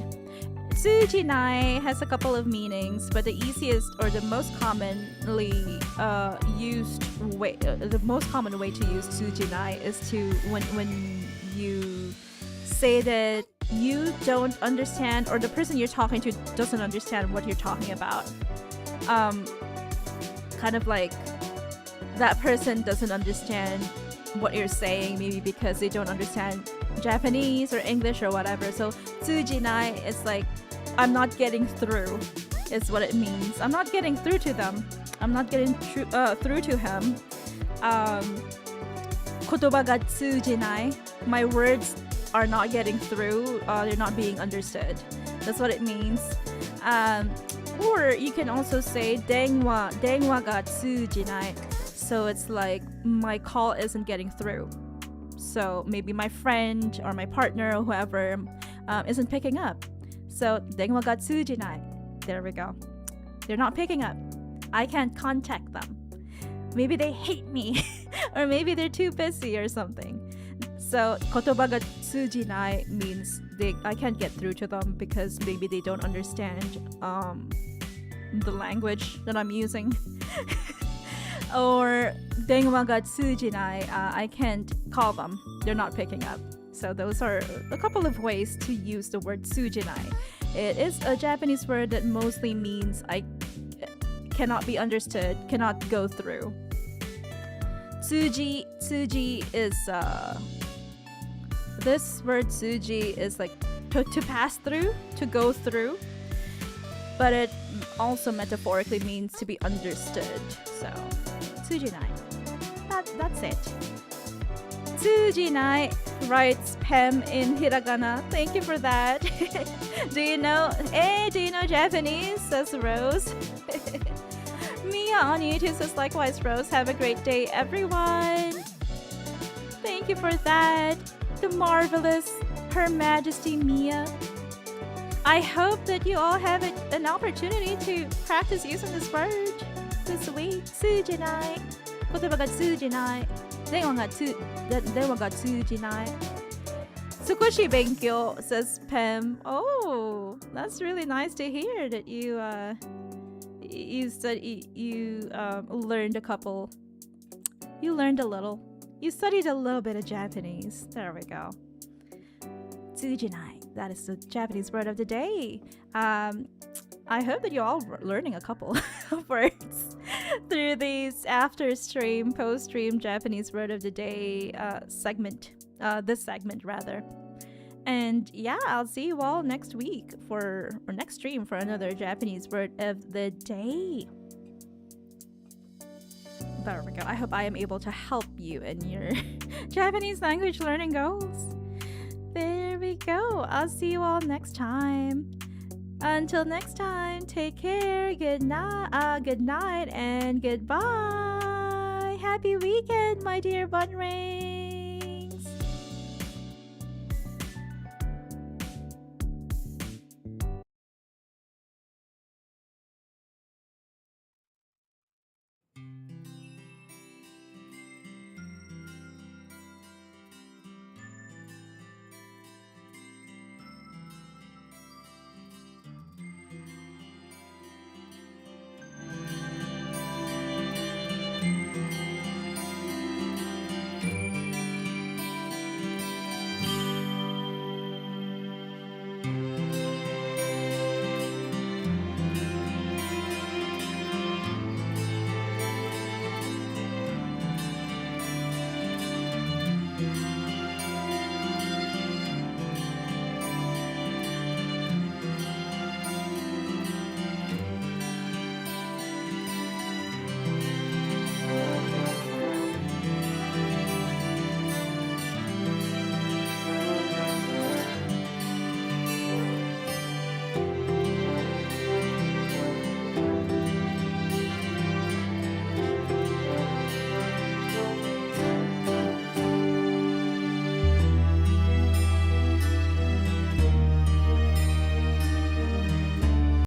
Tsujinai has a couple of meanings, but the easiest or the most commonly used way, the most common way to use tsujinai is to when you say that you don't understand, or the person you're talking to doesn't understand what you're talking about. Kind of like that person doesn't understand what you're saying, maybe because they don't understand Japanese or English or whatever. So tsujinai is like, I'm not getting through, is what it means. I'm not getting through to them. I'm not getting through to him. Kotoba ga tsujinai. My words are not getting through. They're not being understood. That's what it means. Or you can also say denwa ga tsujinai. So it's like my call isn't getting through. So maybe my friend or my partner or whoever isn't picking up. So denwa ga tsujinai. There we go. They're not picking up. I can't contact them. Maybe they hate me, or maybe they're too busy or something. So kotoba ga tsujinai means I can't get through to them because maybe they don't understand the language that I'm using. Or Dengwa ga tsujinai, I can't call them. They're not picking up. So those are a couple of ways to use the word tsujinai. It is a Japanese word that mostly means I cannot be understood, cannot go through. Tsuji is this word tsuji is like to pass through, to go through, but it also metaphorically means to be understood. So tsujinai, that's it. Tsujinai, writes Pem in hiragana. Thank you for that. Do you know Japanese? Says Rose. Mia on YouTube says likewise, Rose. Have a great day, everyone. Thank you for that. The marvelous Her Majesty Mia. I hope that you all have an opportunity to practice using this word this week. Tsujinai. 言葉が通じない。電話が通じない。少し勉強 says Pem. Oh, that's really nice to hear that you learned a couple. You learned a little. You studied a little bit of Japanese. There we go. Tsujinai. That is the Japanese word of the day. I hope that you're all learning a couple of words through these after stream, post stream Japanese word of the day segment. This segment rather. And yeah, I'll see you all next week or next stream for another Japanese word of the day. There we go. I hope I am able to help you in your Japanese language learning goals. There we go. I'll see you all next time. Until next time, take care, good night, and goodbye. Happy weekend, my dear bunnring.